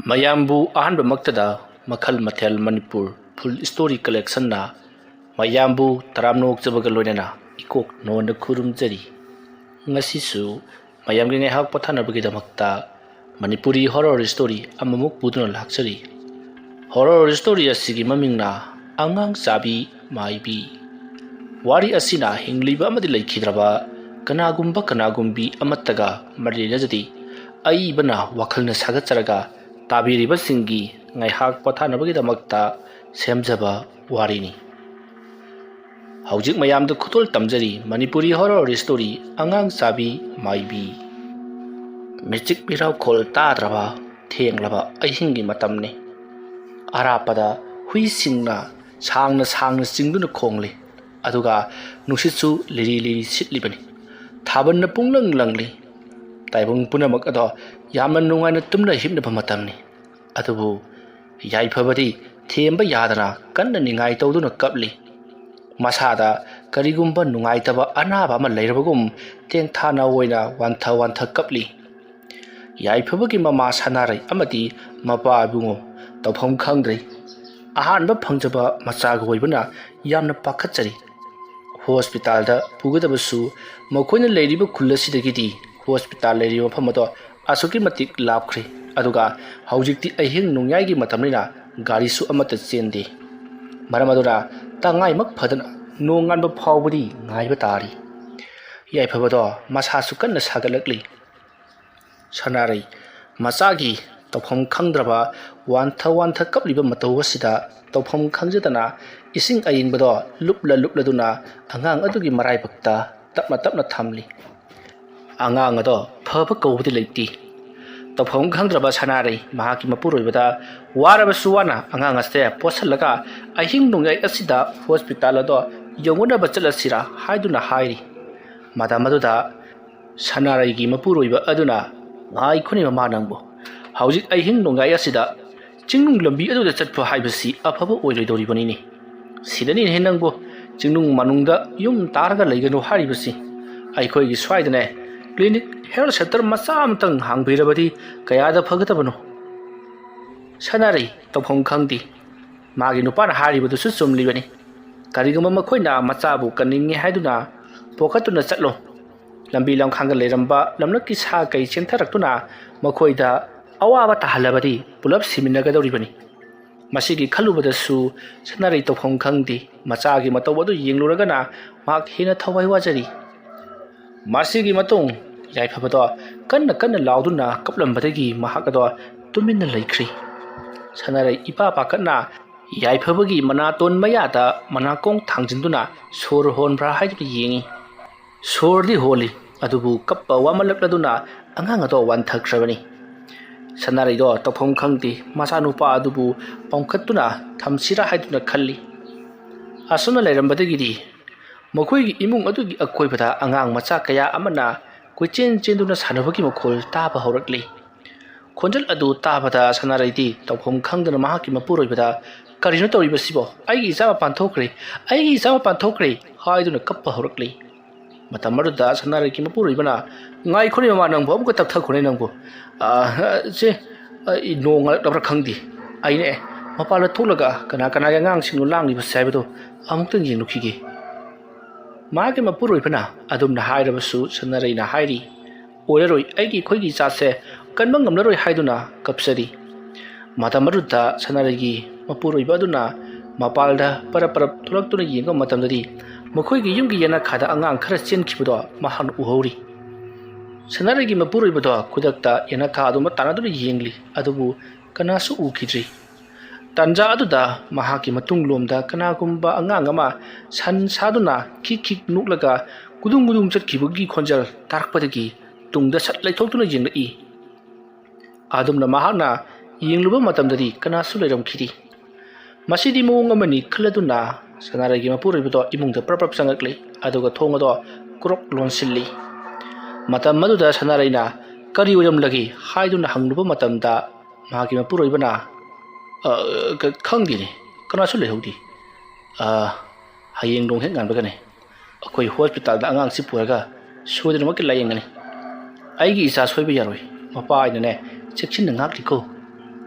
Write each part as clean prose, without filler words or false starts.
ꯃꯌꯥꯝꯕꯨ ꯑꯍꯥꯟꯕꯃꯛꯇꯗ ꯃꯈꯜ ꯃꯊꯦꯜ ꯃꯅꯤꯄꯨꯔ ꯐꯨꯜ ꯁ꯭ꯇꯣꯔꯤ ꯀꯂꯦꯛꯁꯟꯅ ꯃꯌꯥꯝꯕꯨ ꯇꯔꯥꯝꯅꯣꯛꯆꯕꯒ ꯂꯣꯏꯅꯅ ꯏꯀꯣꯛ ꯅꯣꯟꯅ ꯈꯨꯔꯨꯝꯖꯔꯤ꯫ ꯉꯁꯤꯁꯨ ꯃꯌꯥꯝꯒꯤ ꯉꯥꯏꯍꯥꯛ ꯄꯣꯊꯥꯅꯕꯒꯤꯗꯃꯛꯇ ꯃꯅꯤꯄꯨꯔꯤ ꯍꯣꯔꯔ ꯁ꯭ꯇꯣꯔꯤ ꯑꯃꯃꯨꯛ ꯄꯨꯗꯨꯅ ꯂꯥꯛꯆꯔꯤ꯫ ꯍꯣꯔꯔ ꯁ꯭ꯇꯣꯔꯤ ꯑꯁꯤꯒꯤ ꯃꯃꯤꯡꯅ ꯑꯉꯥꯡ ꯆꯥꯕꯤ ꯃꯥꯏꯕꯤ꯫ ꯋꯥꯔꯤ ꯑꯁꯤꯅ ꯍꯤꯡꯂꯤꯕ ꯑꯃꯗꯤ ꯂꯩꯈꯤꯗ꯭ꯔꯕ ꯀꯅꯥꯒꯨꯝꯕꯤ ꯑꯃꯠꯇꯒ ꯃꯔꯤ ꯂꯩꯅꯖꯗꯦ꯫ ꯑꯏꯕꯅ ꯋꯥꯈꯜꯅ ꯁꯥꯒꯠꯆꯔꯒ ꯇꯥꯕꯤꯔꯤꯕꯁꯤꯡꯒꯤ ꯉꯥꯏꯍꯥꯛ ꯄꯣꯊꯥꯅꯕꯒꯤꯗꯃꯛꯇ ꯁꯦꯝꯖꯕ ꯋꯥꯔꯤꯅꯤ꯫ ꯍꯧꯖꯤꯛ ꯃꯌꯥꯝꯗ ꯈꯨꯗꯣꯜ ꯇꯝꯖꯔꯤ ꯃꯅꯤꯄꯨꯔꯤ ꯍꯣꯔꯔ ꯁ꯭ꯇꯣꯔꯤ ꯑꯉꯥꯡ ꯆꯥꯕꯤ ꯃꯥꯏꯕꯤ꯫ ꯃꯤꯆꯤꯛ ꯃꯤꯔꯥꯎꯈꯣꯜ ꯇꯥꯗ꯭ꯔꯕ ꯊꯦꯡꯂꯕ ꯑꯍꯤꯡꯒꯤ ꯃꯇꯝꯅꯤ꯫ ꯑꯔꯥꯞꯄꯗ ꯍꯨꯏꯁꯤꯡꯅ ꯁꯥꯡꯅ ꯆꯤꯡꯗꯨꯅ ꯈꯣꯡꯂꯤ, ꯑꯗꯨꯒ ꯅꯨꯡꯁꯤꯠꯁꯨ ꯂꯤꯔꯤ ꯁꯤꯠꯂꯤꯕꯅꯤ꯫ ꯊꯥꯕꯜꯅ ꯄꯨꯡꯂꯪ ꯂꯪꯂꯤ꯫ ꯇꯥꯏꯕꯪ ꯄꯨꯝꯅꯃꯛ ꯑꯗꯣ ꯌꯥꯝꯅ ꯅꯨꯡꯉꯥꯏꯅ ꯇꯨꯝꯅ ꯍꯤꯞꯅꯕ ꯃꯇꯝꯅꯤ꯫ ꯑꯗꯨꯕꯨ ꯌꯥꯏꯐꯕꯗꯤ ꯊꯦꯝꯕ ꯌꯥꯗꯅ ꯀꯟꯅ ꯅꯤꯡꯉꯥꯏ ꯇꯧꯗꯨꯅ ꯀꯞꯂꯤ꯫ ꯃꯁꯥꯗ ꯀꯔꯤꯒꯨꯝꯕ ꯅꯨꯡꯉꯥꯏꯇꯕ ꯑꯅꯥꯕ ꯑꯃ ꯂꯩꯔꯕꯒꯨꯝ ꯇꯦꯡꯊꯥꯅ ꯑꯣꯏꯅ ꯋꯥꯟꯊ ꯀꯞꯂꯤ꯫ ꯌꯥꯏꯐꯕꯒꯤ ꯃꯃꯥ ꯁꯅꯥꯔꯩ ꯑꯃꯗꯤ ꯃꯄꯥ ꯏꯕꯨꯡꯉꯣ ꯇꯧꯐꯝ ꯈꯪꯗ꯭ꯔꯦ꯫ ꯑꯍꯥꯟꯕ ꯐꯪꯖꯕ ꯃꯆꯥꯒ ꯑꯣꯏꯕꯅ ꯌꯥꯝꯅ ꯄꯥꯈꯠꯆꯔꯤ꯫ ꯍꯣꯁꯄꯤꯇꯥꯜꯗ ꯄꯨꯒꯗꯕꯁꯨ ꯃꯈꯣꯏꯅ ꯂꯩꯔꯤꯕ ꯈꯨꯜ ꯑꯁꯤꯗꯒꯤꯗꯤ ꯍꯣꯁꯄꯤꯇꯥꯜ ꯂꯩꯔꯤꯕ ꯃꯐꯝ ꯑꯗꯣ ꯑꯁꯨꯛꯀꯤ ꯃꯇꯤꯛ ꯂꯥꯞꯈ꯭ꯔꯦ, ꯑꯗꯨꯒ ꯍꯧꯖꯤꯛꯇꯤ ꯑꯍꯤꯡ ꯅꯣꯡꯌꯥꯏꯒꯤ ꯃꯇꯝꯅꯤꯅ ꯒꯥꯔꯤꯁꯨ ꯑꯃꯠꯇ ꯆꯦꯟꯗꯦ꯫ ꯃꯔꯝ ꯑꯗꯨꯅ ꯇꯉꯥꯏꯃꯛ ꯐꯗꯅ ꯅꯣꯡꯉꯥꯟꯕ ꯐꯥꯎꯕꯗꯤ ꯉꯥꯏꯕ ꯇꯥꯔꯤ꯫ ꯌꯥꯏꯐꯕꯗꯣ ꯃꯁꯥꯁꯨ ꯀꯟꯅ ꯁꯥꯒꯠꯂꯛꯂꯤ꯫ ꯁꯅꯥꯔꯩ ꯃꯆꯥꯒꯤ ꯇꯧꯐꯝ ꯈꯪꯗ꯭ꯔꯕ ꯋꯥꯟꯊ ꯀꯞꯂꯤꯕ ꯃꯇꯧ ꯑꯁꯤꯗ ꯇꯧꯐꯝ ꯈꯪꯖꯗꯅ ꯏꯁꯤꯡ ꯑꯏꯪꯕꯗꯣ ꯂꯨꯞꯂꯗꯨꯅ ꯑꯉꯥꯡ ꯑꯗꯨꯒꯤ ꯃꯔꯥꯏꯕꯛꯇ ꯇꯞꯅ ꯊꯝꯂꯤ꯫ ꯑꯉꯥꯡ ꯑꯗꯣ ꯐꯕ ꯀꯧꯕꯗꯤ ꯂꯩꯇꯦ꯫ ꯇꯧꯐꯝ ꯈꯪꯗ꯭ꯔꯕ ꯁꯅꯥꯔꯩ ꯃꯍꯥꯛꯀꯤ ꯃꯄꯨꯔꯣꯏꯕꯗ ꯋꯥꯔꯕꯁꯨ ꯋꯥꯅ ꯑꯉꯥꯡ ꯑꯁꯦ ꯄꯣꯠꯁꯜꯂꯒ ꯑꯍꯤꯡ ꯅꯣꯡꯌꯥꯏ ꯑꯁꯤꯗ ꯍꯣꯁꯄꯤꯇꯥꯜ ꯑꯗꯣ ꯌꯧꯅꯅꯕ ꯆꯠꯂꯁꯤꯔꯥ ꯍꯥꯏꯗꯨꯅ ꯍꯥꯏꯔꯤ꯫ ꯃꯇꯝ ꯑꯗꯨꯗ ꯁꯅꯥꯔꯩꯒꯤ ꯃꯄꯨꯔꯣꯏꯕ ꯑꯗꯨꯅ "ꯉꯥꯏꯈꯣꯅꯦ ꯃꯃꯥ ꯅꯪꯕꯨ, ꯍꯧꯖꯤꯛ ꯑꯍꯤꯡ ꯅꯣꯡꯌꯥꯏ ꯑꯁꯤꯗ ꯆꯤꯡꯅꯨꯡ ꯂꯝꯕꯤ ꯑꯗꯨꯗ ꯆꯠꯄ ꯍꯥꯏꯕꯁꯤ ꯑꯐꯕ ꯑꯣꯏꯔꯣꯏꯗꯧꯔꯤꯕꯅꯤꯅꯦ꯫ ꯁꯤꯗꯅꯤꯅꯦꯍꯦ ꯅꯪꯕꯨ ꯆꯤꯡꯅꯨꯡ ꯃꯅꯨꯡꯗ ꯌꯨꯝ ꯇꯥꯔꯒ ꯂꯩꯒꯅꯨ ꯍꯥꯏꯔꯤꯕꯁꯤ꯫ ꯑꯩꯈꯣꯏꯒꯤ ꯁ꯭ꯋꯥꯏꯗꯅꯦ ꯀ꯭ꯂꯤꯅꯤꯛ ꯍꯦꯜꯊ ꯁꯦꯟꯇꯔ ꯃꯆꯥ ꯑꯃꯇꯪ ꯍꯥꯡꯕꯤꯔꯕꯗꯤ ꯀꯌꯥꯗ ꯐꯒꯗꯕꯅꯣ?" ꯁꯅꯥꯔꯩ ꯇꯧꯐꯝ ꯈꯪꯗꯦ꯫ ꯃꯥꯒꯤ ꯅꯨꯄꯥꯅ ꯍꯥꯏꯔꯤꯕꯗꯨꯁꯨ ꯆꯨꯝꯂꯤꯕꯅꯤ꯫ ꯀꯔꯤꯒꯨꯝꯕ ꯃꯈꯣꯏꯅ ꯃꯆꯥꯕꯨ ꯀꯟꯅꯤꯡꯉꯦ ꯍꯥꯏꯗꯨꯅ ꯄꯣꯈꯠꯇꯨꯅ ꯆꯠꯂꯣ, ꯂꯝꯕꯤ ꯂꯝꯈꯥꯡꯗ ꯂꯩꯔꯝꯕ ꯂꯝꯂꯛꯀꯤ ꯁꯥ ꯀꯩ ꯆꯦꯟꯊꯔꯛꯇꯨꯅ ꯃꯈꯣꯏꯗ ꯑꯋꯥꯕ ꯇꯥꯍꯜꯂꯕꯗꯤ ꯄꯨꯂꯞ ꯁꯤꯃꯤꯟꯅꯒꯗꯧꯔꯤꯕꯅꯤ꯫ ꯃꯁꯤꯒꯤ ꯈꯜꯂꯨꯕꯗꯁꯨ ꯁꯅꯥꯔꯩ ꯇꯧꯐꯝ ꯈꯪꯗꯦ꯫ ꯃꯆꯥꯒꯤ ꯃꯇꯧ ꯑꯗꯨ ꯌꯦꯡꯂꯨꯔꯒꯅ ꯃꯍꯥꯛ ꯍꯦꯟꯅ ꯊꯋꯥꯏ ꯋꯥꯖꯔꯤ꯫ ꯃꯁꯤꯒꯤ ꯃꯇꯨꯡ ꯌꯥꯏꯐꯕꯗꯣ ꯀꯟꯅ ಲಾꯎꯗꯨꯅ ꯀꯞꯂꯝꯕꯗꯒꯤ ꯃꯍꯥꯛ ꯑꯗꯣ ꯇꯨꯃꯤꯟꯅ ꯂꯩꯈ꯭ꯔꯦ꯫ ꯁꯅꯥꯔꯩ ꯏꯄꯥ ꯄꯥꯈꯠꯅ ꯌꯥꯏꯐꯕꯒꯤ ꯃꯅꯥꯇꯣꯟ ꯃꯌꯥꯗ ꯃꯅꯥꯀꯣꯡ ꯊꯥꯡꯖꯤꯟꯗꯨꯅ ꯁꯣꯔ ꯍꯣꯟꯕ꯭ꯔꯥ ꯍꯥꯏꯗꯨꯅ ꯌꯦꯡꯉꯤ꯫ ꯁꯣꯔꯗꯤ ꯍꯣꯜꯂꯤ, ꯑꯗꯨꯕꯨ ꯀꯞꯄ ꯋꯥꯃꯜꯂꯛꯂꯗꯨꯅ ꯑꯉꯥꯡ ꯑꯗꯣ ꯋꯥꯟꯊꯈ꯭ꯔꯕꯅꯤ꯫ ꯁꯅꯥꯔꯩꯗꯣ ꯇꯧꯐꯝ ꯈꯪꯗꯦ꯫ ꯃꯆꯥꯅꯨꯄꯥ ꯑꯗꯨꯕꯨ ꯄꯝꯈꯠꯇꯨꯅ ꯊꯝꯁꯤꯔꯥ ꯍꯥꯏꯗꯨꯅ ꯈꯜꯂꯤ꯫ ꯑꯁꯨꯝꯅ ꯂꯩꯔꯝꯕꯗꯒꯤꯗꯤ ꯃꯈꯣꯏꯒꯤ ꯏꯃꯨꯡ ꯑꯗꯨꯒꯤ ꯑꯀꯣꯏꯕꯗ ꯑꯉꯥꯡ ꯃꯆꯥ ꯀꯌꯥ ꯑꯃꯅ ꯀꯣꯏꯆꯦꯟꯗꯨꯅ ꯁꯥꯟꯅꯕꯒꯤ ꯃꯈꯣꯜ ꯇꯥꯕ ꯍꯧꯔꯛꯂꯤ꯫ ꯈꯣꯟꯖꯦꯜ ꯑꯗꯨ ꯇꯥꯕꯗ ꯁꯅꯥꯔꯩꯗꯤ ꯇꯧꯐꯝ ꯈꯪꯗꯅ ꯃꯍꯥꯛꯀꯤ ꯃꯄꯨꯔꯣꯏꯕꯗ "ꯀꯔꯤꯅꯣ ꯇꯧꯔꯤꯕꯁꯤꯕꯣ? ꯑꯩꯒꯤ ꯏꯆꯥ ꯃꯄꯥꯟ ꯊꯣꯛꯈ꯭ꯔꯦ ꯍꯥꯏꯗꯨꯅ ꯀꯞꯄ ꯍꯧꯔꯛꯂꯤ꯫ ꯃꯇꯝ ꯑꯗꯨꯗ ꯁꯅꯥꯔꯩꯒꯤ ꯃꯄꯨꯔꯣꯏꯕꯅ "ꯉꯥꯏꯈꯣꯅꯦ ꯃꯃꯥ ꯅꯪꯕꯨ, ꯑꯃꯨꯛꯀ ꯇꯞꯊꯈꯣꯅꯦ ꯅꯪꯕꯨ. ꯁꯦ ꯅꯣꯡꯉꯥꯜꯂꯛꯂꯕ꯭ꯔꯥ ꯈꯪꯗꯦ. ꯑꯩꯅꯦ ꯃꯄꯥꯟꯗ ꯊꯣꯛꯂꯒ ꯀꯅꯥꯒꯤ ꯑꯉꯥꯡꯁꯤꯡꯅꯣ ꯂꯥꯡꯂꯤꯕꯁꯦ ꯍꯥꯏꯕꯗꯣ ꯑꯃꯨꯛꯇꯪ ꯌꯦꯡꯂꯨꯈꯤꯒꯦ." ꯃꯥꯒꯤ ꯃꯄꯨꯔꯣꯏꯕꯅ ꯑꯗꯨꯝꯅ ꯍꯥꯏꯔꯕꯁꯨ ꯁꯅꯥꯔꯩꯅ ꯍꯥꯏꯔꯤ, "ꯑꯣꯏꯔꯔꯣꯏ, ꯑꯩꯈꯣꯏꯒꯤ ꯏꯆꯥꯁꯦ ꯀꯟꯕ ꯉꯝꯂꯔꯣꯏ" ꯍꯥꯏꯗꯨꯅ ꯀꯞꯆꯔꯤ꯫ ꯃꯇꯝ ꯑꯗꯨꯗ ꯁꯅꯥꯔꯩꯒꯤ ꯃꯄꯨꯔꯣꯏꯕ ꯑꯗꯨꯅ ꯃꯄꯥꯜꯗ ꯄꯔꯞ ꯊꯣꯛꯂꯛꯇꯨꯅ ꯌꯦꯡꯕ ꯃꯇꯝꯗꯗꯤ ꯃꯈꯣꯏꯒꯤ ꯌꯨꯝꯒꯤ ꯌꯦꯅꯈꯥꯗ ꯑꯉꯥꯡ ꯈꯔ ꯆꯦꯟꯈꯤꯕꯗꯣ ꯃꯍꯥꯛꯅ ꯎꯍꯧꯔꯤ꯫ ꯁꯅꯥꯔꯩꯒꯤ ꯃꯄꯨꯔꯣꯏꯕꯗꯣ ꯈꯨꯗꯛꯇ ꯌꯦꯅꯈꯥ ꯑꯗꯨꯃ ꯇꯥꯟꯅꯗꯨꯅ ꯌꯦꯡꯂꯤ, ꯑꯗꯨꯕꯨ ꯀꯅꯥꯁꯨ ꯎꯈꯤꯗ꯭ꯔꯤ꯫ ꯇꯥꯟꯖꯥ ꯑꯗꯨꯗ ꯃꯍꯥꯛꯀꯤ ꯃꯇꯨꯡꯂꯣꯝꯗ ꯀꯅꯥꯒꯨꯝꯕ ꯑꯉꯥꯡ ꯑꯃ ꯁꯟ ꯁꯥꯗꯨꯅ ꯈꯤꯛ ꯅꯣꯛꯂꯒ ꯒꯨꯗꯨꯡ ꯆꯠꯈꯤꯕꯒꯤ ꯈꯣꯟꯖꯦꯜ ꯇꯥꯔꯛꯄꯗꯒꯤ ꯇꯨꯡꯗ ꯁꯠ ꯂꯩꯊꯣꯛꯇꯨꯅ ꯌꯦꯡꯂꯛꯏ꯫ ꯑꯗꯨꯝꯅ ꯃꯍꯥꯛꯅ ꯌꯦꯡꯂꯨꯕ ꯃꯇꯝꯗꯗꯤ ꯀꯅꯥꯁꯨ ꯂꯩꯔꯝꯈꯤꯗꯦ꯫ ꯃꯁꯤꯗꯤ ꯃꯑꯣꯡ ꯑꯃꯅꯤ ꯈꯜꯂꯗꯨꯅ ꯁꯅꯥꯔꯩꯒꯤ ꯃꯄꯨꯔꯣꯏꯕꯗꯣ ꯏꯃꯨꯡꯗ ꯄꯔꯞ ꯆꯪꯂꯛꯂꯤ, ꯑꯗꯨꯒ ꯊꯣꯡ ꯑꯗꯣ ꯀ꯭ꯔꯣꯛ ꯂꯣꯟꯁꯤꯜꯂꯤ꯫ ꯃꯇꯝ ꯑꯗꯨꯗ ꯁꯅꯥꯔꯩꯅ "ꯀꯔꯤ ꯑꯣꯏꯔꯝꯂꯒꯦ?" ꯍꯥꯏꯗꯨꯅ ꯍꯪꯂꯨꯕ ꯃꯇꯝꯗ ꯃꯍꯥꯛꯀꯤ ꯃꯄꯨꯔꯣꯏꯕꯅ "ꯈꯪꯗꯦꯅꯦ, ꯀꯅꯥꯁꯨ ꯂꯩꯍꯧꯗꯦ. ꯍꯌꯦꯡ ꯅꯣꯡ ꯍꯦꯛ ꯉꯥꯟꯕꯒꯅꯦ ꯑꯩꯈꯣꯏ ꯍꯣꯁꯄꯤꯇꯥꯜꯗ ꯑꯉꯥꯡꯁꯤ ꯄꯨꯔꯒ ꯁꯣꯏꯗꯅꯃꯛꯀꯤ ꯂꯥꯌꯦꯡꯒꯅꯤ. ꯑꯩꯒꯤ ꯏꯆꯥ ꯁꯣꯏꯕ ꯌꯥꯔꯣꯏ. ꯃꯄꯥ ꯑꯩꯅꯅꯦ ꯆꯦꯛꯁꯤꯟꯅ ꯉꯥꯛꯂꯤꯀꯣ."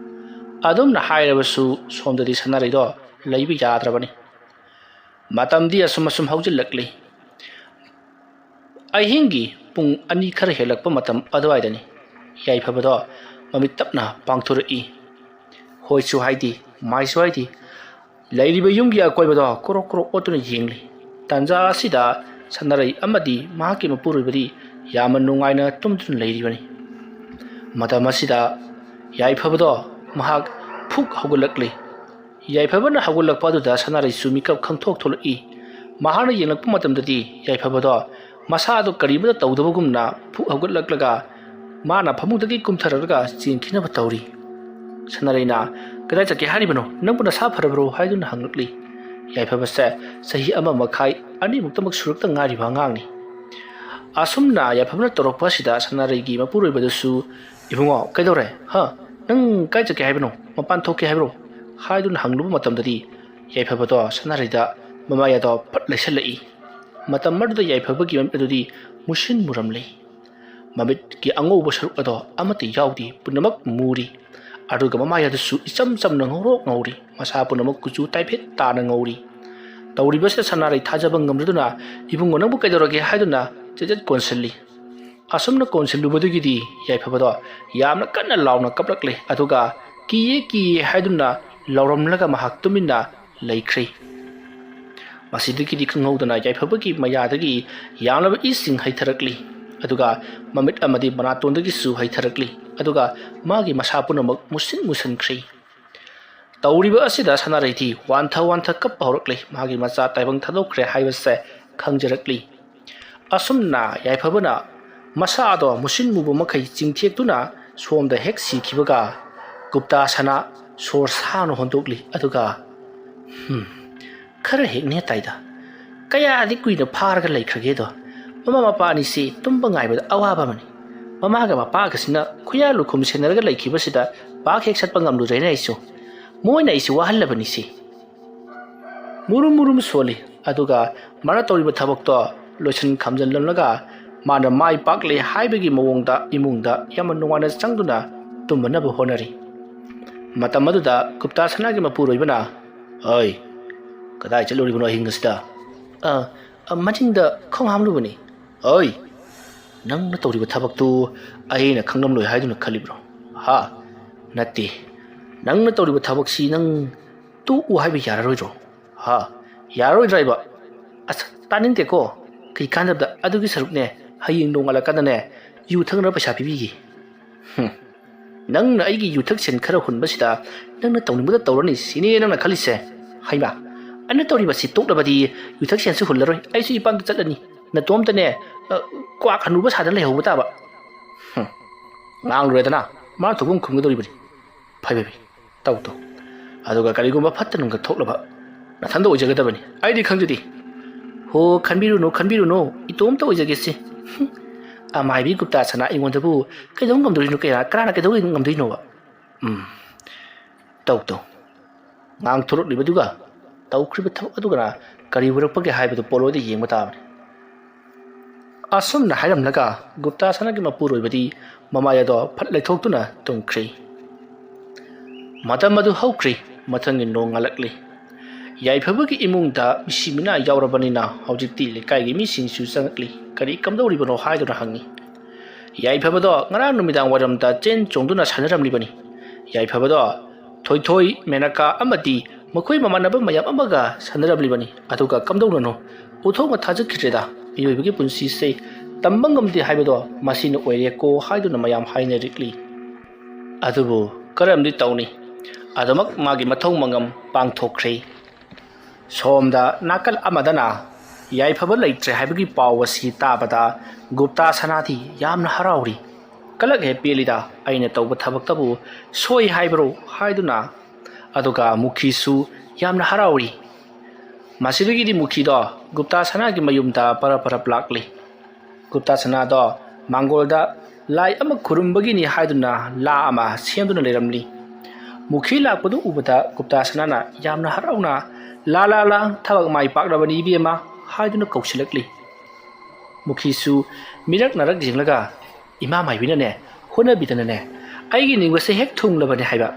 ꯑꯗꯨꯝꯅ ꯍꯥꯏꯔꯕꯁꯨ ꯁꯣꯝꯗꯗꯤ ꯁꯅꯥꯔꯩꯗꯣ ꯂꯩꯕ ꯌꯥꯗ꯭ꯔꯕꯅꯤ ꯃꯇꯝꯗꯤ ꯑꯁꯨꯝ ꯍꯧꯖꯤꯜꯂꯛꯂꯤ ꯑꯍꯤꯡꯒꯤ ꯄꯨꯡ 2 ꯈꯔ ꯍꯦꯜꯂꯛꯄ ꯃꯇꯝ ꯑꯗꯨꯋꯥꯏꯗꯅꯤ ꯌꯥꯏꯐꯕꯗꯣ ꯃꯃꯤꯠ ꯇꯞꯅ ꯄꯥꯡꯊꯣꯔꯛꯏ ꯍꯣꯏꯁꯨ ꯍꯥꯏꯗꯤ ꯃꯥꯏꯁꯨ ꯍꯥꯏꯗꯤ ꯂꯩꯔꯤꯕ ꯌꯨꯝꯒꯤ ꯑꯀꯣꯏꯕꯗꯣ ꯀꯣꯔꯣꯛ ꯀꯣꯔꯣꯛ ꯑꯣꯠꯇꯨꯅ ꯌꯦꯡꯂꯤ ꯇꯥꯟꯖꯥ ꯑꯁꯤꯗ ꯁꯅꯥꯔꯩ ꯑꯃꯗꯤ ꯃꯍꯥꯛꯀꯤ ꯃꯄꯨꯔꯣꯏꯕꯗꯤ ꯌꯥꯝꯅ ꯅꯨꯡꯉꯥꯏꯅ ꯇꯨꯝꯗꯨꯅ ꯂꯩꯔꯤꯕꯅꯤ ꯃꯇꯝ ꯑꯁꯤꯗ ꯌꯥꯏꯐꯕꯗꯣ ꯃꯍꯥꯛ ꯐꯨꯛ ꯍꯧꯒꯠꯂꯛꯂꯤ ꯌꯥꯏꯐꯕꯅ ꯍꯧꯒꯠꯂꯛꯄ ꯑꯗꯨꯗ ꯁꯅꯥꯔꯩꯁꯨ ꯃꯤꯀꯞ ꯈꯪꯊꯣꯛ ꯊꯣꯛꯂꯛꯏ ꯃꯍꯥꯛꯅ ꯌꯦꯡꯂꯛꯄ ꯃꯇꯝꯗꯗꯤ ꯌꯥꯏꯐꯕꯗꯣ ꯃꯁꯥꯗꯣ ꯀꯔꯤꯃꯇ ꯇꯧꯗꯕꯒꯨꯝꯅ ꯐꯨꯛ ꯍꯧꯒꯠꯂꯛꯂꯒ ꯃꯥꯅ ꯐꯃꯨꯡꯗꯒꯤ ꯀꯨꯝꯊꯔꯛꯂꯒ ꯆꯦꯟꯈꯤꯅꯕ ꯇꯧꯔꯤ ꯁꯅꯥꯔꯩꯅ ꯀꯗꯥꯏ ꯆꯠꯀꯦ ꯍꯥꯏꯔꯤꯕꯅꯣ ꯅꯪꯕꯨ ꯅꯁꯥ ꯐꯔꯕ꯭ꯔꯣ ꯍꯥꯏꯗꯨꯅ ꯍꯪꯂꯛꯂꯤ ꯌꯥꯏꯐꯕꯁꯦ ꯆꯍꯤ 1 ꯃꯈꯥꯏ 2 ꯁꯨꯔꯛꯇ ꯉꯥꯏꯔꯤꯕ ꯑꯉꯥꯡꯅꯤ ꯑꯁꯨꯝꯅ ꯌꯥꯏꯐꯕꯅ ꯇꯧꯔꯛꯄ ꯑꯁꯤꯗ ꯁꯅꯥꯔꯩꯒꯤ ꯃꯄꯨꯔꯣꯏꯕꯗꯁꯨ ꯏꯕꯨꯡꯉꯣ ꯀꯩꯗꯧꯔꯦ ꯅꯪ ꯀꯥꯏ ꯆꯠꯀꯦ ꯍꯥꯏꯕꯅꯣ ꯃꯄꯥꯟ ꯊꯣꯛꯀꯦ ꯍꯥꯏꯕ꯭ꯔꯣ ꯍꯥꯏꯗꯨꯅ ꯍꯪꯂꯨꯕ ꯃꯇꯝꯗꯗꯤ ꯌꯥꯏꯐꯕꯗꯣ ꯁꯅꯥꯔꯩꯗ ꯃꯃꯥꯏꯗꯣ ꯐꯠ ꯂꯩꯁꯜꯂꯛꯏ ꯃꯇꯝ ꯑꯗꯨꯗ ꯌꯥꯏꯐꯕꯒꯤ ꯃꯃꯤꯠ ꯑꯗꯨꯗꯤ ꯃꯨꯁꯤꯟ ꯃꯨꯔꯝꯂꯤ ꯃꯃꯤꯠꯀꯤ ꯑꯉꯧꯕ ꯁꯔꯨꯛ ꯑꯗꯣ ꯑꯃꯠꯇ ꯌꯥꯎꯗꯦ ꯄꯨꯝꯅꯃꯛ ꯃꯨꯔꯤ ꯑꯗꯨꯒ ꯃꯃꯥꯏ ꯑꯗꯨꯁꯨ ꯏꯆꯝ ꯆꯝꯅ ꯉꯧꯔꯣꯛ ꯉꯧꯔꯤ ꯃꯁꯥ ꯄꯨꯝꯅꯃꯛ ꯀꯨꯆꯨ ꯇꯥꯏꯐꯦꯠ ꯇꯥꯅ ꯉꯧꯔꯤ ꯇꯧꯔꯤꯕꯁꯤꯗ ꯁꯅꯥꯔꯩ ꯊꯥꯖꯕ ꯉꯝꯗꯨꯅ ꯏꯕꯨꯡꯉꯣ ꯅꯪꯕꯨ ꯀꯩꯗꯧꯔꯒꯦ ꯍꯥꯏꯗꯨꯅ ꯆꯦꯆꯠ ꯀꯣꯟꯁꯤꯜꯂꯤ ꯑꯁꯨꯝꯅ ꯀꯣꯟꯁꯤꯜꯂꯨꯕꯗꯒꯤꯗꯤ ꯌꯥꯏꯐꯕꯗꯣ ꯌꯥꯝꯅ ꯀꯟꯅ ꯂꯥꯎꯅ ꯀꯞꯂꯛꯂꯤ ꯑꯗꯨꯒ ꯀꯤꯌꯦ ꯀꯤꯌꯦ ꯍꯥꯏꯗꯨꯅ ꯂꯥꯎꯔꯝꯂꯒ ꯃꯍꯥꯛ ꯇꯨꯃꯤꯟꯅ ꯂꯩꯈ꯭ꯔꯦ ꯃꯁꯤꯗꯒꯤꯗꯤ ꯈꯪꯍꯧꯗꯅ ꯌꯥꯏꯐꯕꯒꯤ ꯃꯌꯥꯗꯒꯤ ꯌꯥꯝꯂꯕ ꯏꯁꯤꯡ ꯍꯩꯊꯔꯛꯂꯤ ꯑꯗꯨꯒ ꯃꯃꯤꯠ ꯑꯃꯗꯤ ꯃꯅꯥꯇꯣꯟꯗꯒꯤꯁꯨ ꯍꯩꯊꯔꯛꯂꯤ ꯑꯗꯨꯒ ꯃꯥꯒꯤ ꯃꯁꯥ ꯄꯨꯝꯅꯃꯛ ꯃꯨꯁꯟꯈ꯭ꯔꯦ ꯇꯧꯔꯤꯕ ꯑꯁꯤꯗ ꯁꯅꯥꯔꯩꯗꯤ ꯋꯥꯟꯊ ꯀꯞꯄ ꯍꯧꯔꯛꯂꯤ ꯃꯥꯒꯤ ꯃꯆꯥ ꯇꯥꯏꯕꯪ ꯊꯥꯗꯣꯛꯈ꯭ꯔꯦ ꯍꯥꯏꯕꯁꯦ ꯈꯪꯖꯔꯛꯂꯤ ꯑꯁꯨꯝꯅ ꯌꯥꯏꯐꯕꯅ ꯃꯁꯥꯗꯣ ꯃꯨꯁꯤꯟ ꯃꯨꯕ ꯃꯈꯩ ꯆꯤꯡꯊꯦꯛꯇꯨꯅ ꯁꯣꯝꯗ ꯍꯦꯛ ꯁꯤꯈꯤꯕꯒ ꯒꯨꯞꯇꯥꯁꯅꯥ ꯁꯣꯔ ꯁꯥꯡꯅ ꯍꯣꯟꯗꯣꯛꯂꯤ ꯑꯗꯨꯒ खर हेगने ताइदा कयादि कुइना फारगा लैख्रगेदो ममा मपा अनिसे तुम्बा गाइबदा अवाबामनि ममागा मपागसिना खुया लुखुम सेनरगा लैखिबसिदा पाक हेक सटपा ngamlurayna isu मोइना इसे वाहल्लबनिसे मुरुम मुरुम सोली अदुगा माना तौरिबा थबकतो लोसन खमजनलनगा माना माइ पाकले हाइबगी मवोंगदा इमुंगदा यामा नुवाना चंगदुना तुमबनबो होनरी मतम अदुदा गुप्ता सनागी मपुरोइबना ओइ कदाइ चलुरिबनो हिंगसदा मचिंगदा खोंहामलुबनी ओइ नंगना तौरिबा थबकतु अइना खंगनमलोइ हाइदुना खलिब्रो हा नत्ते नंगना तौरिबा थबकसी नंग तु उ हाइबा याररोइद्रो हा यारोइद्राइबा अस तानिंगतेको कई कांदबदा अदुगी सरुकने हयिंग नोंगालकदने यु थंगना पैसा पिबिगी नंगना अइगी यु थक सेन खरा हुनबसिदा नंगना तौनिंगबदा तौरनी सिने नंगना खलिसे हाइबा अन्न तौरिबसी तोकलबदी यु थक सेनसु हुल्लरोइ अइसु इपांग चलनी नतोमतने क्वा खनुबा सादा लेहौबा ताबा ngang मा थोगुम खुंगदोरिबनी फाइबे तौ तौ अदुगा करिगुम्बा फत्तनुंगा थोकलबा नथंद ओइजगदबनी आइदि खंजदि हो खनबिरुनो इतोमता ओइजगेसे अमाइबी गुप्ता सना इंगोंदबु कैदों ngमदोरिनो कया कराना कैदों ngमदोइनोबा तौ तौ ngang थोरकलिबदुगा तौख्रिबा थबक अदुगा करि वरपगे हाइबदु पोलोदि येंबा ताबनी असुमना हाइरमलगा गुप्ता सनागी मपुरोइबदी ममायदो फट लेथोक्तुना तुमख्री मतम अदु हौख्री मथंगी नोंगालकली याइफबगी इमुंगदा मिसिमिना यावरबनिना हौजिक्ति लेकाइगी मिसिंगसु चंगकली करी कमदौरिबनो हाइदुना हंगी याइफबदो ngara numitang waramda chen chongduna sanaramlibani याइफबदो थोइथोइ Maneka अमदी मखोइ ममानब मयाम अमगा sanaramlibani अदुगा कमदौननो उथोंग थाजखिरेदा मियोइबगी पुंसी से तंबंगमदि हाइबदो मसिन ओइरेको हाइदुना मयाम हाइनरिकली अदुबो करमदि तौनी अदमक मागी मथौ मंगम पांगथोख्रे सोमदा नाकल अमदना याइफब लैत्रे हाइबगी पावसी ताबदा गुप्ता सनाथी यामना हराउरी कलक हे पेलिदा अइना तौब थबक्तबु सोइ हाइब्रो हाइदुना अदुगा मुखीसु यामना हराउरी मसिदगिदी मुखीदो गुप्ता सनागी मयुमदा परपरप लाक्ली गुप्ता सनादो मांगोलदा लाई अमा खुरुमबगिनी हाइदुना ला अमा सेमदुना लेरमली मुखी लाकपदु उबदा गुप्ता सनाना यामना हराउना ला थबक माइ पाकलबनी इबेमा हाइदुना कौसिलकली मुखीसु मिरक नरक जिंगलगा इमा माइबिनने होनबिदनने आइगी निंगबसे हेक थुंगलबने हाइबा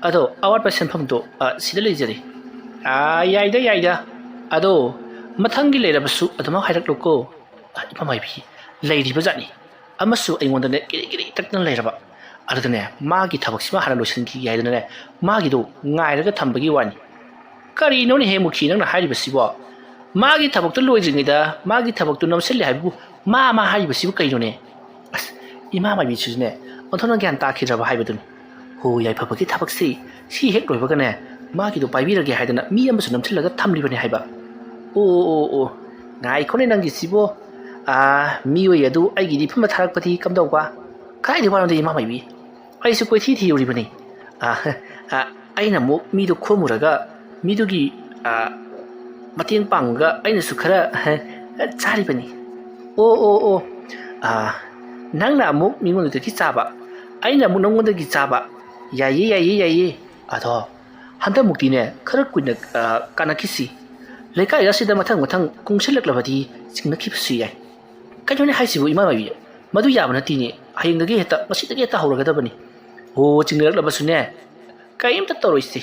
ꯑꯗꯣ ꯑꯋꯥꯠꯄ ꯁꯦꯟꯐꯝꯗꯣ ꯁꯤꯗ ꯂꯩꯖꯔꯤ ꯌꯥꯏꯗ ꯑꯗꯣ ꯃꯊꯪꯒꯤ ꯂꯩꯔꯕꯁꯨ ꯑꯗꯨꯃꯛ ꯍꯥꯏꯔꯛꯂꯨꯀꯣ ꯏꯃꯥ ꯃꯥꯏꯕꯤ ꯂꯩꯔꯤꯕ ꯖꯥꯠꯅꯤ ꯑꯃꯁꯨ ꯑꯩꯉꯣꯟꯗꯅꯦ ꯀꯤꯔꯤ ꯇꯛꯇꯅ ꯂꯩꯔꯕ ꯑꯗꯨꯗꯅꯦ ꯃꯥꯒꯤ ꯊꯕꯛꯁꯤꯃ ꯍꯥꯟꯅ ꯂꯣꯏꯁꯤꯟꯈꯤꯒꯦ ꯍꯥꯏꯗꯅꯅꯦ ꯃꯥꯒꯤꯗꯣ ꯉꯥꯏꯔꯒ ꯊꯝꯕꯒꯤ ꯋꯥꯅꯤ ꯀꯔꯤꯅꯣꯅꯦ ꯍꯦ ꯃꯨꯈꯤ ꯅꯪꯅ ꯍꯥꯏꯔꯤꯕꯁꯤꯕꯣ ꯃꯥꯒꯤ ꯊꯕꯛꯇꯣ ꯂꯣꯏꯗ꯭ꯔꯤꯉꯩꯗ ꯃꯥꯒꯤ ꯊꯕꯛꯇꯣ ꯅꯝꯁꯤꯜꯂꯦ ꯍꯥꯏꯕꯕꯨ ꯃꯥ ꯍꯥꯏꯔꯤꯕꯁꯤꯕꯨ ꯀꯩꯅꯣꯅꯦ ꯑꯁ ꯏꯃꯥ ꯃꯥꯏꯕꯤꯁꯤꯁꯨꯅꯦ ꯑꯣꯟꯊꯣꯛꯅ ꯒ꯭ꯌꯥꯟ ꯇꯥꯈꯤꯗ꯭ꯔꯕ ꯍꯥꯏꯕꯗꯨꯅꯤ ꯍꯣ ꯌꯥꯏꯐꯕꯒꯤ ꯊꯕꯛꯁꯤ ꯁꯤ ꯍꯦꯛ ꯂꯣꯏꯕꯒꯅꯦ ꯃꯥꯒꯤꯗꯣ ꯄꯥꯏꯕꯤꯔꯒꯦ ꯍꯥꯏꯗꯅ ꯃꯤ ꯑꯃꯁꯨ ꯅꯝꯁꯤꯜꯂꯒ ꯊꯝꯂꯤꯕꯅꯦ ꯍꯥꯏꯕ ꯑꯣ ꯉꯥꯏꯈꯣꯅꯦ ꯅꯪꯒꯤꯁꯤꯕꯣ ꯃꯤꯑꯣꯏ ꯑꯗꯨ ꯑꯩꯒꯤꯗꯤ ꯐꯝꯕ ꯊꯥꯔꯛꯄꯗꯤ ꯀꯝꯗꯧꯕ ꯀꯥꯏꯗ ꯋꯥꯔꯣꯝꯗ ꯏꯃꯥ ꯃꯥꯏꯕꯤ ꯑꯩꯁꯨ ꯀꯣꯏꯊꯤ ꯊꯤꯔꯨꯔꯤꯕꯅꯤ ꯑꯩꯅ ꯑꯃꯨꯛ ꯃꯤꯗꯣ ꯈꯣꯝꯃꯨꯔꯒ ꯃꯤꯗꯨꯒꯤ ꯃꯇꯦꯡ ꯄꯥꯡꯉꯒ ꯑꯩꯅꯁꯨ ꯈꯔ ꯆꯥꯔꯤꯕꯅꯤ ꯑꯣ ꯅꯪꯅ ꯑꯃꯨꯛ ꯃꯤꯉꯣꯟꯗꯒꯤ ꯆꯥꯕ ꯑꯩꯅ ꯑꯃꯨꯛ ꯅꯪꯉꯣꯟꯗꯒꯤ ꯆꯥꯕ ꯌꯥꯏꯌꯦ ꯑꯗꯣ ꯍꯟꯗꯛꯃꯨꯛꯇꯤꯅꯦ ꯈꯔ ꯀꯨꯏꯅ ꯀꯥꯟꯅꯈꯤꯁꯤ ꯂꯩꯀꯥꯏ ꯑꯁꯤꯗ ꯃꯊꯪ ꯀꯨꯡꯁꯤꯜꯂꯛꯂꯕꯗꯤ ꯆꯤꯡꯅꯈꯤꯕꯁꯨ ꯌꯥꯏ ꯀꯩꯅꯣꯅꯦ ꯍꯥꯏꯁꯤꯕꯨ ꯏꯃꯥ ꯃꯥꯏꯕꯤ ꯃꯗꯨ ꯌꯥꯕ ꯅꯠꯇꯦꯅꯦ ꯉꯁꯤꯗꯒꯤ ꯍꯦꯛꯇ ꯍꯧꯔꯒꯗꯕꯅꯤ ꯍꯣ ꯆꯤꯡꯅꯔꯛꯂꯕꯁꯨꯅꯦ ꯀꯔꯤꯝꯇ ꯇꯧꯔꯣꯏꯁꯤ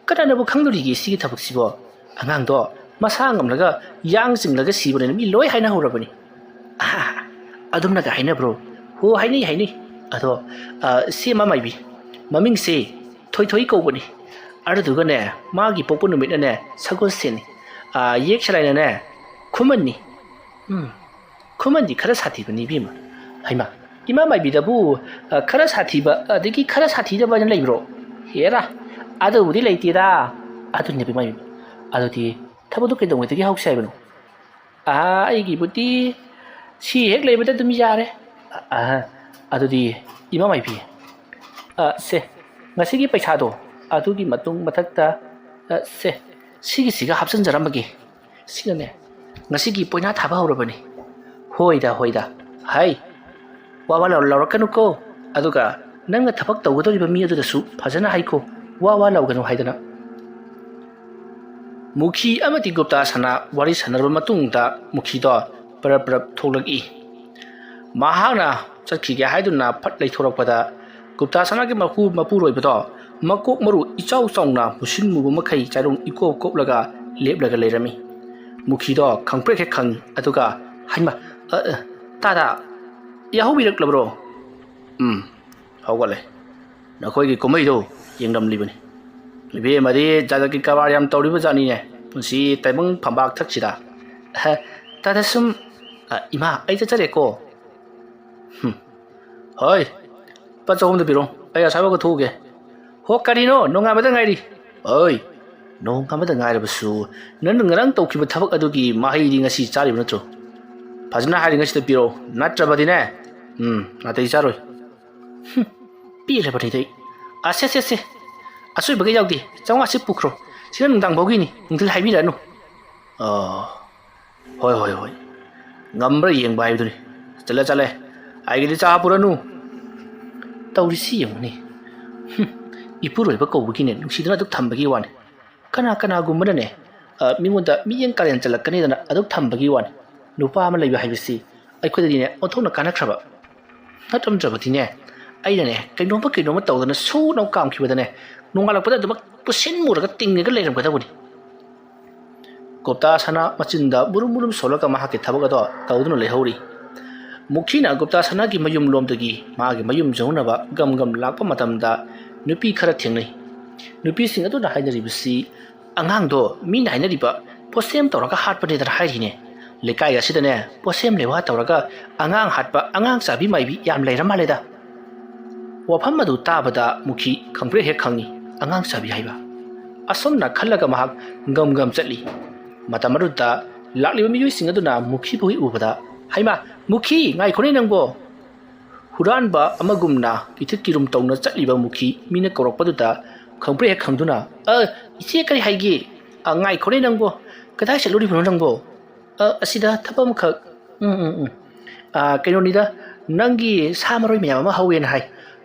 ꯀꯅꯥꯅꯕꯨ ꯈꯪꯗꯣꯔꯤꯒꯦ ꯁꯤꯒꯤ ꯊꯕꯛꯁꯤꯕꯣ ꯑꯉꯥꯡꯗꯣ ꯃꯁꯥ ꯉꯝꯂꯒ ꯌꯥꯡ ꯆꯤꯡꯂꯒ ꯁꯤꯕꯅꯤꯅ ꯃꯤ ꯂꯣꯏ ꯍꯥꯏꯅꯍꯧꯔꯕꯅꯤ ꯑꯗꯨꯝꯅꯒ ꯍꯥꯏꯅꯕ꯭ꯔꯣ ꯍꯣ ꯍꯥꯏꯅꯩ ꯑꯗꯣ ꯁꯤ ꯏꯃꯥ ꯃꯥꯏꯕꯤ ꯃꯃꯤꯡꯁꯦ ꯊꯣꯏꯊꯣꯏ ꯀꯧꯕꯅꯤ ꯑꯗꯨꯗꯨꯒꯅꯦ ꯃꯥꯒꯤ ꯄꯣꯛꯄ ꯅꯨꯃꯤꯠꯅꯅꯦ ꯁꯒꯣꯜꯁꯦꯟꯅꯤ ꯌꯦꯛ ꯁꯂꯥꯏꯅꯅꯦ ꯈꯨꯃꯟꯅꯤ ꯈꯨꯃꯟꯗꯤ ꯈꯔ ꯁꯥꯊꯤꯕꯅꯤ ꯏꯕꯦꯝꯃ ꯍꯩꯃꯥ ꯏꯃꯥ ꯃꯥꯏꯕꯤꯗꯕꯨ ꯈꯔ ꯁꯥꯊꯤꯕ ꯑꯗꯒꯤ ꯈꯔ ꯁꯥꯊꯤꯗꯕ ꯍꯥꯏꯅ ꯂꯩꯕ꯭ꯔꯣ ꯍꯦꯔꯥ ꯑꯗꯨꯕꯨꯗꯤ ꯂꯩꯇꯦꯗ ꯑꯗꯨꯅꯦꯕ ꯏꯃꯥ ꯃꯥꯏꯕꯤ ꯑꯗꯨꯗꯤ ꯊꯕꯛꯇꯨ ꯀꯩꯗꯧꯉꯩꯗꯒꯤ ꯍꯧꯁꯤ ꯍꯥꯏꯕꯅꯣ ꯑꯩꯒꯤꯕꯨꯗꯤ ꯁꯤ ꯍꯦꯛ ꯂꯩꯕꯗ ꯑꯗꯨꯝ ꯌꯥꯔꯦ ꯑꯗꯨꯗꯤ ꯏꯃꯥ ꯃꯥꯏꯕꯤ ꯁꯦ ꯉꯁꯤꯒꯤ ꯄꯩꯁꯥꯗꯣ ꯑꯗꯨꯒꯤ ꯃꯊꯛꯇ ꯁꯤꯒꯤꯁꯤꯒ ꯍꯥꯞꯆꯤꯟꯖꯔꯝꯃꯒꯦ ꯁꯤꯅꯅꯦ ꯉꯁꯤꯒꯤ ꯄꯣꯏꯅꯥ ꯊꯥꯕ ꯍꯧꯔꯕꯅꯤ ꯍꯣꯏꯗ ꯍꯥꯏ ꯋꯥ ꯂꯧꯔꯛꯀꯅꯨꯀꯣ ꯑꯗꯨꯒ ꯅꯪꯅ ꯊꯕꯛ ꯇꯧꯒꯗꯧꯔꯤꯕ ꯃꯤ ꯑꯗꯨꯗꯁꯨ ꯐꯖꯅ ꯍꯥꯏꯀꯣ ꯋꯥ ꯂꯧꯒꯅꯨ ꯍꯥꯏꯗꯅ ꯃꯨꯈꯤ ꯑꯃꯗꯤ ꯒꯨꯞꯇꯥ ꯁꯅꯥ ꯋꯥꯔꯤ ꯁꯥꯟꯅꯔꯕ ꯃꯇꯨꯡꯗ ꯃꯨꯈꯤꯗꯣ ꯄꯔꯞ ꯊꯣꯛꯂꯛꯏ ꯃꯍꯥꯛꯅ ꯆꯠꯈꯤꯒꯦ ꯍꯥꯏꯗꯨꯅ ꯐꯠ ꯂꯩꯊꯣꯔꯛꯄꯗ ꯒꯨꯞꯇꯥ ꯁꯅꯥꯒꯤ ꯃꯄꯨꯔꯣꯏꯕꯗꯣ ꯃꯀꯣꯛ ꯃꯔꯨ ꯏꯆꯥꯎ ꯆꯥꯎꯅ ꯃꯨꯁꯤꯟ ꯃꯨꯕ ꯃꯈꯩ ꯆꯥꯏꯔꯣꯡ ꯀꯣꯞꯂꯒ ꯂꯦꯞꯂꯒ ꯂꯩꯔꯝꯃꯤ ꯃꯨꯈꯤꯗꯣ ꯈꯪꯄ꯭ꯔꯦꯛ ꯍꯦꯛ ꯈꯪꯉꯤ ꯑꯗꯨꯒ ꯍꯩꯃꯥ ꯇꯥꯗꯥ ꯌꯥꯍꯧꯕꯤꯔꯛꯂꯕ꯭ꯔꯣ ꯍꯧꯒꯠꯂꯦ ꯅꯈꯣꯏꯒꯤ ꯀꯨꯝꯍꯩꯗꯣ ꯌꯦꯡꯂꯝꯂꯤꯕꯅꯤ ꯏꯕꯦꯝꯃꯗꯤ ꯖꯥꯒꯠꯀꯤ ꯀꯔꯕꯥꯔ ꯌꯥꯝ ꯇꯧꯔꯤꯕ ꯖꯥꯠꯅꯤꯅꯦ ꯄꯨꯟꯁꯤ ꯇꯥꯏꯕꯪ ꯐꯝꯕꯥꯛ ꯊꯛꯁꯤꯗ ꯇꯥꯗ ꯁꯨꯝ ꯏꯃꯥ ꯑꯩ ꯆꯠꯆꯔꯦꯀꯣ ꯍꯣꯏ ꯂꯨꯄꯥ 400 ꯄꯤꯔꯣ ꯑꯩ ꯑꯁꯥꯏꯐꯥꯎꯕ ꯊꯣꯛꯎꯒꯦ ꯍꯣ ꯀꯔꯤꯅꯣ ꯅꯣꯡꯉꯥꯟꯕꯗ ꯉꯥꯏꯔꯤ ꯍꯣꯏ ꯅꯣꯡꯉꯥꯟꯕꯗ ꯉꯥꯏꯔꯕꯁꯨ ꯅꯪꯅ ꯉꯔꯥꯡ ꯇꯧꯈꯤꯕ ꯊꯕꯛ ꯑꯗꯨꯒꯤ ꯃꯍꯩꯗꯤ ꯉꯁꯤ ꯆꯥꯔꯤꯕ ꯅꯠꯇ꯭ꯔꯣ ꯐꯖꯅ ꯍꯥꯏꯔꯤꯉꯩꯁꯤꯗ ꯄꯤꯔꯣ ꯅꯠꯇ꯭ꯔꯕꯗꯤꯅꯦ ꯅꯥꯇꯩ ꯆꯥꯔꯣꯏ ꯄꯤꯔꯕꯅꯤꯗ ꯁꯦ ꯑꯁꯣꯏꯕꯒ ꯌꯥꯎꯗꯦ 500ꯁꯤ ꯄꯨꯈ꯭ꯔꯣ ꯁꯤꯅ ꯅꯨꯡꯗꯥꯡ ꯐꯥꯎꯒꯤꯅꯤ ꯅꯨꯡꯊꯤꯜ ꯍꯥꯏꯕꯤꯔꯛꯑꯅꯨ ꯍꯣꯏ ꯉꯝꯕ꯭ꯔꯥ ꯌꯦꯡꯕ ꯍꯥꯏꯕꯗꯨꯅꯤ ꯆꯠꯂꯦ ꯑꯩꯒꯤꯗꯤ ꯆꯥ ꯄꯨꯔꯅꯨ ꯇꯧꯔꯤꯁꯤ ꯌꯦꯡꯉꯨꯅꯤ ꯏꯄꯨꯔꯣꯏꯕ ꯀꯧꯕꯒꯤꯅꯦ ꯅꯨꯡꯁꯤꯗꯅ ꯑꯗꯨꯛ ꯊꯝꯕꯒꯤ ꯋꯥꯅꯤ ꯀꯅꯥꯒꯨꯝꯕꯅꯅꯦ ꯃꯤꯉꯣꯟꯗ ꯃꯤꯠꯌꯦꯡ ꯀꯥꯔꯦꯟ ꯆꯜꯂꯛꯀꯅꯤꯗꯅ ꯑꯗꯨꯛ ꯊꯝꯕꯒꯤ ꯋꯥꯅꯤ ꯅꯨꯄꯥ ꯑꯃ ꯂꯩꯕ ꯍꯥꯏꯕꯁꯤ ꯑꯩꯈꯣꯏꯗꯗꯤꯅꯦ ꯑꯣꯟꯊꯣꯛꯅ ꯀꯥꯟꯅꯈ꯭ꯔꯕ ꯅꯠꯇ꯭ꯔꯕꯗꯤꯅꯦ ꯑꯩꯅꯅꯦ ꯀꯩꯅꯣꯝꯃ ꯇꯧꯗꯅ ꯁꯨꯅ ꯀꯥꯝꯈꯤꯕꯗꯅꯦ ꯅꯣꯡꯉꯥꯜꯂꯛꯄꯗ ꯑꯗꯨꯃꯛ ꯄꯨꯁꯤꯟꯃꯨꯔꯒ ꯇꯤꯡꯉꯒ ꯂꯩꯔꯝꯒꯗꯕꯅꯤ ꯒꯨꯞꯇꯥ ꯁꯅꯥ ꯃꯆꯤꯟꯗ ꯃꯨꯔꯨꯝ ꯁꯣꯜꯂꯒ ꯃꯍꯥꯛꯀꯤ ꯊꯕꯛ ꯑꯗꯣ ꯇꯧꯗꯨꯅ ꯂꯩꯍꯧꯔꯤ ꯃꯨꯈꯤꯅ ꯒꯨꯞꯇꯥ ꯁꯅꯥꯒꯤ ꯃꯌꯨꯝ ꯂꯣꯝꯗꯒꯤ ꯃꯥꯒꯤ ꯃꯌꯨꯝ ꯌꯧꯅꯕ ꯒꯝ ꯂꯥꯛꯄ ꯃꯇꯝꯗ ꯅꯨꯄꯤ ꯈꯔ ꯊꯦꯡꯅꯩ ꯅꯨꯄꯤꯁꯤꯡ ꯑꯗꯨꯅ ꯍꯥꯏꯅꯔꯤꯕꯁꯤ ꯑꯉꯥꯡꯗꯣ ꯃꯤꯅ ꯍꯥꯏꯅꯔꯤꯕ ꯄꯣꯠꯁꯦꯝ ꯇꯧꯔꯒ ꯍꯥꯠꯄꯅꯦꯗꯅ ꯍꯥꯏꯔꯤꯅꯦ ꯂꯩꯀꯥꯏ ꯑꯁꯤꯗꯅꯦ ꯄꯣꯠꯁꯦꯝ ꯂꯦꯋꯥ ꯇꯧꯔꯒ ꯑꯉꯥꯡ ꯍꯥꯠꯄ ꯑꯉꯥꯡ ꯆꯥꯕꯤ ꯃꯥꯏꯕꯤ ꯌꯥꯝ ꯂꯩꯔ ꯃꯥꯜꯂꯦꯗ ꯋꯥꯐꯝ ꯑꯗꯨ ꯇꯥꯕꯗ ꯃꯨꯈꯤ ꯈꯪꯄ꯭ꯔꯦꯛ ꯍꯦꯛ ꯈꯪꯉꯤ ꯑꯉꯥꯡ ꯆꯥꯕꯤ ꯍꯥꯏꯕ ꯑꯁꯨꯝꯅ ꯈꯜꯂꯒ ꯃꯍꯥꯛ ꯒꯝ ꯆꯠꯂꯤ ꯃꯇꯝ ꯑꯗꯨꯗ ꯂꯥꯛꯂꯤꯕ ꯃꯤꯑꯣꯏꯁꯤꯡ ꯑꯗꯨꯅ ꯃꯨꯈꯤꯕꯨ ꯎꯕꯗ ꯍꯩꯃꯥ ꯃꯨꯈꯤ ꯉꯥꯏꯈꯣꯅꯦ ꯅꯪꯕꯣ ꯍꯨꯔꯥꯟꯕ ꯑꯃꯒꯨꯝꯅ ꯀꯤꯊꯤꯠ ꯀꯤꯔꯨꯝ ꯇꯧꯅ ꯆꯠꯂꯤꯕ ꯃꯨꯈꯤ ꯃꯤꯅ ꯀꯧꯔꯛꯄꯗꯨꯗ ꯈꯪꯄ꯭ꯔꯦꯛ ꯍꯦꯛ ꯈꯪꯗꯨꯅ ꯏꯆꯦ ꯀꯔꯤ ꯍꯥꯏꯒꯦ ꯉꯥꯏꯈꯣꯅꯦ ꯅꯪꯕꯣ ꯀꯗꯥꯏ ꯆꯠꯂꯨꯔꯤꯕꯅꯣ ꯅꯪꯕꯣ ꯑꯁꯤꯗ ꯊꯕꯛ ꯑꯃꯈꯛ ꯀꯩꯅꯣꯅꯤꯗ ꯅꯪꯒꯤ ꯁꯥ ꯃꯔꯣꯏ ꯃꯌꯥꯝ ꯑꯃ ꯍꯧꯋꯦꯅ ꯍꯥꯏ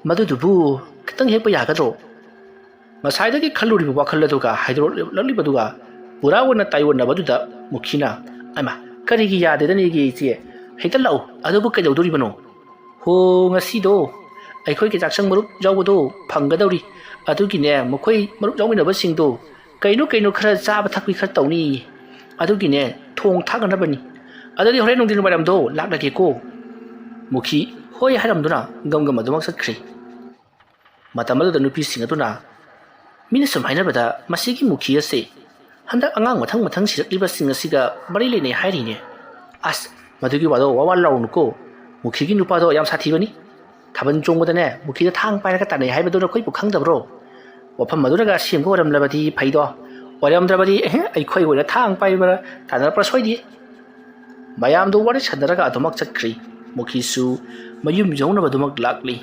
ꯃꯗꯨꯗꯨꯕꯨ ꯈꯤꯇꯪ ꯍꯦꯛꯄ ꯌꯥꯒꯗ꯭ꯔꯣ ꯉꯁꯥꯏꯗꯒꯤ ꯈꯜꯂꯨꯔꯤꯕ ꯋꯥꯈꯜ ꯑꯗꯨꯒ ꯍꯥꯏꯗꯣꯔꯛꯂꯤꯕꯗꯨꯒ ꯄꯨꯔꯥ ꯑꯣꯏꯅ ꯇꯥꯏꯑꯣꯟꯅꯕꯗꯨꯗ ꯃꯨꯈꯤꯅ ꯑꯩꯃꯥ ꯀꯔꯤꯒꯤ ꯌꯥꯗꯦꯗꯅꯦꯒꯤ ꯏꯆꯦ ꯍꯦꯛꯇ ꯂꯥꯛꯎ ꯑꯗꯨꯕꯨ ꯀꯩꯗꯧꯗꯣꯔꯤꯕꯅꯣ ꯍꯣ ꯉꯁꯤꯗꯣ ꯑꯩꯈꯣꯏꯒꯤ ꯆꯥꯛꯁꯪ ꯃꯔꯨꯞ ꯌꯥꯎꯕꯗꯣ ꯐꯪꯒꯗꯧꯔꯤ ꯑꯗꯨꯒꯤꯅꯦ ꯃꯈꯣꯏ ꯃꯔꯨꯞ ꯌꯥꯎꯃꯤꯟꯅꯕꯁꯤꯡꯗꯣ ꯀꯩꯅꯣ ꯈꯔ ꯆꯥꯕ ꯊꯛꯄꯤ ꯈꯔ ꯇꯧꯅꯤ ꯑꯗꯨꯒꯤꯅꯦ ꯊꯣꯡ ꯊꯥꯛꯅꯅꯕꯅꯤ ꯑꯗꯨꯗꯤ ꯍꯣꯔꯦꯟ ꯅꯨꯡꯊꯤꯜ ꯋꯥꯏꯔꯝꯗꯣ ꯂꯥꯛꯂꯒꯦꯀꯣ ꯃꯨꯈꯤ ꯍꯣꯏ ꯍꯥꯏꯔꯝꯗꯨꯅ ꯒꯝꯒꯝ ꯑꯗꯨꯃꯛ ꯆꯠꯈ꯭ꯔꯤ ꯃꯇꯝ ꯑꯗꯨꯗ ꯅꯨꯄꯤꯁꯤꯡ ꯑꯗꯨꯅ ꯃꯤꯅ ꯁꯨꯝ ꯍꯥꯏꯅꯕꯗ ꯃꯁꯤꯒꯤ ꯃꯨꯈꯤ ꯑꯁꯤ ꯍꯟꯗꯛ ꯑꯉꯥꯡ ꯃꯊꯪ ꯁꯤꯔꯛꯂꯤꯕꯁꯤꯡ ꯑꯁꯤꯒ ꯃꯔꯤ ꯂꯩꯅꯩ ꯍꯥꯏꯔꯤꯅꯦ ꯑꯁ ꯃꯗꯨꯒꯤ ꯋꯥꯗꯣ ꯋꯥ ꯂꯥꯎꯔꯨꯅꯨꯀꯣ ꯃꯨꯈꯤꯒꯤ ꯅꯨꯄꯥꯗꯣ ꯌꯥꯝ ꯁꯥꯊꯤꯕꯅꯤ ꯊꯥꯕꯜ ꯆꯣꯡꯕꯗꯅꯦ ꯃꯨꯈꯤꯗ ꯊꯥꯡ ꯄꯥꯏꯔꯒ ꯇꯥꯟꯅꯩ ꯍꯥꯏꯕꯗꯨ ꯅꯈꯣꯏꯕꯨ ꯈꯪꯗꯕ꯭ꯔꯣ ꯋꯥꯐꯝ ꯑꯗꯨꯅꯒ ꯁꯦꯝꯕ ꯑꯣꯏꯔꯝꯂꯕꯗꯤ ꯐꯩꯗꯣ ꯑꯣꯏꯔꯝꯗ꯭ꯔꯕꯗꯤ ꯑꯩꯈꯣꯏ ꯑꯣꯏꯅ ꯊꯥꯡ ꯄꯥꯏꯕ ꯇꯥꯟꯅꯔꯛꯄ ꯁꯣꯏꯗꯦ ꯃꯌꯥꯝꯗꯣ ꯋꯥꯔꯤ ꯁꯥꯟꯅꯔꯒ ꯑꯗꯨꯃꯛ ꯆꯠꯈ꯭ꯔꯤ ꯃꯨꯈꯤꯁꯨ ꯃꯌꯨꯝ ꯌꯧꯅꯕꯗꯨꯃꯛ ꯂꯥꯛꯂꯤ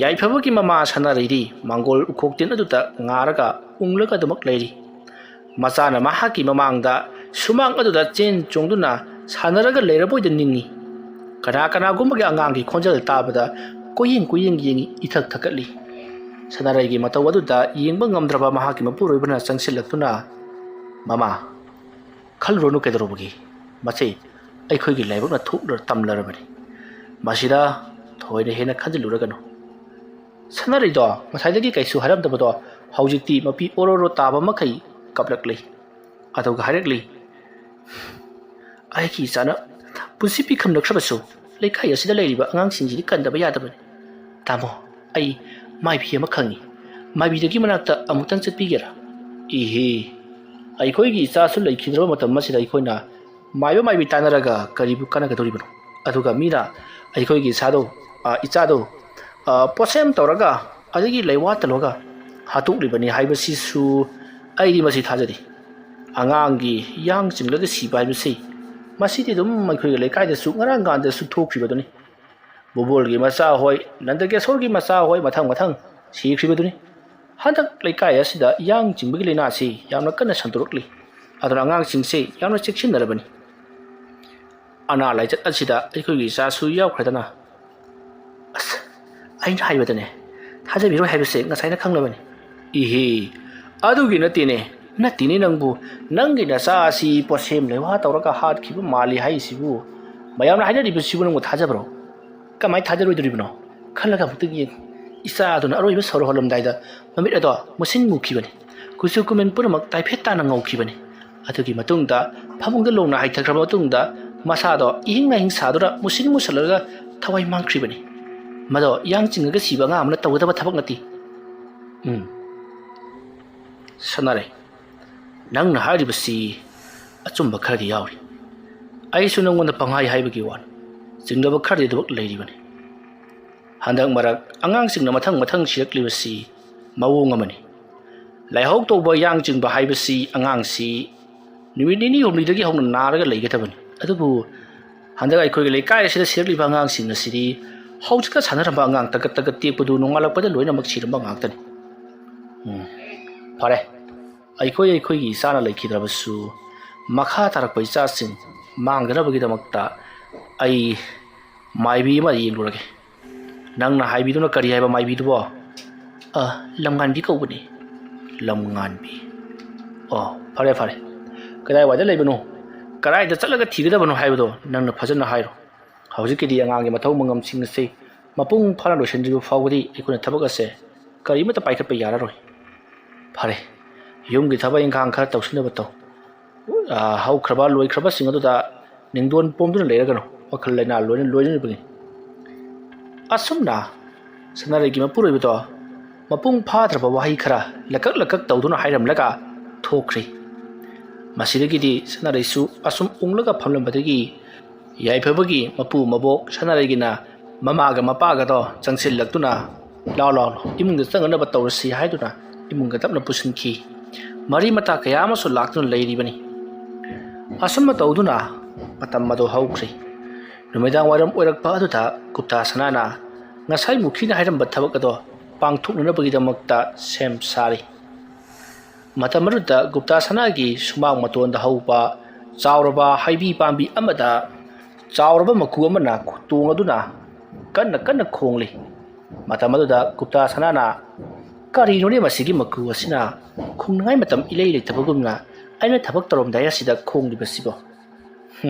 ꯌꯥꯏꯐꯕꯒꯤ ꯃꯃꯥ ꯁꯅꯥꯔꯩꯗꯤ ꯃꯥꯡꯒꯣꯜ ꯎꯈꯣꯛꯇꯦꯟ ꯑꯗꯨꯗ ꯉꯥꯔꯒ ꯎꯪꯂꯒ ꯑꯗꯨꯃꯛ ꯂꯩꯔꯤ ꯃꯆꯥꯅ ꯃꯍꯥꯛꯀꯤ ꯃꯃꯥꯡꯗ ꯁꯨꯃꯥꯡ ꯑꯗꯨꯗ ꯆꯦꯟ ꯆꯣꯡꯗꯨꯅ ꯁꯥꯟꯅꯔꯒ ꯂꯩꯔꯕꯣꯏꯗ ꯅꯤꯡꯉꯤ ꯀꯅꯥꯒꯨꯝꯕꯒꯤ ꯑꯉꯥꯡꯒꯤ ꯈꯣꯟꯖꯦꯜ ꯇꯥꯕꯗ ꯀꯣꯏꯌꯦꯡ ꯌꯦꯡꯉꯤ ꯏꯊꯛ ꯊꯛꯀꯠꯂꯤ ꯁꯅꯥꯔꯩꯒꯤ ꯃꯇꯧ ꯑꯗꯨꯗ ꯌꯦꯡꯕ ꯉꯝꯗ꯭ꯔꯕ ꯃꯍꯥꯛꯀꯤ ꯃꯄꯨꯔꯣꯏꯕꯅ ꯆꯪꯁꯤꯜꯂꯛꯇꯨꯅ ꯃꯃꯥ ꯈꯜꯂꯨꯔꯅꯨ ꯀꯩꯗꯧꯔꯕꯒꯦ ꯃꯆꯦ ꯑꯩꯈꯣꯏꯒꯤ ꯂꯥꯏꯕꯛꯅ ꯇꯝꯂꯔꯕꯅꯤ ꯃꯁꯤꯗ ꯊꯣꯏꯅ ꯍꯦꯟꯅ ꯈꯟꯖꯤꯜꯂꯨꯔꯒꯅꯨ ꯁꯅꯥꯔꯩꯗꯣ ꯉꯁꯥꯏꯗꯒꯤ ꯀꯩꯁꯨ ꯍꯥꯏꯔꯝꯗꯕꯗꯣ ꯍꯧꯖꯤꯛꯇꯤ ꯃꯄꯤ ꯑꯣꯔꯣꯔꯣ ꯇꯥꯕ ꯃꯈꯩ ꯀꯞꯂꯛꯂꯤ ꯑꯗꯨꯒ ꯍꯥꯏꯔꯛꯂꯤ ꯑꯩꯒꯤ ꯏꯆꯥꯅ ꯄꯨꯟꯁꯤ ꯄꯤꯈꯝꯅꯈ꯭ꯔꯕꯁꯨ ꯂꯩꯀꯥꯏ ꯑꯁꯤꯗ ꯂꯩꯔꯤꯕ ꯑꯉꯥꯡꯁꯤꯡꯁꯤꯗꯤ ꯀꯟꯗꯕ ꯌꯥꯗꯕꯅꯤ ꯇꯥꯃꯣ ꯑꯩ ꯃꯥꯏꯕꯤ ꯑꯃ ꯈꯪꯉꯤ ꯃꯥꯏꯕꯤꯗꯒꯤ ꯃꯅꯥꯛꯇ ꯑꯃꯨꯛꯇꯪ ꯆꯠꯄꯤꯒꯦꯔꯥ ꯏꯍꯦ ꯑꯩꯈꯣꯏꯒꯤ ꯏꯆꯥꯁꯨ ꯂꯩꯈꯤꯗ꯭ꯔꯕ ꯃꯇꯝ ꯑꯁꯤꯗ ꯑꯩꯈꯣꯏꯅ ꯃꯥꯏꯕꯤ ꯇꯥꯟꯅꯔꯒ ꯀꯔꯤꯕꯨ ꯀꯥꯟꯅꯒꯗꯧꯔꯤꯕꯅꯣ ꯑꯗꯨꯒ ꯃꯤꯅ ꯑꯩꯈꯣꯏꯒꯤ ꯏꯆꯥꯗꯣ ꯄꯣꯠꯁꯦꯝ ꯇꯧꯔꯒ ꯑꯗꯒꯤ ꯂꯩꯋꯥ ꯇꯧꯔꯒ ꯍꯥꯠꯇꯣꯛꯂꯤꯕꯅꯤ ꯍꯥꯏꯕꯁꯤꯁꯨ ꯑꯩꯗꯤ ꯃꯁꯤ ꯊꯥꯖꯗꯦ ꯑꯉꯥꯡꯒꯤ ꯌꯥꯡ ꯆꯤꯡꯂꯒ ꯁꯤꯕ ꯍꯥꯏꯕꯁꯤ ꯃꯁꯤꯗꯤ ꯑꯗꯨꯝ ꯑꯩꯈꯣꯏꯒꯤ ꯂꯩꯀꯥꯏꯗꯁꯨ ꯉꯔꯥꯡ ꯊꯣꯛꯈꯤꯕꯗꯨꯅꯤ ꯕꯨꯕꯣꯜꯒꯤ ꯃꯆꯥ ꯍꯣꯏ ꯅꯟꯗꯀꯦꯁꯣꯔꯒꯤ ꯃꯆꯥ ꯍꯣꯏ ꯃꯊꯪ ꯁꯤꯈ꯭ꯔꯤꯕꯗꯨꯅꯤ ꯍꯟꯗꯛ ꯂꯩꯀꯥꯏ ꯑꯁꯤꯗ ꯌꯥꯡ ꯆꯤꯡꯕꯒꯤ ꯂꯥꯏꯅꯥꯁꯤ ꯌꯥꯝꯅ ꯀꯟꯅ ꯁꯟꯗꯣꯔꯛꯂꯤ ꯑꯗꯨꯅ ꯑꯉꯥꯡꯁꯤꯡꯁꯤ ꯌꯥꯝꯅ ꯆꯦꯛꯁꯤꯟꯅꯔꯕꯅꯤ ꯑꯅꯥ ꯂꯥꯏꯆꯠ ꯑꯁꯤꯗ ꯑꯩꯈꯣꯏꯒꯤ ꯏꯆꯥꯁꯨ ꯌꯥꯎꯈ꯭ꯔꯗꯅ ꯑꯁ ꯑꯩꯅ ꯍꯥꯏꯕꯗꯅꯦ ꯊꯥꯖꯕꯤꯔꯣꯏ ꯍꯥꯏꯕꯁꯦ ꯉꯁꯥꯏꯅ ꯈꯪꯂꯕꯅꯤ इहे अदुगी नत्तीने नंगबु नंगी नचा असि पोसेम लेवा तौरगा हातखिबु माली हाइसिबु मयामना हाइनरिबसिबु नंगु थाजब्रो कमाय थाजरोइदरिबनो खल्लगा मुतगी इसा अदुना अरोइबो सरो हलमदाइदा ममित अदो मुसिन मुखिबनि कुसु कुमेन पुरमक ताइफेट ताना ngौखिबनि अदुगी मतुंगदा फमुंगदा लोंना हाइथख्रबा मतुंगदा मसादो इहिंगा हिं सादुरा Mohsin मुसलगा थवाइ मांख्रिबनि मदो यांचिंगगा सिबा amna tawdaba thabak nati सनारे नंगना हारिबसी अचुंबा खरदि यावरि आइसु नंगोंद पंहाय हाइबगी वान जिंगदब खरदि दबक लेरिबनि हंदक मरक अंगांसिंगना मथंग सिरक्लिबसी मवोंग अमनि लाइहौक तौबा यांग जिंगबा हाइबसी अंगांसी निमिनिनी हुमनिदगी हौना नारगा लेगदबनि अदुबु हंदक आइखोगे लेकाय असिदा सिरक्लिबा अंगांसिंग असिदि हौजका सानरबा अंगांग तगत तेपदु नोंगालकपदा लोइनमक सिरमबा ngaktani फरे अखोई इचाना लेखिद्रबसु मखा तारक इचासिंग मांगदनबगिदमक्ता आई माइबी अमा येंगलुरगे नंगना हाइबिदुना करी हाइबा माइबीदुबो लमगानबी कौबनी लमगानबी फरे कदाय वादा लेबनो कदायदा चलगा थिगदबनो हाइबदो नंगना फजना हाइरो हौजिकिदि अंगांगे मथौ मंगमसिंग से मपुंग फाना लोसनजिबु फावबदी इकुना थबक असे करीमता पाइखतपा यारारोय फरे युमगी थबक इंखांग खर तौसिनब तौ हौख्रबा लोइख्रबा सिंग अदुदा निंगदोन पोमदुना लेरगनो वखल लेना लोइनबगी असुमना सनारेगी मपुरोइबदो मपुंग फाद्रबा वाही खरा लकक तौदुना हाइरमलगा थोख्रि मसिदगिदि सनारेसु असुम उंगलगा फमलंबदगी याइफबगी मपु मबोक सनारेगिना ममागा मपागदो चंगसिलक्तुना लाउ इमुंगदा चंगनबा तौरसि हाइदुना इमुंगा तपना पुसिनखि मरी मता कया अमसु लाक्तुना लेरिबनि असुम तौदुना मतम मदो हौख्रि नुमिदांग वाइरम ओइरकपा अदुदा गुप्ता सनाना ngasai mukhina hairamba thabak ado pangthuknabagidamakta sem sari matamaruda gupta sanagi sumang matonda haupa chauraba haibi pambi amada chauraba maku amana tung aduna kanna khongli matamaruda gupta sanana kari none masigi maku asina khungngai matam ilei leithabagumna aina thabak toromdaya sida khongli basibo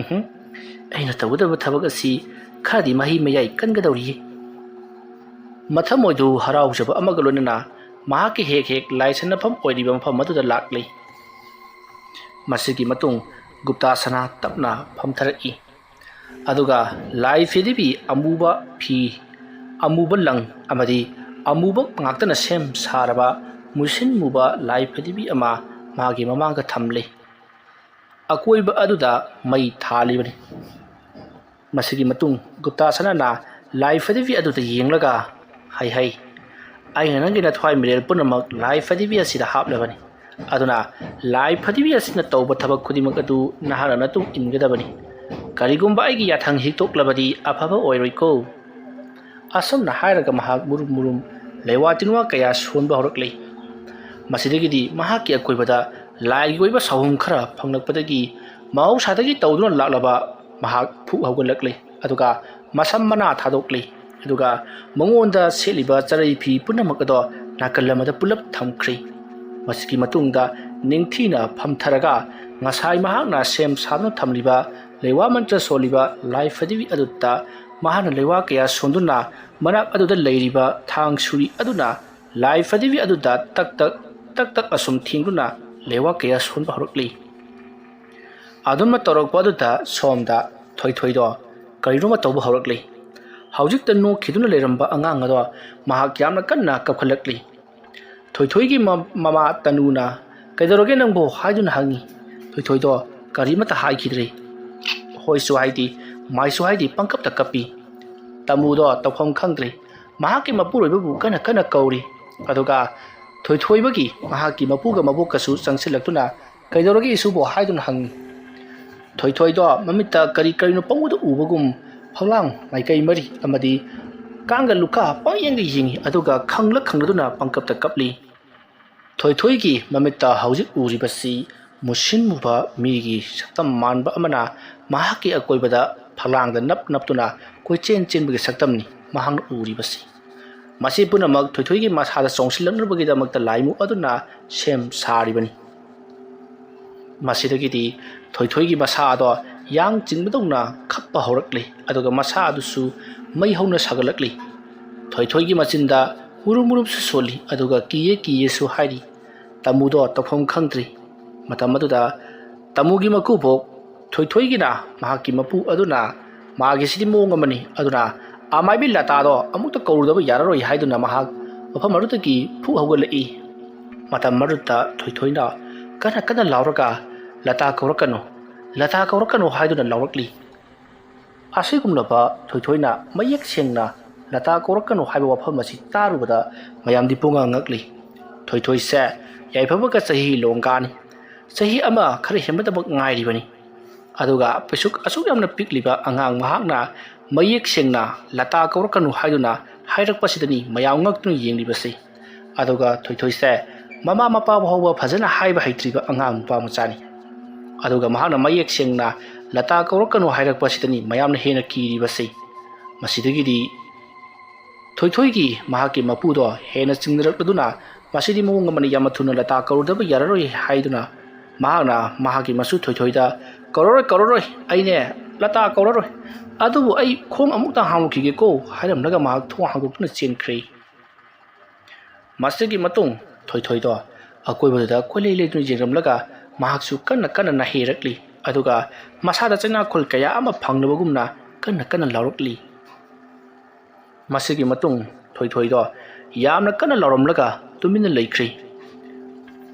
aina tawdaba thabak asi khadi mahi mayai kangadawri ꯃꯊꯃꯣꯏꯗꯨ ꯍꯔꯥꯎꯖꯕ ꯑꯃꯒ ꯂꯣꯏꯅꯅ ꯃꯍꯥꯛꯀꯤ ꯍꯦꯛ ꯍꯦꯛ ꯂꯥꯏ ꯁꯟꯅꯐꯝ ꯑꯣꯏꯔꯤꯕ ꯃꯐꯝ ꯑꯗꯨꯗ ꯂꯥꯛꯂꯤ꯫ ꯃꯁꯤꯒꯤ ꯃꯇꯨꯡ ꯒꯨꯞꯇꯥꯁꯅꯥ ꯇꯞꯅ ꯐꯝꯊꯔꯛꯏ ꯑꯗꯨꯒ ꯂꯥꯏ ꯐꯤꯗꯤꯕꯤ ꯑꯃꯨꯕ ꯐꯤ, ꯑꯃꯨꯕ ꯂꯪ ꯑꯃꯗꯤ ꯑꯃꯨꯕ ꯉꯥꯛꯇꯅ ꯁꯦꯝ ꯁꯥꯔꯕ ꯃꯨꯁꯤꯟ ꯃꯨꯕ ꯂꯥꯏ ꯐꯤꯗꯤꯕꯤ ꯑꯃ ꯃꯥꯒꯤ ꯃꯃꯥꯡꯗ ꯊꯝꯂꯤ꯫ ꯑꯀꯣꯏꯕ ꯑꯗꯨꯗ ꯃꯩ ꯊꯥꯜꯂꯤꯕꯅꯤ꯫ ꯃꯁꯤꯒꯤ ꯃꯇꯨꯡ ꯒꯨꯞꯇꯥꯁꯅꯥꯅ ꯂꯥꯏ ꯐꯤꯗꯤꯕꯤ ꯑꯗꯨꯗ ꯌꯦꯡꯂꯒ ꯍꯩ ꯑꯩꯅ ꯅꯪꯒꯤ ꯅꯊ꯭ꯋꯥꯏ ꯃꯤꯔꯦꯜ ꯄꯨꯝꯅꯃꯛ ꯂꯥꯏ ꯐꯤꯗꯤꯕꯤ ꯑꯁꯤꯗ ꯍꯥꯞꯂꯕꯅꯤ, ꯑꯗꯨꯅ ꯂꯥꯏ ꯐꯤꯗꯤꯕꯤ ꯑꯁꯤꯅ ꯇꯧꯕ ꯊꯕꯛ ꯈꯨꯗꯤꯡꯃꯛ ꯑꯗꯨ ꯅꯍꯥꯛꯅ ꯃꯇꯨꯡ ꯏꯟꯒꯗꯕꯅꯤ꯫ ꯀꯔꯤꯒꯨꯝꯕ ꯑꯩꯒꯤ ꯌꯥꯊꯪ ꯍꯤꯛꯇꯣꯛꯂꯕꯗꯤ ꯑꯐꯕ ꯑꯣꯏꯔꯣꯏꯀꯣ꯫ ꯑꯁꯨꯝꯅ ꯍꯥꯏꯔꯒ ꯃꯍꯥꯛ ꯃꯨꯔꯨꯝ ꯃꯨꯔꯨꯝ ꯂꯩꯋꯥ ꯇꯤꯟꯋꯥ ꯀꯌꯥ ꯁꯣꯟꯕ ꯍꯧꯔꯛꯂꯤ꯫ ꯃꯁꯤꯗꯒꯤꯗꯤ ꯃꯍꯥꯛꯀꯤ ꯑꯀꯣꯏꯕꯗ ꯂꯥꯏꯒꯤ ꯑꯣꯏꯕ ꯁꯥꯎꯍꯨꯝ ꯈꯔ ꯐꯪꯂꯛꯄꯗꯒꯤ ꯃꯍꯧꯁꯥꯗꯒꯤ ꯇꯧꯗꯨꯅ ꯂꯥꯛꯂꯕ ꯃꯍꯥꯛ ꯐꯨꯛ ꯍꯧꯒꯠꯂꯛꯂꯤ ꯑꯗꯨꯒ ꯃꯁꯝ ꯃꯅꯥ ꯊꯥꯗꯣꯛꯂꯤ ꯑꯗꯨꯒ ꯃꯉꯣꯟꯗ ꯁꯦꯠꯂꯤꯕ ꯆꯔꯩ ꯐꯤ ꯄꯨꯝꯅꯃꯛ ꯑꯗꯣ ꯅꯥꯀꯜ ꯑꯃꯗ ꯄꯨꯂꯞ ꯊꯝꯈ꯭ꯔꯤ꯫ ꯃꯁꯤꯒꯤ ꯃꯇꯨꯡꯗ ꯅꯤꯡꯊꯤꯅ ꯐꯝꯊꯔꯒ ꯉꯁꯥꯏ ꯃꯍꯥꯛꯅ ꯁꯦꯝ ꯁꯥꯗꯨꯅ ꯊꯝꯂꯤꯕ ꯂꯩꯋꯥ ꯃꯟꯇ꯭ꯔ ꯁꯣꯜꯂꯤꯕ ꯂꯥꯏ ꯐꯤꯗꯤꯕꯤ ꯑꯗꯨꯗ ꯃꯍꯥꯛꯅ ꯂꯩꯋꯥ ꯀꯌꯥ ꯁꯣꯟꯗꯨꯅ ꯃꯅꯥꯛ ꯑꯗꯨꯗ ꯂꯩꯔꯤꯕ ꯊꯥꯡ ꯁꯨꯔꯤ ꯑꯗꯨꯅ ꯂꯥꯏ ꯐꯤꯗꯤꯕꯤ ꯑꯗꯨꯗ ꯇꯛ ꯇꯛ ꯑꯁꯨꯝ ꯊꯦꯡꯗꯨꯅ ꯂꯩꯋꯥ ꯀꯌꯥ ꯁꯣꯟꯕ ꯍꯧꯔꯛꯂꯤ꯫ ꯑꯗꯨꯝꯅ ꯇꯧꯔꯛꯄ ꯑꯗꯨꯗ ꯁꯣꯝꯗ ꯊꯣꯏꯊꯣꯏꯗꯣ ꯀꯔꯤꯅꯣꯃ ꯇꯧꯕ ꯍꯧꯔꯛꯂꯤ꯫ ꯍꯧꯖꯤꯛꯇ ꯅꯣꯛꯈꯤꯗꯨꯅ ꯂꯩꯔꯝꯕ ꯑꯉꯥꯡ ꯑꯗꯣ ꯃꯍꯥꯛ ꯌꯥꯝꯅ ꯀꯟꯅ ꯀꯞꯈꯠꯂꯛꯂꯤ꯫ ꯊꯣꯏꯊꯣꯏꯒꯤ ꯃꯃꯥ ꯇꯅꯨꯅ ꯀꯩꯗꯧꯔꯒꯦ ꯅꯪꯕꯨ ꯍꯥꯏꯗꯨꯅ ꯍꯪꯉꯤ꯫ ꯊꯣꯏꯊꯣꯏꯗꯣ ꯀꯔꯤꯃꯠꯇ ꯍꯥꯏꯈꯤꯗ꯭ꯔꯦ꯫ ꯍꯣꯏꯁꯨ ꯍꯥꯏꯗꯦ, ꯃꯥꯏꯁꯨ ꯍꯥꯏꯗꯦ, ꯄꯪꯀꯞꯇ ꯀꯞꯄꯤ꯫ ꯇꯃꯨꯗꯣ ꯇꯧꯐꯝ ꯈꯪꯗ꯭ꯔꯦ꯫ ꯃꯍꯥꯛꯀꯤ ꯃꯄꯨꯔꯣꯏꯕꯕꯨ ꯀꯟꯅ ꯀꯧꯔꯤ ꯑꯗꯨꯒ ꯊꯣꯏꯊꯣꯏꯕꯒꯤ ꯃꯍꯥꯛꯀꯤ ꯃꯄꯨꯒ ꯃꯕꯣꯛꯀꯁꯨ ꯆꯪꯁꯤꯜꯂꯛꯇꯨꯅ ꯀꯩꯗꯧꯔꯒꯦ ꯏꯁꯨꯕꯨ ꯍꯥꯏꯗꯨꯅ ꯍꯪꯉꯤ꯫ ꯊꯣꯏꯊꯣꯏꯗꯣ ꯃꯃꯤꯠꯇ ꯀꯔꯤꯅꯣ ꯄꯪꯎꯗ ꯎꯕꯒꯨം ꯐꯛꯂꯥꯡ ꯃꯥꯏꯀꯩ ꯃꯔꯤ ꯑꯃꯗꯤ ꯀꯥꯡꯒ ꯂꯨꯈꯥ ꯄꯪꯌꯦꯡꯗ ꯌꯦꯡꯉꯤ ꯑꯗꯨꯒ ꯈꯪꯂꯗꯨꯅ ꯄꯪꯀꯞꯇ ꯀꯞꯂꯤ꯫ ꯊꯣꯏꯊꯣꯏꯒꯤ ꯃꯃꯤꯠꯇ ꯍꯧꯖꯤꯛ ꯎꯔꯤꯕꯁꯤ ꯃꯨꯁꯤꯟ ꯃꯨꯕ ꯃꯤꯒꯤ ꯁꯛꯇꯝ ꯃꯥꯟꯕ ꯑꯃꯅ ꯃꯍꯥꯛꯀꯤ ꯑꯀꯣꯏꯕꯗ ꯐꯛꯂꯥꯡꯗ ꯅꯞꯇꯨꯅ ꯀꯣꯏꯆꯦꯟ ꯆꯦꯟꯕꯒꯤ ꯁꯛꯇꯝꯅꯤ ꯃꯍꯥꯛꯅ ꯎꯔꯤꯕꯁꯤ꯫ ꯃꯁꯤ ꯄꯨꯝꯅꯃꯛ ꯊꯣꯏꯊꯣꯏꯒꯤ ꯃꯁꯥꯗ ꯆꯣꯡꯁꯤꯜꯂꯛꯅꯕꯒꯤꯗꯃꯛꯇ ꯂꯥꯏꯃꯨ ꯑꯗꯨꯅ ꯁꯦꯝ ꯁꯥꯔꯤꯕꯅꯤ꯫ ꯃꯁꯤꯗꯒꯤꯗꯤ ꯊꯣꯏꯊꯣꯏꯒꯤ ꯃꯁꯥ ꯑꯗꯣ ꯌꯥꯡ ꯆꯤꯡꯕꯗꯧꯅ ꯈꯞꯄ ꯍꯧꯔꯛꯂꯤ ꯑꯗꯨꯒ ꯃꯁꯥ ꯑꯗꯨꯁꯨ ꯃꯩ ꯍꯧꯅ ꯁꯥꯒꯠꯂꯛꯂꯤ꯫ ꯊꯣꯏꯊꯣꯏꯒꯤ ꯃꯆꯤꯟꯗ ꯃꯨꯔꯨꯝꯁꯨ ꯁꯣꯜꯂꯤ ꯑꯗꯨꯒ ꯀꯤꯌꯦꯁꯨ ꯍꯥꯏꯔꯤ꯫ ꯇꯃꯨꯗꯣ ꯇꯧꯐꯝ ꯈꯪꯗ꯭ꯔꯤ꯫ ꯃꯇꯝ ꯑꯗꯨꯗ ꯇꯃꯨꯒꯤ ꯃꯀꯨꯕꯣꯛ ꯊꯣꯏꯊꯣꯏꯒꯤꯅ ꯃꯍꯥꯛꯀꯤ ꯃꯄꯨ ꯑꯗꯨꯅ ꯃꯥꯒꯤꯁꯤꯗꯤ ꯃꯑꯣꯡ ꯑꯃꯅꯤ, ꯑꯗꯨꯅ ꯑꯃꯥꯏꯕꯤ ꯂꯇꯥꯗꯣ ꯑꯃꯨꯛꯇ ꯀꯧꯔꯨꯗꯕ ꯌꯥꯔꯔꯣꯏ ꯍꯥꯏꯗꯨꯅ ꯃꯍꯥꯛ ꯃꯐꯝ ꯑꯗꯨꯗꯒꯤ ꯐꯨꯛ ꯍꯧꯒꯠꯂꯛꯏ꯫ ꯃꯇꯝ ꯑꯗꯨꯗ ꯊꯣꯏꯊꯣꯏꯅ ꯀꯟꯅ ꯂꯥꯎꯔꯒ ꯂꯇꯥ ꯀꯧꯔꯛꯀꯅꯨ ꯍꯥꯏꯗꯨꯅ ꯂꯥꯎꯔꯛꯂꯤ꯫ ꯑꯁꯤꯒꯨꯝꯂꯕ ꯊꯣꯏꯊꯣꯏꯅ ꯃꯌꯦꯛ ꯁꯦꯡꯅ ꯂꯇꯥ ꯀꯧꯔꯛꯀꯅꯨ ꯍꯥꯏꯕ ꯋꯥꯐꯝ ꯑꯁꯤ ꯇꯥꯔꯨꯕꯗ ꯃꯌꯥꯝꯗꯤ ꯄꯨꯡꯉꯛ ꯉꯛꯂꯤ꯫ ꯊꯣꯏꯊꯣꯏꯁꯦ ꯌꯥꯏꯐꯕꯒ ꯆꯍꯤ ꯂꯣꯡꯒꯥꯅꯤ, ꯆꯍꯤ ꯑꯃ ꯈꯔ ꯍꯦꯟꯕꯗꯃꯛ ꯉꯥꯏꯔꯤꯕꯅꯤ, ꯑꯗꯨꯒ ꯑꯁꯨꯛ ꯌꯥꯝꯅ ꯄꯤꯛꯂꯤꯕ ꯑꯉꯥꯡ ꯃꯍꯥꯛꯅ ꯃꯌꯦꯛ ꯁꯦꯡꯅ ꯂꯇꯥ ꯀꯧꯔꯛꯀꯅꯨ ꯍꯥꯏꯗꯨꯅ ꯍꯥꯏꯔꯛꯄꯁꯤꯗꯅꯤ ꯃꯌꯥꯝ ꯉꯛꯇꯨꯅ ꯌꯦꯡꯂꯤꯕꯁꯤ꯫ ꯑꯗꯨꯒ ꯊꯣꯏꯊꯣꯏꯁꯦ ꯃꯃꯥ ꯃꯄꯥ ꯐꯥꯎꯕ ꯐꯖꯅ ꯍꯥꯏꯕ ꯍꯩꯇ꯭ꯔꯤꯕ ꯑꯉꯥꯡ ꯅꯨꯄꯥ ꯃꯆꯥꯅꯤ, ꯑꯗꯨꯒ ꯃꯍꯥꯛꯅ ꯃꯌꯦꯛ ꯁꯦꯡꯅ ꯂꯇꯥ ꯀꯧꯔꯛꯀꯅꯨ ꯍꯥꯏꯔꯛꯄꯁꯤꯗꯅꯤ ꯃꯌꯥꯝꯅ ꯍꯦꯟꯅ ꯀꯤꯔꯤꯕꯁꯤ꯫ ꯃꯁꯤꯗꯒꯤꯗꯤ ꯊꯣꯏꯊꯣꯏꯒꯤ ꯃꯍꯥꯛꯀꯤ ꯃꯄꯨꯗꯣ ꯍꯦꯟꯅ ꯆꯤꯡꯅꯔꯛꯂꯗꯨꯅ ꯃꯁꯤꯗꯤ ꯃꯑꯣꯡ ꯑꯃꯅꯤ, ꯌꯥꯝꯅ ꯊꯨꯅ ꯂꯇꯥ ꯀꯧꯔꯨꯗꯕ ꯌꯥꯔꯔꯣꯏ ꯍꯥꯏꯗꯨꯅ ꯃꯍꯥꯛꯅ ꯃꯍꯥꯛꯀꯤ ꯃꯁꯨ ꯊꯣꯏꯊꯣꯏꯗ ꯀꯧꯔꯔꯣꯏ ꯑꯩꯅꯦ ꯂꯇꯥ ꯀꯧꯔꯔꯣꯏ, ꯑꯗꯨꯕꯨ ꯑꯩ ꯈꯣꯡ ꯑꯃꯨꯛꯇ ꯍꯥꯝꯂꯨꯈꯤꯒꯦꯀꯣ ꯍꯥꯏꯔꯝꯂꯒ ꯃꯍꯥꯛ ꯊꯣꯡ ꯍꯥꯡꯗꯣꯛꯇꯨꯅ ꯆꯦꯟꯈ꯭ꯔꯦ꯫ ꯃꯁꯤꯒꯤ ꯃꯇꯨꯡ ꯊꯣꯏꯊꯣꯏꯗꯣ ꯑꯀꯣꯏꯕꯗꯨꯗ ꯀꯣꯏꯂꯩ ꯂꯩꯗꯨꯅ ꯌꯦꯡꯂꯝꯂꯒ ꯃꯍꯥꯛꯁꯨ ꯀꯟꯅ ꯅꯥꯍꯦꯔꯛꯂꯤ ꯑꯗꯨꯒ ꯃꯁꯥꯗ ꯆꯩꯅꯥꯈꯣꯜ ꯀꯌꯥ ꯑꯃ ꯐꯪꯂꯕꯒꯨꯝꯅ ꯀꯟꯅ ꯂꯥꯎꯔꯛꯂꯤ꯫ ꯃꯁꯤꯒꯤ ꯃꯇꯨꯡ ꯊꯣꯏꯊꯣꯏꯗꯣ ꯌꯥꯝꯅ ꯀꯟꯅ ꯂꯥꯎꯔꯝꯂꯒ ꯇꯨꯃꯤꯟꯅ ꯂꯩꯈ꯭ꯔꯤ꯫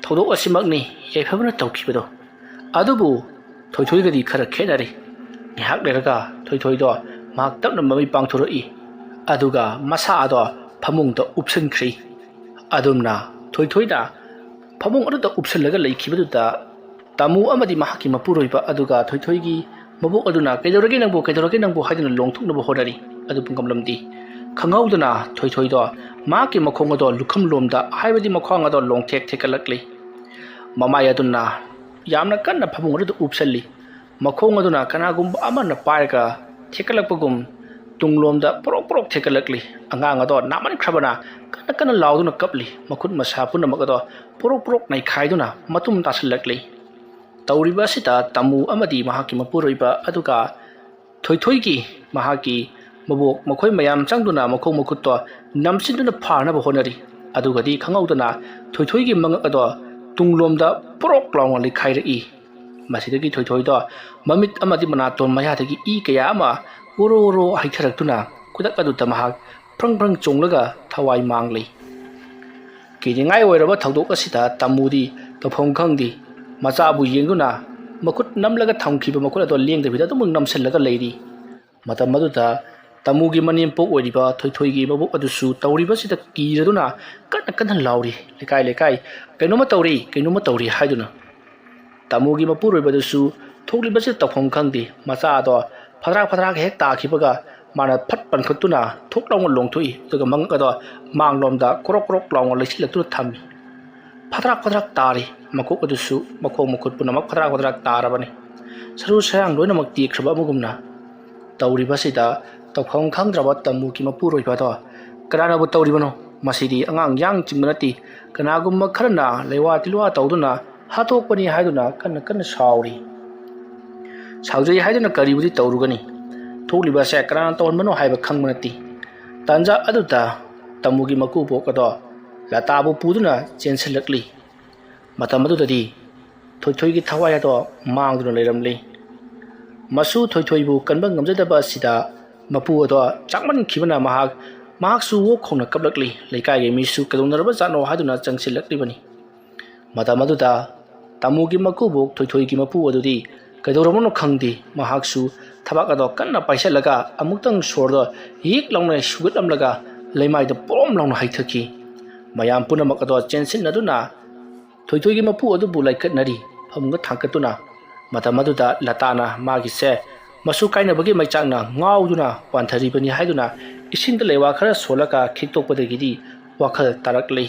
ꯊꯧꯗꯣꯛ ꯑꯁꯤꯃꯛꯅꯤ ꯌꯥꯏꯐꯕꯅ ꯇꯧꯈꯤꯕꯗꯣ, ꯑꯗꯨꯕꯨ ꯊꯣꯏꯊꯣꯏꯒꯗꯤ ꯈꯔ ꯈꯦꯠꯅꯔꯦ꯫ ꯉꯥꯏꯍꯥꯛ ꯂꯩꯔꯒ ꯊꯣꯏꯊꯣꯏꯗꯣ ꯃꯍꯥꯛ ꯇꯞꯅ ꯃꯃꯩ ꯄꯥꯡꯊꯣꯔꯛꯏ ꯑꯗꯨꯒ ꯃꯁꯥ ꯑꯗꯣ ꯐꯃꯨꯡꯗ ꯎꯞꯁꯤꯟꯈ꯭ꯔꯤ꯫ ꯑꯗꯨꯝꯅ ꯊꯣꯏꯊꯣꯏꯅ ꯐꯃꯨꯡ ꯑꯗꯨꯗ ꯎꯞꯁꯤꯜꯂꯒ ꯂꯩꯈꯤꯕꯗꯨꯗ ꯇꯃꯨ ꯑꯃꯗꯤ ꯃꯍꯥꯛꯀꯤ ꯃꯄꯨꯔꯣꯏꯕ ꯑꯗꯨꯒ ꯊꯣꯏꯊꯣꯏꯒꯤ ꯃꯕꯣꯛ ꯑꯗꯨꯅ ꯀꯩꯗꯧꯔꯒꯦ ꯅꯪꯕꯨ ꯍꯥꯏꯗꯨꯅ ꯂꯣꯡꯊꯣꯛꯅꯕ ꯍꯣꯠꯅꯔꯤ, ꯑꯗꯨꯕꯨ ꯉꯝꯂꯝꯗꯦ꯫ ꯈꯪꯍꯧꯗꯅ ꯊꯣꯏꯊꯣꯏꯗꯣ ꯃꯍꯥꯛꯀꯤ ꯃꯈꯣꯡ ꯑꯗꯣ ꯂꯨꯈꯝꯂꯣꯝꯗ ꯍꯥꯏꯕꯗꯤ ꯃꯈ꯭ꯋꯥꯡ ꯑꯗꯣ ꯊꯦꯛꯀꯠꯂꯛꯂꯤ꯫ ꯃꯃꯥꯏ ꯑꯗꯨꯅ ꯌꯥꯝꯅ ꯀꯟꯅ ꯐꯃꯨꯡ ꯑꯗꯨꯗ ꯎꯞꯁꯜꯂꯤ꯫ ꯃꯈꯣꯡ ꯑꯗꯨꯅ ꯀꯅꯥꯒꯨꯝꯕ ꯑꯃꯅ ꯄꯥꯏꯔꯒ ꯊꯦꯛꯀꯠꯂꯛꯄꯒꯨꯝ ꯇꯨꯡꯂꯣꯝꯗ ꯄꯣꯔꯣꯛ ꯊꯦꯛꯀꯠꯂꯛꯂꯤ꯫ ꯑꯉꯥꯡ ꯑꯗꯣ ꯅꯥꯃꯟꯈ꯭ꯔꯕꯅ ꯀꯟꯅ ꯂꯥꯎꯗꯨꯅ ꯀꯞꯂꯤ꯫ ꯃꯈꯨꯠ ꯃꯁꯥ ꯄꯨꯝꯅꯃꯛ ꯑꯗꯣ ꯄꯣꯔꯣꯛ ꯅꯩꯈꯥꯏꯗꯨꯅ ꯃꯇꯨꯝ ꯇꯥꯁꯤꯜꯂꯛꯂꯤ꯫ ꯇꯧꯔꯤꯕ ꯑꯁꯤꯗ ꯇꯃꯨ ꯑꯃꯗꯤ ꯃꯍꯥꯛꯀꯤ ꯃꯄꯨꯔꯣꯏꯕ ꯑꯗꯨꯒ ꯊꯣꯏꯊꯣꯏꯒꯤ ꯃꯍꯥꯛꯀꯤ ꯃꯕꯣꯛ ꯃꯈꯣꯏ ꯃꯌꯥꯝ ꯆꯪꯗꯨꯅ ꯃꯈꯣꯡ ꯃꯈꯨꯠꯇꯣ ꯅꯝꯁꯤꯟꯗꯨꯅ ꯐꯥꯅꯕ ꯍꯣꯠꯅꯔꯤ ꯑꯗꯨꯒꯗꯤ ꯈꯪꯍꯧꯗꯅ ꯊꯣꯏꯊꯣꯏꯒꯤ ꯃꯉꯛ ꯑꯗꯣ ꯇꯨꯡꯂꯣꯝꯗ ꯄꯣꯔꯣꯛ ꯂꯥꯎꯅ ꯂꯩꯈꯥꯏꯔꯛꯏ ꯃꯁꯤꯗꯒꯤ ꯊꯣꯏꯊꯣꯏꯗꯣ ꯃꯃꯤꯠ ꯑꯃꯗꯤ ꯃꯅꯥꯇꯣꯟ ꯃꯌꯥꯗꯒꯤ ꯏ ꯀꯌꯥ ꯑꯃ ꯑꯣꯔꯣ ꯑꯣꯔꯣ ꯍꯩꯊꯔꯛꯇꯨꯅ ꯈꯨꯗꯛ ꯑꯗꯨꯗ ꯃꯍꯥꯛ ꯐ꯭ꯔꯪ ꯐ꯭ꯔꯪ ꯆꯣꯡꯂꯒ ꯊꯋꯥꯏ ꯃꯥꯡꯂꯤ ꯀꯤꯅꯤꯡꯉꯥꯏ ꯑꯣꯏꯔꯕ ꯊꯧꯗꯣꯛ ꯑꯁꯤꯗ ꯇꯃꯨꯗꯤ ꯇꯧꯐꯝ ꯈꯪꯗꯦ ꯃꯆꯥꯕꯨ ꯌꯦꯡꯗꯨꯅ ꯃꯈꯨꯠ ꯅꯝꯂꯒ ꯊꯝꯈꯤꯕ ꯃꯈꯨꯠ ꯑꯗꯣ ꯂꯦꯡꯗꯕꯤꯗ ꯑꯗꯨꯝ ꯅꯝꯁꯤꯜꯂꯒ ꯂꯩꯔꯤ ꯃꯇꯝ ꯑꯗꯨꯗ ꯇꯃꯨꯒꯤ ꯃꯅꯦꯝꯄꯣꯛ ꯑꯣꯏꯔꯤꯕ ꯊꯣꯏꯊꯣꯏꯒꯤ ꯃꯕꯣꯛ ꯑꯗꯨꯁꯨ ꯇꯧꯔꯤꯕꯁꯤꯗ ꯀꯤꯔꯗꯨꯅ ꯀꯟꯅ ꯀꯟꯅ ꯂꯥꯎꯔꯤ ꯂꯩꯀꯥꯏ ꯂꯩꯀꯥꯏ ꯀꯩꯅꯣꯝꯃ ꯇꯧꯔꯤ ꯍꯥꯏꯗꯨꯅ ꯇꯃꯨꯒꯤ ꯃꯄꯨꯔꯣꯏꯕꯗꯨꯁꯨ ꯊꯣꯛꯂꯤꯕꯁꯤꯗ ꯇꯧꯐꯝ ꯈꯪꯗꯦ ꯃꯆꯥ ꯑꯗꯣ ꯐꯗ꯭ꯔꯥꯛ ꯍꯦꯛ ꯇꯥꯈꯤꯕꯒ ꯃꯥꯅ ꯐꯠ ꯄꯟꯈꯠꯇꯨꯅ ꯊꯣꯛ ꯂꯥꯎꯅ ꯂꯣꯡꯊꯣꯛꯏ ꯑꯗꯨꯒ ꯃꯉꯛ ꯑꯗꯣ ꯃꯥꯡꯂꯣꯝꯗ ꯀꯣꯔꯣꯛ ꯂꯥꯎꯅ ꯂꯩꯁꯤꯜꯂꯛꯇꯨꯅ ꯊꯝꯃꯤ ꯐꯗ꯭ꯔꯥꯛ ꯇꯥꯔꯤ ꯃꯀꯣꯛ ꯑꯗꯨꯁꯨ ꯃꯈꯣꯡ ꯃꯈꯨꯠ ꯄꯨꯝꯅꯃꯛ ꯐꯗ꯭ꯔꯥꯛ ꯇꯥꯔꯕꯅꯤ ꯁꯔꯨ ꯁꯌꯥꯡ ꯂꯣꯏꯅꯃꯛ ꯇꯦꯛꯈ꯭ꯔꯕ ꯑꯃꯒꯨꯝꯅ ꯇꯧꯔꯤꯕꯁꯤꯗ ꯇꯧꯐꯝ ꯈꯪꯗ꯭ꯔꯕ ꯇꯃꯨꯒꯤ ꯃꯄꯨꯔꯣꯏꯕꯗꯣ ꯀꯅꯥꯅꯕꯨ ꯇꯧꯔꯤꯕꯅꯣ ꯃꯁꯤꯗꯤ ꯑꯉꯥꯡ ꯌꯥꯡ ꯆꯤꯡꯕ ꯅꯠꯇꯦ ꯀꯅꯥꯒꯨꯝꯕ ꯈꯔꯅ ꯂꯩꯋꯥ ꯇꯤꯜꯋꯥ ꯇꯧꯗꯨꯅ ꯍꯥꯠꯇꯣꯛꯄꯅꯤ ꯍꯥꯏꯗꯨꯅ ꯀꯟꯅ ꯁꯥꯎꯔꯤ ꯁꯥꯎꯖꯩ ꯍꯥꯏꯗꯨꯅ ꯀꯔꯤꯕꯨꯗꯤ ꯇꯧꯔꯨꯒꯅꯤ ꯊꯣꯛꯂꯤꯕꯁꯦ ꯀꯅꯥꯅ ꯇꯧꯍꯟꯕꯅꯣ ꯍꯥꯏꯕ ꯈꯪꯕ ꯅꯠꯇꯦ ꯇꯥꯟꯖꯥ ꯑꯗꯨꯗ ꯇꯃꯨꯒꯤ ꯃꯀꯨꯕꯣꯛ ꯑꯗꯣ ꯂꯇꯥꯕꯨ ꯄꯨꯗꯨꯅ ꯆꯦꯟꯁꯤꯜꯂꯛꯂꯤ ꯃꯇꯝ ꯑꯗꯨꯗꯗꯤ ꯊꯣꯏꯊꯣꯏꯒꯤ ꯊꯋꯥꯏ ꯑꯗꯣ ꯃꯥꯡꯗꯨꯅ ꯂꯩꯔꯝꯂꯤ ꯃꯁꯨ ꯊꯣꯏꯊꯣꯏꯕꯨ ꯀꯟꯕ ꯉꯝꯖꯗꯕ ꯑꯁꯤꯗ ꯃꯄꯨ ꯑꯗꯣ ꯆꯥꯛꯃꯟꯈꯤꯕꯅ ꯃꯍꯥꯛꯁꯨ ꯋꯣꯛ ꯈꯣꯡꯅ ꯀꯞꯂꯛꯂꯤ ꯂꯩꯀꯥꯏꯒꯤ ꯃꯤꯁꯨ ꯀꯩꯗꯧꯅꯔꯕꯖꯥꯠꯅꯣ ꯍꯥꯏꯗꯨꯅ ꯆꯪꯁꯤꯜꯂꯛꯂꯤꯕꯅꯤ ꯃꯇꯝ ꯑꯗꯨꯗ ꯇꯃꯨꯒꯤ ꯃꯀꯨꯕꯣꯛ ꯊꯣꯏꯊꯣꯏꯒꯤ ꯃꯄꯨ ꯑꯗꯨꯗꯤ ꯀꯩꯗꯧꯔꯕꯅꯣ ꯈꯪꯗꯦ ꯃꯍꯥꯛꯁꯨ ꯊꯕꯛ ꯑꯗꯣ ꯀꯟꯅ ꯄꯥꯏꯁꯤꯜꯂꯒ ꯑꯃꯨꯛꯇꯪ ꯁꯣꯔꯗꯣ ꯌꯦꯛ ꯂꯥꯎꯅ ꯁꯨꯒꯠꯂꯝꯂꯒ ꯂꯩꯃꯥꯏꯗ ꯄꯣꯔꯣꯝ ꯂꯥꯎꯅ ꯍꯩꯊꯈꯤ ꯃꯌꯥꯝ ꯄꯨꯝꯅꯃꯛ ꯑꯗꯣ ꯆꯦꯟꯁꯤꯟꯅꯗꯨꯅ ꯊꯣꯏꯊꯣꯏꯒꯤ ꯃꯄꯨ ꯑꯗꯨꯕꯨ ꯂꯥꯏꯀꯠꯅꯔꯤ ꯐꯃꯨꯡꯗ ꯊꯥꯡꯀꯠꯇꯨꯅ ꯃꯇꯝ ꯑꯗꯨꯗ ꯂꯇꯥꯅ ꯃꯥꯒꯤꯁꯦ ꯃꯁꯨ ꯀꯥꯏꯅꯕꯒꯤ ꯃꯩꯆꯥꯛꯅ ꯉꯥꯎꯗꯨꯅ ꯋꯥꯟꯊꯔꯤꯕꯅꯤ ꯍꯥꯏꯗꯨꯅ ꯏꯁꯤꯡꯗ ꯂꯩꯋꯥ ꯈꯔ ꯁꯣꯜꯂꯒ ꯈꯤꯛꯇꯣꯛꯄꯗꯒꯤꯗꯤ ꯋꯥꯈꯜ ꯇꯥꯔꯛꯂꯤ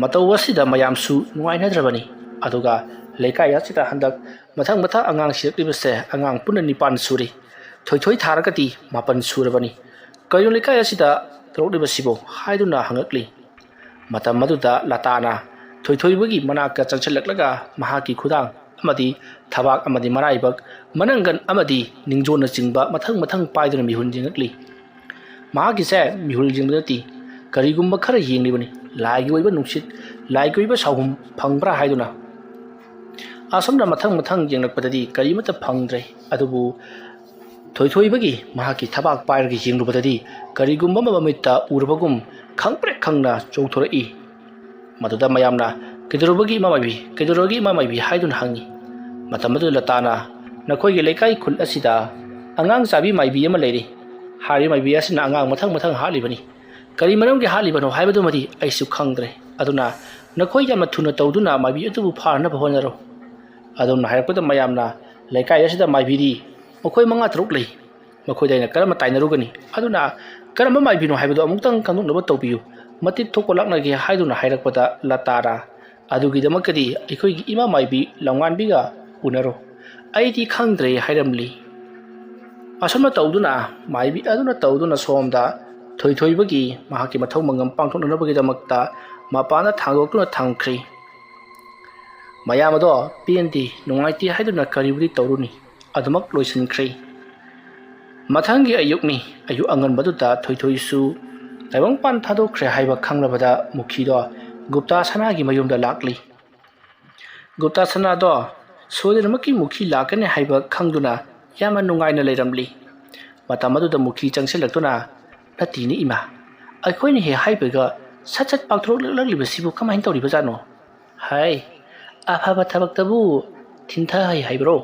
ꯃꯇꯧ ꯑꯁꯤꯗ ꯃꯌꯥꯝꯁꯨ ꯅꯨꯡꯉꯥꯏꯅꯗ꯭ꯔꯕꯅꯤ ꯑꯗꯨꯒ ꯂꯩꯀꯥꯏ ꯑꯁꯤꯗ ꯍꯟꯗꯛ ꯃꯊꯪ ꯑꯉꯥꯡ ꯁꯤꯔꯛꯂꯤꯕꯁꯦ ꯑꯉꯥꯡ ꯄꯨꯟꯅ 9 ꯁꯨꯔꯤ ꯊꯣꯏꯊꯣꯏ ꯊꯥꯔꯒꯗꯤ 9 ꯁꯨꯔꯕꯅꯤ ꯀꯩꯅꯣ ꯂꯩꯀꯥꯏ ꯑꯁꯤꯗ ꯇꯧꯔꯛꯂꯤꯕꯁꯤꯕꯨ ꯍꯥꯏꯗꯨꯅ ꯍꯪꯉꯛꯂꯤ ꯃꯇꯝ ꯑꯗꯨꯗ ꯂꯇꯥꯅ ꯊꯣꯏꯊꯣꯏꯕꯒꯤ ꯃꯅꯥꯛꯇ ꯆꯪꯁꯤꯜꯂꯛꯂꯒ ꯃꯍꯥꯛꯀꯤ ꯈꯨꯗꯥꯡ ꯑꯃꯗꯤ ꯊꯕꯥꯛ ꯑꯃꯗꯤ ꯃꯔꯥꯏꯕꯛ ꯃꯅꯪꯒꯟ ꯑꯃꯗꯤ ꯅꯤꯡꯖꯣꯟꯅ ꯆꯤꯡꯕ ꯃꯊꯪ ꯄꯥꯏꯗꯨꯅ ꯃꯤꯍꯨꯟ ꯌꯦꯡꯉꯛꯂꯤ ꯃꯍꯥꯛꯀꯤꯁꯦ ꯃꯤꯍꯨꯜ ꯌꯦꯡꯕ ꯅꯠꯇꯦ ꯀꯔꯤꯒꯨꯝꯕ ꯈꯔ ꯌꯦꯡꯂꯤꯕꯅꯤ ꯂꯥꯏꯒꯤ ꯑꯣꯏꯕ ꯅꯨꯡꯁꯤꯠ ꯂꯥꯏꯒꯤ ꯑꯣꯏꯕ ꯁꯥꯎꯍꯨꯝ ꯐꯪꯕ꯭ꯔꯥ ꯍꯥꯏꯗꯨꯅ ꯑꯁꯨꯝꯅ ꯃꯊꯪ ꯌꯦꯡꯂꯛꯄꯗꯗꯤ ꯀꯔꯤꯃꯠꯇ ꯐꯪꯗ꯭ꯔꯦ ꯑꯗꯨꯕꯨ ꯊꯣꯏꯊꯣꯏꯕꯒꯤ ꯃꯍꯥꯛꯀꯤ ꯊꯕꯥꯛ ꯄꯥꯏꯔꯒ ꯌꯦꯡꯂꯨꯕꯗꯗꯤ ꯀꯔꯤꯒꯨꯝꯕ ꯑꯃ ꯃꯃꯤꯠꯇ ꯎꯔꯕꯒꯨꯝ ꯈꯪꯄ꯭ꯔꯦꯛ ꯈꯪꯅ ꯆꯣꯡꯊꯣꯔꯛꯏ ꯃꯗꯨꯗ ꯃꯌꯥꯝꯅ ꯀꯩꯗꯧꯔꯕꯒꯤ ꯏꯃꯥ ꯃꯥꯏꯕꯤ ꯍꯥꯏꯗꯨꯅ ꯍꯪꯉꯤ ꯃꯇꯝ ꯑꯗꯨꯗ ꯂꯇꯥꯅ ꯅꯈꯣꯏꯒꯤ ꯂꯩꯀꯥꯏ ꯈꯨꯜ ꯑꯁꯤꯗ ꯑꯉꯥꯡ ꯆꯥꯕꯤ ꯃꯥꯏꯕꯤ ꯑꯃ ꯂꯩꯔꯤ ꯍꯥꯏꯔꯤꯕ ꯃꯥꯏꯕꯤ ꯑꯁꯤꯅ ꯑꯉꯥꯡ ꯃꯊꯪ ꯍꯥꯠꯂꯤꯕꯅꯤ ꯀꯔꯤ ꯃꯔꯝꯒꯤ ꯍꯥꯠꯂꯤꯕꯅꯣ ꯍꯥꯏꯕꯗꯨꯃꯗꯤ ꯑꯩꯁꯨ ꯈꯪꯗ꯭ꯔꯦ ꯑꯗꯨꯅ ꯅꯈꯣꯏ ꯌꯥꯝꯅ ꯊꯨꯅ ꯇꯧꯗꯨꯅ ꯃꯥꯏꯕꯤ ꯑꯗꯨꯕꯨ ꯐꯥꯅꯕ ꯍꯣꯠꯅꯔꯣ ꯑꯗꯨꯝꯅ ꯍꯥꯏꯔꯛꯄꯗ ꯃꯌꯥꯝꯅ ꯂꯩꯀꯥꯏ ꯑꯁꯤꯗ ꯃꯥꯏꯕꯤꯗꯤ ꯃꯈꯣꯏ 5-6 ꯂꯩ ꯃꯈꯣꯏꯗ ꯑꯩꯅ ꯀꯔꯝꯕ ꯇꯥꯏꯅꯔꯨꯒꯅꯤ ꯑꯗꯨꯅ ꯀꯔꯝꯕ ꯃꯥꯏꯕꯤꯅꯣ ꯍꯥꯏꯕꯗꯨ ꯑꯃꯨꯛꯇꯪ ꯈꯪꯗꯣꯛꯅꯕ ꯇꯧꯕꯤꯌꯨ ꯃꯇꯤꯛ ꯊꯣꯛꯄ ꯂꯥꯛꯅꯒꯦ ꯍꯥꯏꯗꯨꯅ ꯍꯥꯏꯔꯛꯄꯗ ꯂꯇꯥꯅ ꯑꯗꯨꯒꯤꯗꯃꯛꯇꯗꯤ ꯑꯩꯈꯣꯏꯒꯤ ꯏꯃꯥ ꯃꯥꯏꯕꯤ ꯂꯝꯉꯥꯟꯕꯤꯒ ꯎꯅꯔꯣ ꯑꯩꯗꯤ ꯈꯪꯗ꯭ꯔꯦ ꯍꯥꯏꯔꯝꯂꯤ ꯑꯁꯨꯝꯅ ꯇꯧꯗꯨꯅ ꯃꯥꯏꯕꯤ ꯑꯗꯨꯅ ꯇꯧꯗꯨꯅ ꯁꯣꯝꯗ ꯊꯣꯏꯊꯣꯏꯕꯒꯤ ꯃꯍꯥꯛꯀꯤ ꯃꯊꯧ ꯃꯉꯝ ꯄꯥꯡꯊꯣꯛꯅꯅꯕꯒꯤꯗꯃꯛꯇ ꯃꯄꯥꯟꯗ ꯊꯥꯡꯗꯣꯛꯇꯨꯅ ꯊꯝꯈ꯭ꯔꯤ ꯃꯌꯥꯝ ꯑꯗꯣ ꯄꯦꯟꯗꯦ ꯅꯨꯡꯉꯥꯏꯇꯦ ꯍꯥꯏꯗꯨꯅ ꯀꯔꯤꯕꯨꯗꯤ ꯇꯧꯔꯨꯅꯤ ꯑꯗꯨꯃꯛ ꯂꯣꯏꯁꯤꯟꯈ꯭ꯔꯦ ꯃꯊꯪꯒꯤ ꯑꯌꯨꯛꯅꯤ ꯑꯌꯨꯛ ꯑꯉꯟꯕꯗꯨꯗ ꯊꯣꯏꯊꯣꯏꯁꯨ ꯇꯥꯏꯕꯪꯄꯥꯟ ꯊꯥꯗꯣꯛꯈ꯭ꯔꯦ ꯍꯥꯏꯕ ꯈꯪꯂꯕꯗ ꯃꯨꯈꯤꯗꯣ ꯒꯨꯞꯇꯥ ꯁꯅꯥꯒꯤ ꯃꯌꯨꯝꯗ ꯂꯥꯛꯂꯤ ꯒꯨꯞꯇꯥ ꯁꯅꯥꯗꯣ ꯁꯣꯏꯗꯅꯃꯛꯀꯤ ꯃꯨꯈꯤ ꯂꯥꯛꯀꯅꯤ ꯍꯥꯏꯕ ꯈꯪꯗꯨꯅ ꯌꯥꯝꯅ ꯅꯨꯡꯉꯥꯏꯅ ꯂꯩꯔꯝꯂꯤ ꯃꯇꯝ ꯑꯗꯨꯗ ꯃꯨꯈꯤ ꯆꯪꯁꯤꯜꯂꯛꯇꯨꯅ ꯅꯠꯇꯦꯅꯦ ꯏꯃꯥ ꯑꯩꯈꯣꯏꯅ ꯍꯦꯛ ꯍꯥꯏꯕꯒ ꯁꯠ ꯄꯥꯡꯊꯣꯛꯂꯛꯂꯤꯕꯁꯤꯕꯨ ꯀꯃꯥꯏꯅ ꯇꯧꯔꯤꯕꯖꯥꯠꯅꯣ ꯍꯥꯏ ꯑꯐꯕ ꯊꯕꯛꯇꯕꯨ ꯊꯤꯟꯊꯍꯩ ꯍꯥꯏꯕ꯭ꯔꯣ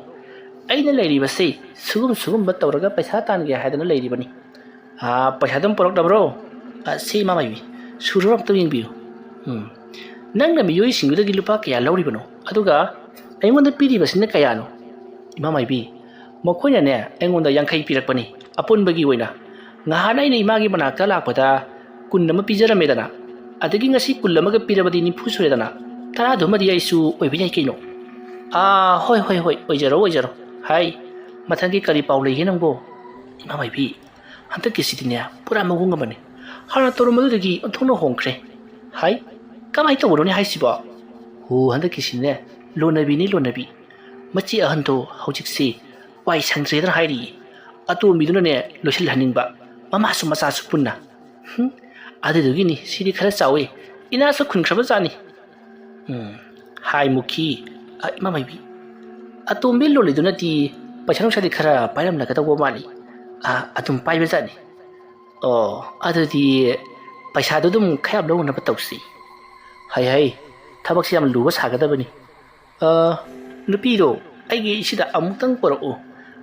ꯑꯩꯅ ꯂꯩꯔꯤꯕꯁꯤ ꯁꯨꯒꯨꯝꯕ ꯇꯧꯔꯒ ꯄꯩꯁꯥ ꯇꯥꯟꯒꯦ ꯍꯥꯏꯗꯅ ꯂꯩꯔꯤꯕꯅꯤ ꯄꯩꯁꯥꯗꯨꯝ ꯄꯨꯔꯛꯇꯕ꯭ꯔꯣ ꯁꯤ ꯏꯃꯥ ꯃꯥꯏꯕꯤ ꯁꯨꯔꯒ ꯑꯝꯇ ꯌꯦꯡꯕꯤꯌꯨ ꯅꯪꯅ ꯃꯤꯑꯣꯏꯁꯤꯡꯗꯨꯗꯒꯤ ꯂꯨꯄꯥ ꯀꯌꯥ ꯂꯧꯔꯤꯕꯅꯣ ꯑꯗꯨꯒ ꯑꯩꯉꯣꯟꯗ ꯄꯤꯔꯤꯕꯁꯤꯅ ꯀꯌꯥꯅꯣ ꯏꯃꯥ ꯃꯥꯏꯕꯤ ꯃꯈꯣꯏꯅꯅꯦ ꯑꯩꯉꯣꯟꯗ 50 ꯄꯤꯔꯛꯄꯅꯤ ꯑꯄꯨꯟꯕꯒꯤ ꯑꯣꯏꯅ ꯉꯍꯥꯟ ꯑꯩꯅ ꯏꯃꯥꯒꯤ ꯃꯅꯥꯛꯇ ꯂꯥꯛꯄꯗ 10 ꯑꯃ ꯄꯤꯖꯔꯝꯃꯦꯗꯅ ꯑꯗꯒꯤ ꯉꯁꯤ 10 ꯑꯃꯒ ꯄꯤꯔꯕꯗꯤ 90 ꯁꯨꯔꯦꯗꯅ 10ꯗꯨꯃꯗꯤ ꯑꯩꯁꯨ ꯑꯣꯏꯕ ꯌꯥꯏ ꯀꯩꯅꯣ ꯍꯣꯏ ꯑꯣꯏꯖꯔꯣ ꯍꯥꯏ ꯃꯊꯪꯒꯤ ꯀꯔꯤ ꯄꯥꯎ ꯂꯩꯒꯦ ꯅꯪꯕꯣ ꯏꯃꯥ ꯃꯥꯏꯕꯤ ꯍꯟꯗꯛꯀꯤꯁꯤꯗꯤꯅꯦ ꯄꯨꯔꯥ ꯃꯑꯣꯡ ꯑꯃꯅꯤ ꯍꯥꯟꯅ ꯇꯧꯔꯝꯕꯗꯨꯗꯒꯤ ꯑꯣꯟꯊꯣꯛꯅ ꯍꯣꯡꯈ꯭ꯔꯦ ꯍꯥꯏ ꯀꯃꯥꯏꯅ ꯇꯧꯕꯅꯣꯅꯦ ꯍꯥꯏꯁꯤꯕꯣ ꯍꯟꯗꯛꯀꯤꯁꯤꯅꯦ ꯂꯣꯟꯅꯕꯤ ꯃꯆꯤ ꯑꯍꯟꯗꯣ ꯍꯧꯖꯤꯛꯁꯤ ꯋꯥꯏ ꯁꯪꯗ꯭ꯔꯦꯗꯅ ꯍꯥꯏꯔꯤꯌꯦ ꯑꯇꯣꯝꯕꯤꯗꯨꯅꯅꯦ ꯂꯣꯏꯁꯤꯜꯍꯟꯅꯤꯡꯕ ꯃꯃꯥꯁꯨ ꯃꯆꯥꯁꯨ ꯄꯨꯟꯅ ꯑꯗꯨꯗꯨꯒꯤꯅꯤ ꯁꯤꯗꯤ ꯈꯔ ꯆꯥꯎꯋꯤ ꯏꯅꯥꯁꯨ ꯈꯨꯟꯈ꯭ꯔꯕꯖꯥꯠꯅꯤ ꯍꯥꯏ ꯃꯨꯈꯤ ꯏꯃꯥ ꯃꯥꯏꯕꯤ ꯑꯇꯣꯝꯕꯤ ꯂꯣꯜꯂꯤꯗꯨꯅꯗꯤ ꯄꯩꯁꯥ ꯅꯨꯡꯁꯥꯗꯤ ꯈꯔ ꯄꯥꯏꯔꯝꯂꯒꯗꯧꯕ ꯃꯥꯜꯂꯤ ꯑꯗꯨꯝ ꯄꯥꯏꯕꯖꯥꯠꯅꯤ ꯑꯣ ꯑꯗꯨꯗꯤ ꯄꯩꯁꯥꯗꯨ ꯑꯗꯨꯝ ꯈꯌꯥꯝ ꯂꯧꯅꯕ ꯇꯧꯁꯤ ꯍꯩ ꯊꯕꯛꯁꯤ ꯌꯥꯝ ꯂꯨꯕ ꯁꯥꯒꯗꯕꯅꯤ ꯅꯨꯄꯤꯗꯣ ꯑꯩꯒꯤ ꯁꯤꯗ ꯑꯃꯨꯛꯇꯪ ꯄꯨꯔꯛꯎ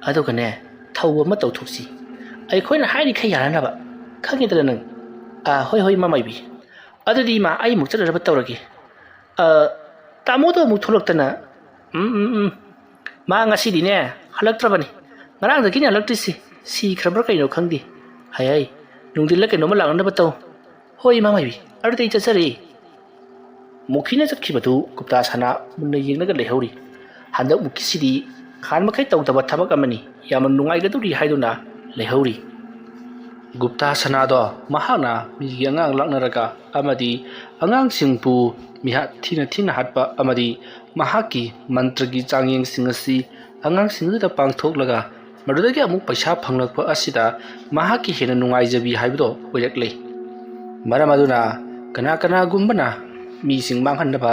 ꯑꯗꯨꯒꯅꯦ ꯊꯧ ꯑꯃ ꯇꯧꯊꯣꯛꯁꯤ ꯑꯩꯈꯣꯏꯅ ꯍꯥꯏꯔꯤꯈꯩ ꯌꯥꯅꯅꯕ ꯈꯪꯉꯤꯗꯅ ꯅꯪ ꯍꯣꯏ ꯏꯃꯥ ꯃꯥꯏꯕꯤ ꯑꯗꯨꯗꯤ ꯏꯃꯥ ꯑꯩ ꯑꯃꯨꯛ ꯆꯠꯅꯅꯕ ꯇꯧꯔꯒꯦ ꯇꯥꯃꯣꯗꯣ ꯑꯃꯨꯛ ꯊꯣꯛꯂꯛꯇꯅ ꯃꯥ ꯉꯁꯤꯗꯤꯅꯦ ꯍꯜꯂꯛꯇ꯭ꯔꯕꯅꯤ ꯉꯔꯥꯡꯗꯒꯤꯅꯦ ꯍꯜꯂꯛꯇ꯭ꯔꯤꯁꯤ ꯁꯤꯈ꯭ꯔꯕ꯭ꯔꯥ ꯀꯩꯅꯣ ꯈꯪꯗꯦ ꯍꯩ ꯅꯨꯡꯊꯤꯜꯂ ꯀꯩꯅꯣꯝꯃ ꯂꯥꯛꯅꯅꯕ ꯇꯧ ꯍꯣꯏ ꯏꯃꯥ ꯃꯥꯏꯕꯤ ꯑꯗꯨꯗꯤ ꯑꯩ ꯆꯠꯆꯔꯦ ꯃꯨꯈꯤꯅ ꯆꯠꯈꯤꯕꯗꯨ ꯒꯨꯞꯇꯥ ꯁꯅꯥ ꯃꯨꯟꯅ ꯌꯦꯡꯂꯒ ꯂꯩꯍꯧꯔꯤ ꯍꯟꯗꯛ ꯃꯨꯈꯤꯁꯤꯗꯤ ꯈꯥꯟ ꯃꯈꯩ ꯇꯧꯗꯕ ꯊꯕꯛ ꯑꯃꯅꯤ ꯌꯥꯝꯅ ꯅꯨꯡꯉꯥꯏꯒꯗꯧꯔꯤ ꯍꯥꯏꯗꯨꯅ ꯂꯩꯍꯧꯔꯤ ꯒꯨꯞꯇꯥ ꯁꯅꯥꯗꯣ ꯃꯍꯥꯛꯅ ꯃꯤꯒꯤ ꯑꯉꯥꯡ ꯂꯥꯛꯅꯔꯒ ꯑꯃꯗꯤ ꯑꯉꯥꯡꯁꯤꯡꯕꯨ ꯃꯤꯍꯥꯠ ꯊꯤꯅ ꯍꯥꯠꯄ ꯑꯃꯗꯤ ꯃꯍꯥꯛꯀꯤ ꯃꯟꯇ꯭ꯔꯒꯤ ꯆꯥꯡꯌꯦꯡꯁꯤꯡ ꯑꯁꯤ ꯑꯉꯥꯡꯁꯤꯡꯗꯨꯗ ꯄꯥꯡꯊꯣꯛꯂꯒ ꯃꯗꯨꯗꯒꯤ ꯑꯃꯨꯛ ꯄꯩꯁꯥ ꯐꯪꯂꯛꯄ ꯑꯁꯤꯗ ꯃꯍꯥꯛꯀꯤ ꯍꯦꯟꯅ ꯅꯨꯡꯉꯥꯏꯖꯕꯤ ꯍꯥꯏꯕꯗꯣ ꯑꯣꯏꯔꯛꯂꯦ ꯃꯔꯝ ꯑꯗꯨꯅ ꯀꯅꯥꯒꯨꯝꯕꯅ ꯃꯤꯁꯤꯡ ꯃꯥꯡꯍꯟꯅꯕ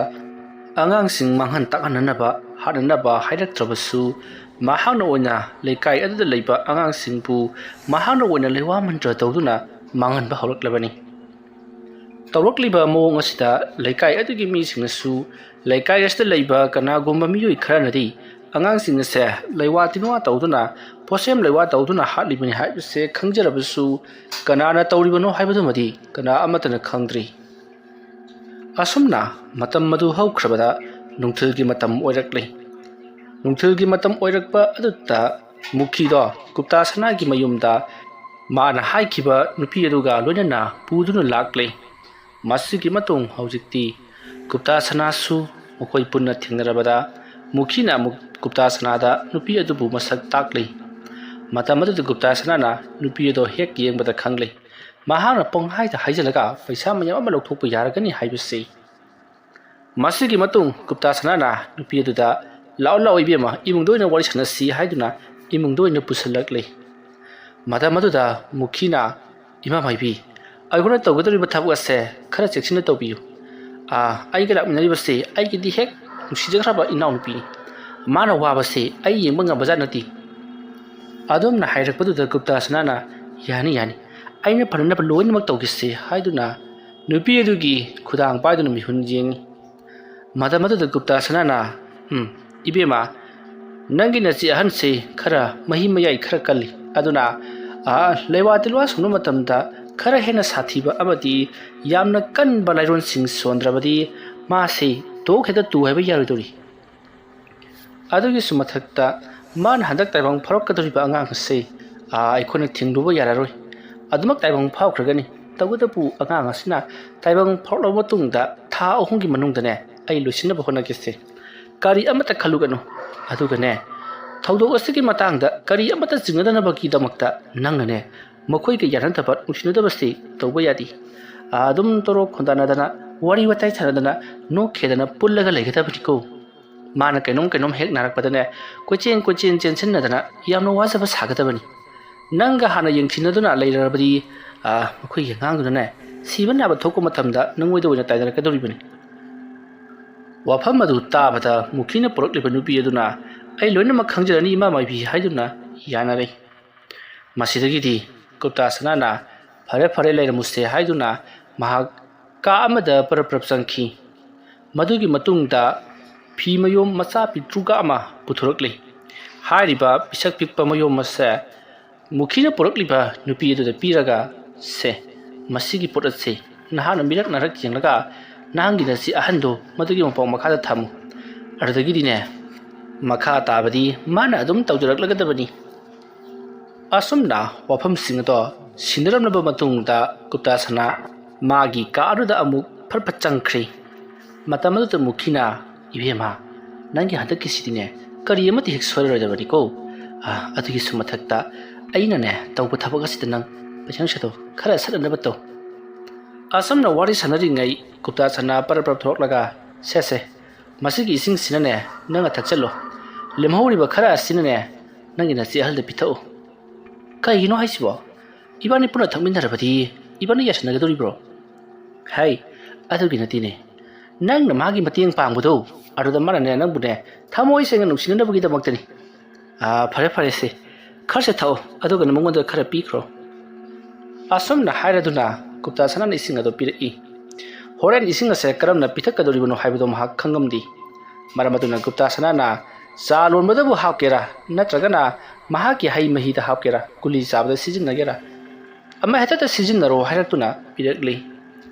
ꯑꯉꯥꯡꯁꯤꯡ ꯃꯥꯡꯍꯟ ꯇꯥꯛꯍꯟꯅꯅꯕ ꯍꯥꯠꯅꯅꯕ ꯍꯥꯏꯔꯛꯇ꯭ꯔꯕꯁꯨ ꯃꯍꯥꯛꯅ ꯑꯣꯏꯅ ꯂꯩꯀꯥꯏ ꯑꯗꯨꯗ ꯂꯩꯕ ꯑꯉꯥꯡꯁꯤꯡꯕꯨ ꯃꯍꯥꯛꯅ ꯑꯣꯏꯅ ꯂꯩꯋꯥ ꯃꯟꯇ꯭ꯔ ꯇꯧꯗꯨꯅ ꯃꯥꯡꯍꯟꯕ ꯍꯧꯔꯛꯂꯕꯅꯤ ꯇꯧꯔꯛꯂꯤꯕ ꯃꯑꯣꯡ ꯑꯁꯤꯗ ꯂꯩꯀꯥꯏ ꯑꯗꯨꯒꯤ ꯃꯤꯁꯤꯡꯅꯁꯨ ꯂꯩꯀꯥꯏ ꯑꯁꯤꯗ ꯂꯩꯕ ꯀꯅꯥꯒꯨꯝꯕ ꯃꯤꯑꯣꯏ ꯈꯔꯅꯗꯤ ꯑꯉꯥꯡꯁꯤꯡ ꯑꯁꯦ ꯂꯩꯋꯥ ꯇꯤꯟꯋꯥ ꯇꯧꯗꯨꯅ ꯄꯣꯠꯁꯦꯝ ꯂꯩꯋꯥ ꯇꯧꯗꯨꯅ ꯍꯥꯠꯂꯤꯕꯅꯤ ꯍꯥꯏꯕꯁꯦ ꯈꯪꯖꯔꯕꯁꯨ ꯀꯅꯥꯅ ꯇꯧꯔꯤꯕꯅꯣ ꯍꯥꯏꯕꯗꯨꯃꯗꯤ ꯀꯅꯥ ꯑꯃꯠꯇꯅ ꯈꯪꯗ꯭ꯔꯤ ꯑꯁꯨꯝꯅ ꯃꯇꯝ ꯑꯗꯨ ꯍꯧꯈ꯭ꯔꯕꯗ ꯅꯨꯡꯊꯤꯜꯒꯤ ꯃꯇꯝ ꯑꯣꯏꯔꯛꯂꯦ ꯅꯨꯡꯊꯤꯜꯒꯤ ꯃꯇꯝ ꯑꯣꯏꯔꯛꯄ ꯑꯗꯨꯗ ꯃꯨꯈꯤꯗꯣ ꯒꯨꯞꯇꯥ ꯁꯅꯥꯒꯤ ꯃꯌꯨꯝꯗ ꯃꯥꯅ ꯍꯥꯏꯈꯤꯕ ꯅꯨꯄꯤ ꯑꯗꯨꯒ ꯂꯣꯏꯅꯅ ꯄꯨꯗꯨꯅ ꯂꯥꯛꯂꯦ ꯃꯁꯤꯒꯤ ꯃꯇꯨꯡ ꯍꯧꯖꯤꯛꯇꯤ ꯒꯨꯞꯇꯥ ꯁꯅꯥꯁꯨ ꯃꯈꯣꯏ ꯄꯨꯟꯅ ꯊꯦꯡꯅꯔꯕꯗ ꯃꯨꯈꯤꯅ ꯑꯃꯨꯛ ꯒꯨꯞꯇꯥ ꯁꯅꯥꯗ ꯅꯨꯄꯤ ꯑꯗꯨꯕꯨ ꯃꯁꯛ ꯇꯥꯛꯂꯤ ꯃꯇꯝ ꯑꯗꯨꯗ ꯒꯨꯞꯇꯥ ꯁꯅꯥꯅ ꯅꯨꯄꯤ ꯑꯗꯨ ꯍꯦꯛ ꯌꯦꯡꯕꯗ ꯈꯪꯂꯦ ꯃꯍꯥꯛꯅ ꯄꯪꯍꯥꯏꯗ ꯍꯥꯏꯖꯤꯜꯂꯒ ꯄꯩꯁꯥ ꯃꯌꯥꯝ ꯑꯃ ꯂꯧꯊꯣꯛꯄ ꯌꯥꯔꯒꯅꯤ ꯍꯥꯏꯕꯁꯤ ꯃꯁꯤꯒꯤ ꯃꯇꯨꯡ ꯒꯨꯞꯇꯥ ꯁꯅꯥꯅ ꯅꯨꯄꯤ ꯑꯗꯨꯗ ꯂꯥꯛꯑꯣ ꯏꯕꯦꯝꯃ ꯏꯃꯨꯡꯗ ꯑꯣꯏꯅ ꯋꯥꯔꯤ ꯁꯥꯟꯅꯁꯤ ꯍꯥꯏꯗꯨꯅ ꯏꯃꯨꯡꯗ ꯑꯣꯏꯅ ꯄꯨꯁꯤꯜꯂꯛꯂꯦ ꯃꯇꯝ ꯑꯗꯨꯗ ꯃꯨꯈꯤꯅ ꯏꯃꯥ ꯃꯥꯏꯕꯤ ꯑꯩꯈꯣꯏꯅ ꯇꯧꯒꯗꯧꯔꯤꯕ ꯊꯕꯛ ꯑꯁꯦ ꯈꯔ ꯆꯦꯛꯁꯤꯟꯅ ꯇꯧꯕꯤꯌꯨ ꯑꯩꯒ ꯂꯥꯛꯃꯤꯟꯅꯔꯤꯕꯁꯤ ꯑꯩꯒꯤꯗꯤ ꯍꯦꯛ ꯅꯨꯡꯁꯤꯖꯈ꯭ꯔꯕ ꯏꯅꯥꯎꯅꯨꯄꯤꯅꯤ ꯃꯥꯅ ꯋꯥꯕꯁꯤ ꯑꯩ ꯌꯦꯡꯕ ꯉꯝꯕꯖꯥꯠ ꯅꯠꯇꯦ ꯑꯗꯨꯝꯅ ꯍꯥꯏꯔꯛꯄꯗꯨꯗ ꯒꯨꯞꯇꯥ ꯁꯅꯥꯅ ꯌꯥꯅꯤ ꯑꯩꯅ ꯐꯅꯅꯕ ꯂꯣꯏꯅꯃꯛ ꯇꯧꯈꯤꯁꯤ ꯍꯥꯏꯗꯨꯅ ꯅꯨꯄꯤ ꯑꯗꯨꯒꯤ ꯈꯨꯗꯥꯡ ꯄꯥꯏꯗꯨꯅ ꯃꯤꯍꯨꯟ ꯌꯦꯡꯉꯤ ꯃꯇꯝ ꯑꯗꯨꯗ ꯒꯨꯞꯇꯥ ꯁꯅꯥꯅ ꯏꯕꯦꯝꯃ ꯅꯪꯒꯤ ꯅꯆꯦ ꯑꯍꯟꯁꯤ ꯈꯔ ꯃꯍꯤ ꯃꯌꯥꯏ ꯈꯔ ꯀꯜꯂꯤ ꯑꯗꯨꯅ ꯂꯩꯋꯥ ꯇꯤꯜꯋꯥ ꯁꯨꯡꯕ ꯃꯇꯝꯗ ꯈꯔ ꯍꯦꯟꯅ ꯁꯥꯊꯤꯕ ꯑꯃꯗꯤ ꯌꯥꯝꯅ ꯀꯟꯕ ꯂꯥꯏꯔꯣꯟꯁꯤꯡ ꯁꯣꯟꯗ꯭ꯔꯕꯗꯤ ꯃꯥꯁꯤ ꯇꯣꯛ ꯍꯦꯛꯇ ꯇꯨ ꯍꯥꯏꯕ ꯌꯥꯔꯣꯏꯗꯧꯔꯤ ꯑꯗꯨꯒꯤꯁꯨ ꯃꯊꯛꯇ ꯃꯥꯅ ꯍꯟꯗꯛ ꯇꯥꯏꯕꯪ ꯐꯥꯎꯔꯛꯀꯗꯧꯔꯤꯕ ꯑꯉꯥꯡ ꯑꯁꯤ ꯑꯩꯈꯣꯏꯅ ꯊꯤꯡꯂꯨꯕ ꯌꯥꯔꯔꯣꯏ ꯑꯗꯨꯃꯛ ꯇꯥꯏꯕꯪ ꯐꯥꯎꯈ꯭ꯔꯒꯅꯤ ꯇꯧꯕꯇꯕꯨ ꯑꯉꯥꯡ ꯑꯁꯤꯅ ꯇꯥꯏꯕꯪ ꯐꯥꯎꯔꯛꯂꯕ ꯃꯇꯨꯡꯗ ꯊꯥ 3ꯒꯤ ꯃꯅꯨꯡꯗꯅꯦ ꯑꯩ ꯂꯣꯏꯁꯤꯟꯅꯕ ꯍꯣꯠꯅꯒꯦꯁꯦ ꯀꯔꯤ ꯑꯃꯠꯇ ꯈꯜꯂꯨꯒꯅꯨ ꯑꯗꯨꯒꯅꯦ ꯊꯧꯗꯣꯛ ꯑꯁꯤꯒꯤ ꯃꯇꯥꯡꯗ ꯀꯔꯤ ꯑꯃꯠꯇ ꯆꯤꯡꯅꯗꯅꯕꯒꯤꯗꯃꯛꯇ ꯅꯪꯅꯅꯦ ꯃꯈꯣꯏꯒ ꯌꯥꯅꯗꯕ ꯅꯨꯡꯁꯤꯅꯗꯕꯁꯤ ꯇꯧꯕ ꯌꯥꯗꯦ ꯑꯗꯨꯝ ꯇꯣꯔꯣꯛ ꯈꯣꯟꯗꯥꯅꯗꯅ ꯋꯥꯔꯤ ꯋꯥꯇꯥꯏ ꯁꯥꯟꯅꯗꯅ ꯅꯣꯛꯈꯦꯗꯅ ꯄꯨꯜꯂꯒ ꯂꯩꯒꯗꯕꯅꯤꯀꯣ ꯃꯥꯅ ꯀꯩꯅꯣꯝ ꯍꯦꯛ ꯅꯥꯔꯛꯄꯗꯅꯦ ꯀꯣꯏꯆꯦꯟ ꯆꯦꯟꯁꯤꯟꯅꯗꯅ ꯌꯥꯝꯅ ꯋꯥꯖꯕ ꯁꯥꯒꯗꯕꯅꯤ ꯅꯪꯒ ꯍꯥꯟꯅ ꯌꯦꯡꯊꯤꯅꯗꯨꯅ ꯂꯩꯔꯕꯗꯤ ꯃꯈꯣꯏꯒꯤ ꯑꯉꯥꯡꯗꯨꯅꯅꯦ ꯁꯤꯕ ꯅꯥꯕ ꯊꯣꯛꯄ ꯃꯇꯝꯗ ꯅꯪꯉꯣꯏꯗ ꯑꯣꯏꯅ ꯇꯥꯏꯅꯔꯛꯀꯗꯧꯔꯤꯕꯅꯤ ꯋꯥꯐꯝ ꯑꯗꯨ ꯇꯥꯕꯗ ꯃꯨꯈꯤꯅ ꯄꯨꯔꯛꯂꯤꯕ ꯅꯨꯄꯤ ꯑꯗꯨꯅ ꯑꯩ ꯂꯣꯏꯅꯃꯛ ꯈꯪꯖꯔꯅꯤ ꯏꯃꯥ ꯃꯥꯏꯕꯤ ꯍꯥꯏꯗꯨꯅ ꯌꯥꯅꯔꯦ ꯃꯁꯤꯗꯒꯤꯗꯤ ꯒꯨꯞꯇꯥ ꯁꯅꯥꯅ ꯐꯔꯦ ꯂꯩꯔꯝꯃꯨꯁꯦ ꯍꯥꯏꯗꯨꯅ ꯃꯍꯥꯛ ꯀꯥ ꯑꯃꯗ ꯄꯔꯞ ꯆꯪꯈꯤ ꯃꯗꯨꯒꯤ ꯃꯇꯨꯡꯗ ꯐꯤ ꯃꯌꯣꯝ ꯃꯆꯥ ꯄꯤꯛꯇ꯭ꯔꯨꯒ ꯑꯃ ꯄꯨꯊꯣꯔꯛꯂꯤ ꯍꯥꯏꯔꯤꯕ ꯄꯤꯁꯛ ꯄꯤꯛꯄ ꯃꯌꯣꯝ ꯑꯁꯦ ꯃꯨꯈꯤꯅ ꯄꯨꯔꯛꯂꯤꯕ ꯅꯨꯄꯤ ꯑꯗꯨꯗ ꯄꯤꯔꯒ ꯁꯦ ꯃꯁꯤꯒꯤ ꯄꯣꯠ ꯑꯁꯤ ꯅꯍꯥꯛꯅ ꯃꯤꯔꯛ ꯌꯦꯡꯂꯒ ꯅꯍꯥꯛꯀꯤ ꯅꯆꯦ ꯑꯍꯟꯗꯣ ꯃꯗꯨꯒꯤ ꯃꯄꯥꯎ ꯃꯈꯥꯗ ꯊꯝꯃꯨ ꯑꯗꯨꯗꯒꯤꯗꯤꯅꯦ ꯃꯈꯥ ꯇꯥꯕꯗꯤ ꯃꯥꯅ ꯑꯗꯨꯝ ꯇꯧꯖꯔꯛꯂꯒꯗꯕꯅꯤ ꯑꯁꯨꯝꯅ ꯋꯥꯐꯝꯁꯤꯡ ꯑꯗꯣ ꯁꯤꯟꯅꯔꯝꯂꯕ ꯃꯇꯨꯡꯗ ꯒꯨꯞꯇꯥ ꯁꯅꯥ ꯃꯥꯒꯤ ꯀꯥ ꯑꯗꯨꯗ ꯑꯃꯨꯛ ꯐꯠ ꯆꯪꯈ꯭ꯔꯤ ꯃꯇꯝ ꯑꯗꯨꯗ ꯃꯨꯈꯤꯅ ꯏꯕꯦꯝꯃ ꯅꯪꯒꯤ ꯍꯟꯗꯛꯀꯤꯁꯤꯗꯤꯅꯦ ꯀꯔꯤ ꯑꯃꯠꯇ ꯍꯦꯛ ꯁꯣꯏꯔꯔꯣꯏꯗꯕꯅꯤꯀꯣ ꯑꯗꯨꯒꯤꯁꯨ ꯃꯊꯛꯇ ꯑꯩꯅꯅꯦ ꯇꯧꯕ ꯊꯕꯛ ꯑꯁꯤꯗ ꯅꯪ ꯄꯩꯁꯥ ꯅꯨꯡꯁꯥꯗꯣ ꯈꯔ ꯁꯠꯅꯅꯕ ꯇꯧ ꯑꯁꯨꯝꯅ ꯋꯥꯔꯤ ꯁꯥꯟꯅꯔꯤꯉꯩ ꯒꯨꯞꯇꯥ ꯁꯅꯥ ꯄꯔꯞ ꯊꯣꯛꯂꯒ ꯁꯦ ꯃꯁꯤꯒꯤ ꯏꯁꯤꯡꯁꯤꯅꯅꯦ ꯅꯪꯅ ꯊꯛꯆꯜꯂꯣ ꯂꯦꯝꯍꯧꯔꯤꯕ ꯈꯔ ꯑꯁꯤꯅꯅꯦ ꯅꯪꯒꯤ ꯅꯆꯦ ꯑꯍꯜꯗ ꯄꯤꯊꯛꯎ ꯀꯩꯒꯤꯅꯣ ꯍꯥꯏꯁꯤꯕꯣ ꯏꯕꯥꯅꯤ ꯄꯨꯟꯅ ꯊꯛꯃꯤꯟꯅꯔꯕꯗꯤ ꯏꯕꯥꯅꯤ ꯌꯥꯁꯟꯅꯒꯗꯧꯔꯤꯕ꯭ꯔꯣ ꯍꯥꯏ ꯑꯗꯨꯒꯤ ꯅꯠꯇꯦꯅꯦ ꯅꯪꯅ ꯃꯥꯒꯤ ꯃꯇꯦꯡ ꯄꯥꯡꯕꯗꯣ ꯑꯗꯨꯗ ꯃꯥꯅꯅꯦ ꯅꯪꯕꯨꯅꯦ ꯊꯃꯣꯏ ꯁꯦꯡꯅ ꯅꯨꯡꯁꯤꯅꯅꯕꯒꯤꯗꯃꯛꯇꯅꯤ ꯐꯔꯦ ꯐꯔꯦꯁꯦ ꯈꯔꯁꯦ ꯊꯛꯑꯣ ꯑꯗꯨꯒ ꯃꯉꯣꯟꯗ ꯈꯔ ꯄꯤꯈ꯭ꯔꯣ ꯑꯁꯨꯝꯅ ꯍꯥꯏꯔꯗꯨꯅ ꯒꯨꯞꯇꯥ ꯁꯅꯥꯅ ꯏꯁꯤꯡ ꯑꯗꯨ ꯄꯤꯔꯛꯏ ꯍꯣꯔꯦꯟ ꯏꯁꯤꯡ ꯑꯁꯦ ꯀꯔꯝꯅ ꯄꯤꯊꯛꯀꯗꯧꯔꯤꯕꯅꯣ ꯍꯥꯏꯕꯗꯣ ꯃꯍꯥꯛ ꯈꯪꯉꯝꯗꯦ ꯃꯔꯝ ꯑꯗꯨꯅ ꯒꯨꯞꯇꯥ ꯁꯅꯥꯅ ꯆꯥ ꯂꯣꯟꯕꯗꯕꯨ ꯍꯥꯞꯀꯦꯔꯥ ꯅꯠꯇ꯭ꯔꯒꯅ ꯃꯍꯥꯛꯀꯤ ꯍꯩ ꯃꯍꯤꯗ ꯍꯥꯞꯀꯦꯔꯥ ꯒꯨꯂꯤ ꯆꯥꯕꯗ ꯁꯤꯖꯤꯟꯅꯒꯦꯔꯥ ꯑꯃꯍꯦꯛꯇꯗ ꯁꯤꯖꯤꯟꯅꯔꯣ ꯍꯥꯏꯔꯛꯇꯨꯅ ꯄꯤꯔꯛꯂꯤ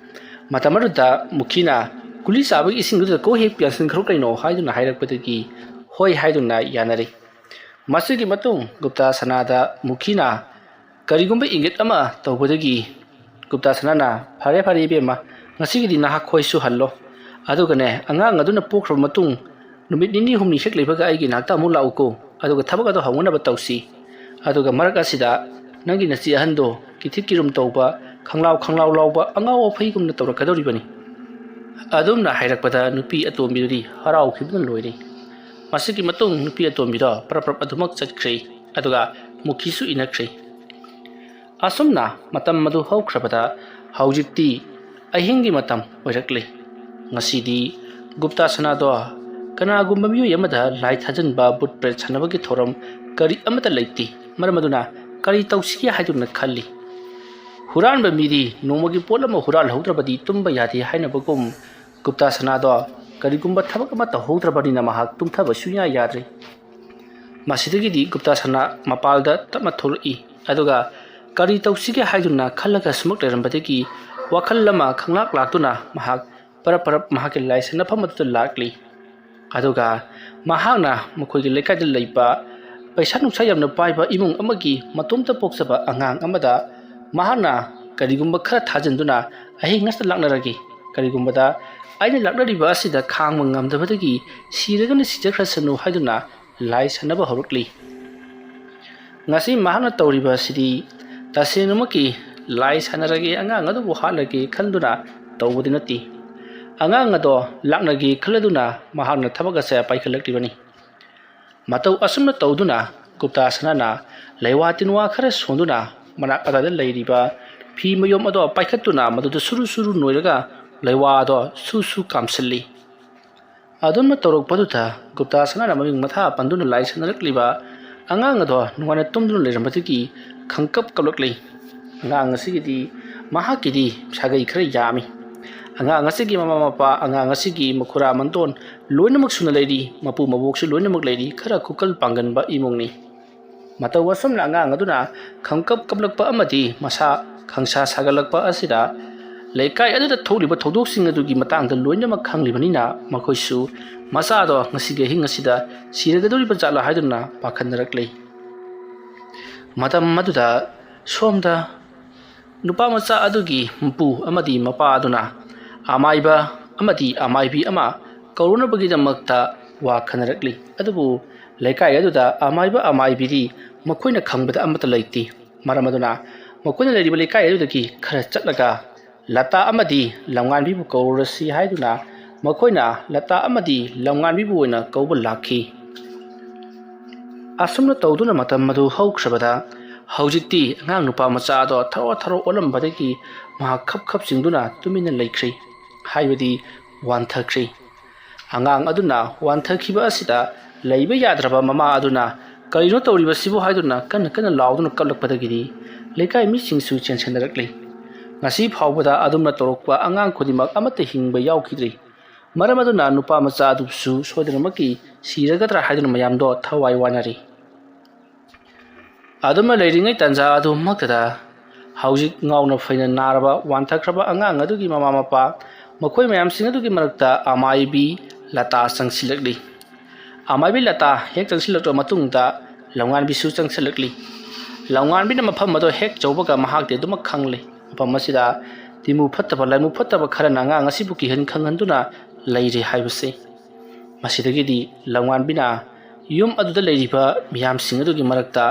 ꯃꯇꯝ ꯑꯗꯨꯗ ꯃꯨꯈꯤꯅ ꯒꯨꯂꯤ ꯆꯥꯕꯒꯤ ꯏꯁꯤꯡꯗꯨꯗ ꯀꯣꯛ ꯍꯦꯛ ꯄꯤꯌꯥꯟꯁꯤꯟꯈ꯭ꯔꯣ ꯀꯩꯅꯣ ꯍꯥꯏꯗꯨꯅ ꯍꯥꯏꯔꯛꯄꯗꯒꯤ ꯍꯣꯏ ꯍꯥꯏꯗꯨꯅ ꯌꯥꯅꯔꯤ ꯃꯁꯤꯒꯤ ꯃꯇꯨꯡ ꯒꯨꯞꯇꯥ ꯁꯅꯥꯗ ꯃꯨꯈꯤꯅ ꯀꯔꯤꯒꯨꯝꯕ ꯏꯪꯒꯤꯠ ꯑꯃ ꯇꯧꯕꯗꯒꯤ ꯒꯨꯞꯇꯥ ꯁꯅꯥꯅ ꯐꯔꯦ ꯐꯔꯦ ꯏꯕꯦꯝꯃ ꯉꯁꯤꯒꯤꯗꯤ ꯅꯍꯥꯛ ꯈꯣꯏꯁꯨ ꯍꯜꯂꯣ ꯑꯗꯨꯒꯅꯦ ꯑꯉꯥꯡ ꯑꯗꯨꯅ ꯄꯣꯛꯈ꯭ꯔꯕ ꯃꯇꯨꯡ ꯅꯨꯃꯤꯠ ꯅꯤꯅꯤ ꯍꯨꯝꯅꯤ ꯍꯦꯛ ꯂꯩꯕꯒ ꯑꯩꯒꯤ ꯅꯥꯛꯇ ꯑꯃꯨꯛ ꯂꯥꯛꯎꯀꯣ ꯑꯗꯨꯒ ꯊꯕꯛ ꯑꯗꯨ ꯍꯧꯅꯅꯕ ꯇꯧꯁꯤ ꯑꯗꯨꯒ ꯃꯔꯛ ꯑꯁꯤꯗ ꯅꯪꯒꯤ ꯅꯆꯦ ꯑꯍꯟꯗꯣ ꯀꯤꯊꯤꯛ ꯀꯤꯔꯨꯝ ꯇꯧꯕ ꯈꯪꯂꯥꯎ ꯂꯥꯎꯕ ꯑꯉꯥꯎ ꯑꯐꯩꯒꯨꯝꯅ ꯇꯧꯔꯛꯀꯗꯧꯔꯤꯕꯅꯤ ꯑꯗꯨꯝꯅ ꯍꯥꯏꯔꯛꯄꯗ ꯅꯨꯄꯤ ꯑꯇꯣꯝꯕꯤꯗꯨꯗꯤ ꯍꯔꯥꯎꯈꯤꯕꯅ ꯂꯣꯏꯔꯦ ꯃꯁꯤꯒꯤ ꯃꯇꯨꯡ ꯅꯨꯄꯤ ꯑꯇꯣꯝꯕꯤꯗꯣ ꯄ꯭ꯔꯞ ꯑꯗꯨꯃꯛ ꯆꯠꯈ꯭ꯔꯦ ꯑꯗꯨꯒ ꯃꯨꯈꯤꯁꯨ ꯏꯟꯅꯈ꯭ꯔꯦ ꯑꯁꯨꯝꯅ ꯃꯇꯝ ꯑꯗꯨ ꯍꯧꯈ꯭ꯔꯕꯗ ꯍꯧꯖꯤꯛꯇꯤ ꯑꯍꯤꯡꯒꯤ ꯃꯇꯝ ꯑꯣꯏꯔꯛꯂꯦ ꯉꯁꯤꯗꯤ ꯒꯨꯞꯇꯥ ꯁꯅꯥꯗꯣ ꯀꯅꯥꯒꯨꯝꯕ ꯃꯤꯑꯣꯏ ꯑꯃꯗ ꯂꯥꯏ ꯊꯥꯖꯟꯕ ꯕꯨꯠ ꯄ꯭ꯔꯦꯠ ꯁꯥꯟꯅꯕꯒꯤ ꯊꯧꯔꯝ ꯀꯔꯤ ꯑꯃꯠꯇ ꯂꯩꯇꯦ ꯃꯔꯝ ꯑꯗꯨꯅ ꯀꯔꯤ ꯇꯧꯁꯤꯒꯦ ꯍꯥꯏꯗꯨꯅ ꯈꯜꯂꯤ हुरानबा मीदी नोमगी पोट अमा हुरालहौद्रबदी तुम्बा यादे हाइनबगुम गुप्ता सनादो करिगुम्बा थबक अमा तहौद्रबदिना महाक तुम्थबा सुया याद्रे मसिदगिदी गुप्ता सना मपालदा तमा थोरई अदुगा करी तौसिगे हाइदुना खल्लगा स्मुक लेरंबदगी वखल लमा खंगलाक लाक्तुना महाक परप महाके लाइसना फमदु लाक्ली अदुगा महाकना मखोइगे लेकाइदा लैबा पैसा नुसा यामना पाइबा इमुंग अमगी मतोमता पोक्सबा अंगांग अमदा महाना करिगुम्बा खरा थाजनदुना अहिंग नस्ता लाक्नरगी करिगुम्बदा आइना लाक्नरिबा असिदा खांग मंगमदबदगी सिरगन सिजखरसनु हाइदुना लाइ सनबा हरकली ngasi mahana tawriba sidi tasenumaki lai sanaragi angang adu halagi khanduna tawbudi nati angang ado laknagi khladuna mahana thabaga se paikhalakibani matau asumna tawduna gupta sanana laiwatinwa khara sonduna manak adada leiriba phi mayom ado paikhatuna maduda suru noiraga laiwa ado su kamsalli adunma torok paduta gupta sanana maming matha panduna lai sanarakliba angang ado nuwana tumduna leirambadagi khangkap kalokli angang asigidi mahakidi sagai khara yami angang asigi mama mapa angang asigi makhura mandon loinamak suna leiri mapu maboksu loinamak leiri khara kukal panganba imongni mata wasam angang aduna khangkap kablakpa amadi masa khangsa sagalakpa asida leikai aduda tholiba thodok adugi matangda loinamak khanglibanina makhoisu masa do ngasige hingasida siragadori bajala haiduna pakhandarakle matam maduda somda nupa macha adugi mpu amadi mapa aduna amaiba amadi amaibi ama korona bagidamakta wa khanarakli adubu leikai aduda amaiba amaibidi makoina khangbada amata leiti maramaduna makoina leriba leikai adudagi khara chatlaga lata amadi langan bibu korasi haiduna makoina lata amadi langan bibu oina kawba lakhi asumna tawduna matam madu haukrabada haujikti angang nupa macha do tharo olambadagi ma khap singduna tumina leikri haibadi wanthakri angang aduna wanthakhiba asida leiba yadraba mama aduna karino tawriba sibu haiduna kana lauduna kalakpadagidi leikai mi singsu chensendarakli ngasi phawbada adumna torokpa angang khodimak amata hingba yaukidri maram aduna nupa macha adupsu soidramaki siragadra haiduna mayamdo thawai wanari aduma leiringai tanja adu maktada haujik ngauna faina naraba wanthakhraba angang adugi mama mapa makhoi mayam sing adugi marakta amaibi lata sangsilakli amaibi lata hek changsilakto matungda langan bisu changsilakli langan bina mafam ado hek chawbaga mahakte duma khangli mafam asida timu phattaba laimu phattaba khara nanga ngasibu ki hen khanghanduna leiri haibase masidagidi langan bina yum aduda leiriba miyam sing adugi marakta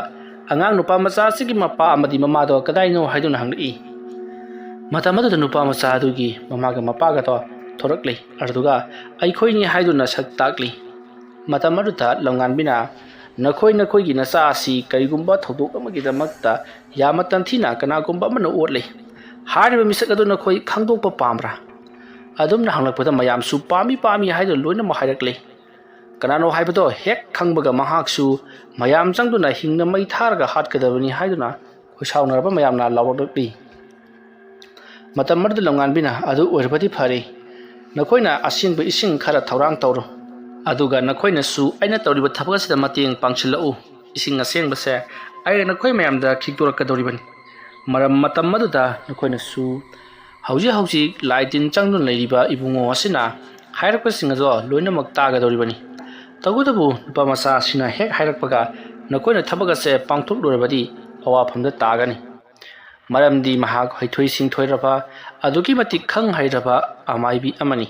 angang nupa macha sigi mapa amadi mama do kadaino haiduna hangli matamadu da nupa macha adugi mama ga mapa ga to thorakli arduga aikhoini haiduna sak takli matamadu da langan bina ꯅꯈꯣꯏꯒꯤ ꯅꯆꯥ ꯑꯁꯤ ꯀꯔꯤꯒꯨꯝꯕ ꯊꯧꯗꯣꯛ ꯑꯃꯒꯤꯗꯃꯛꯇ ꯌꯥꯝꯅ ꯇꯝꯊꯤꯅ ꯀꯅꯥꯒꯨꯝꯕ ꯑꯃꯅ ꯑꯣꯠꯂꯤ ꯍꯥꯏꯔꯤꯕ ꯃꯤꯁꯛ ꯑꯗꯨ ꯅꯈꯣꯏ ꯈꯪꯗꯣꯛꯄ ꯄꯥꯝꯕ꯭ꯔꯥ? ꯑꯗꯨꯝꯅ ꯍꯪꯂꯛꯄꯗ ꯃꯌꯥꯝꯁꯨ ꯄꯥꯝꯃꯤ ꯍꯥꯏꯗꯨꯅ ꯂꯣꯏꯅꯃꯛ ꯍꯥꯏꯔꯛꯂꯤ꯫ ꯀꯅꯥꯅꯣ ꯍꯥꯏꯕꯗꯣ ꯍꯦꯛ ꯈꯪꯕꯒ ꯃꯍꯥꯛꯁꯨ ꯃꯌꯥꯝ ꯆꯪꯗꯨꯅ ꯍꯤꯡꯅ ꯃꯩ ꯊꯥꯔꯒ ꯍꯥꯠꯀꯗꯕꯅꯤ ꯍꯥꯏꯗꯨꯅ ꯈꯣꯏꯁꯥꯎꯅꯔꯕ ꯃꯌꯥꯝꯅ ꯂꯥꯎꯔꯛꯂꯤ꯫ ꯃꯇꯝ ꯑꯗꯨꯗ ꯂꯝꯉꯥꯟꯕꯤꯅ ꯑꯗꯨ ꯑꯣꯏꯔꯕꯗꯤ ꯐꯔꯦ, ꯅꯈꯣꯏꯅ ꯑꯁꯦꯡꯕ ꯏꯁꯤꯡ ꯈꯔ ꯊꯧꯔꯥꯡ ꯇꯧꯔꯣ, ꯑꯗꯨꯒ ꯅꯈꯣꯏꯅꯁꯨ ꯑꯩꯅ ꯇꯧꯔꯤꯕ ꯊꯕꯛ ꯑꯁꯤꯗ ꯃꯇꯦꯡ ꯄꯥꯡꯁꯤꯜꯂꯛꯎ꯫ ꯏꯁꯤꯡ ꯑꯁꯦꯡꯕꯁꯦ ꯑꯩ ꯅꯈꯣꯏ ꯃꯌꯥꯝꯗ ꯈꯤꯛꯇꯣꯔꯛꯀꯗꯧꯔꯤꯕꯅꯤ꯫ ꯃꯇꯝ ꯑꯗꯨꯗ ꯅꯈꯣꯏꯅꯁꯨ ꯍꯧꯖꯤꯛ ꯂꯥꯏ ꯇꯤꯟ ꯆꯪꯗꯨꯅ ꯂꯩꯔꯤꯕ ꯏꯕꯨꯡꯉꯣ ꯑꯁꯤꯅ ꯍꯥꯏꯔꯛꯄꯁꯤꯡ ꯑꯗꯣ ꯂꯣꯏꯅꯃꯛ ꯇꯥꯒꯗꯧꯔꯤꯕꯅꯤ꯫ ꯇꯧꯕꯇꯕꯨ ꯅꯨꯄꯥ ꯃꯆꯥ ꯑꯁꯤꯅ ꯍꯦꯛ ꯍꯥꯏꯔꯛꯄꯒ ꯅꯈꯣꯏꯅ ꯊꯕꯛ ꯑꯁꯦ ꯄꯥꯡꯊꯣꯛꯂꯨꯔꯕꯗꯤ ꯑꯋꯥꯐꯝꯗ ꯇꯥꯒꯅꯤ, ꯃꯔꯝꯗꯤ ꯃꯍꯥꯛ ꯍꯩꯊꯣꯏ ꯁꯤꯡꯊꯣꯏꯔꯕ ꯑꯗꯨꯛꯀꯤ ꯃꯇꯤꯛ ꯈꯪ ꯍꯩꯔꯕ ꯑꯃꯥꯏꯕꯤ ꯑꯃꯅꯤ꯫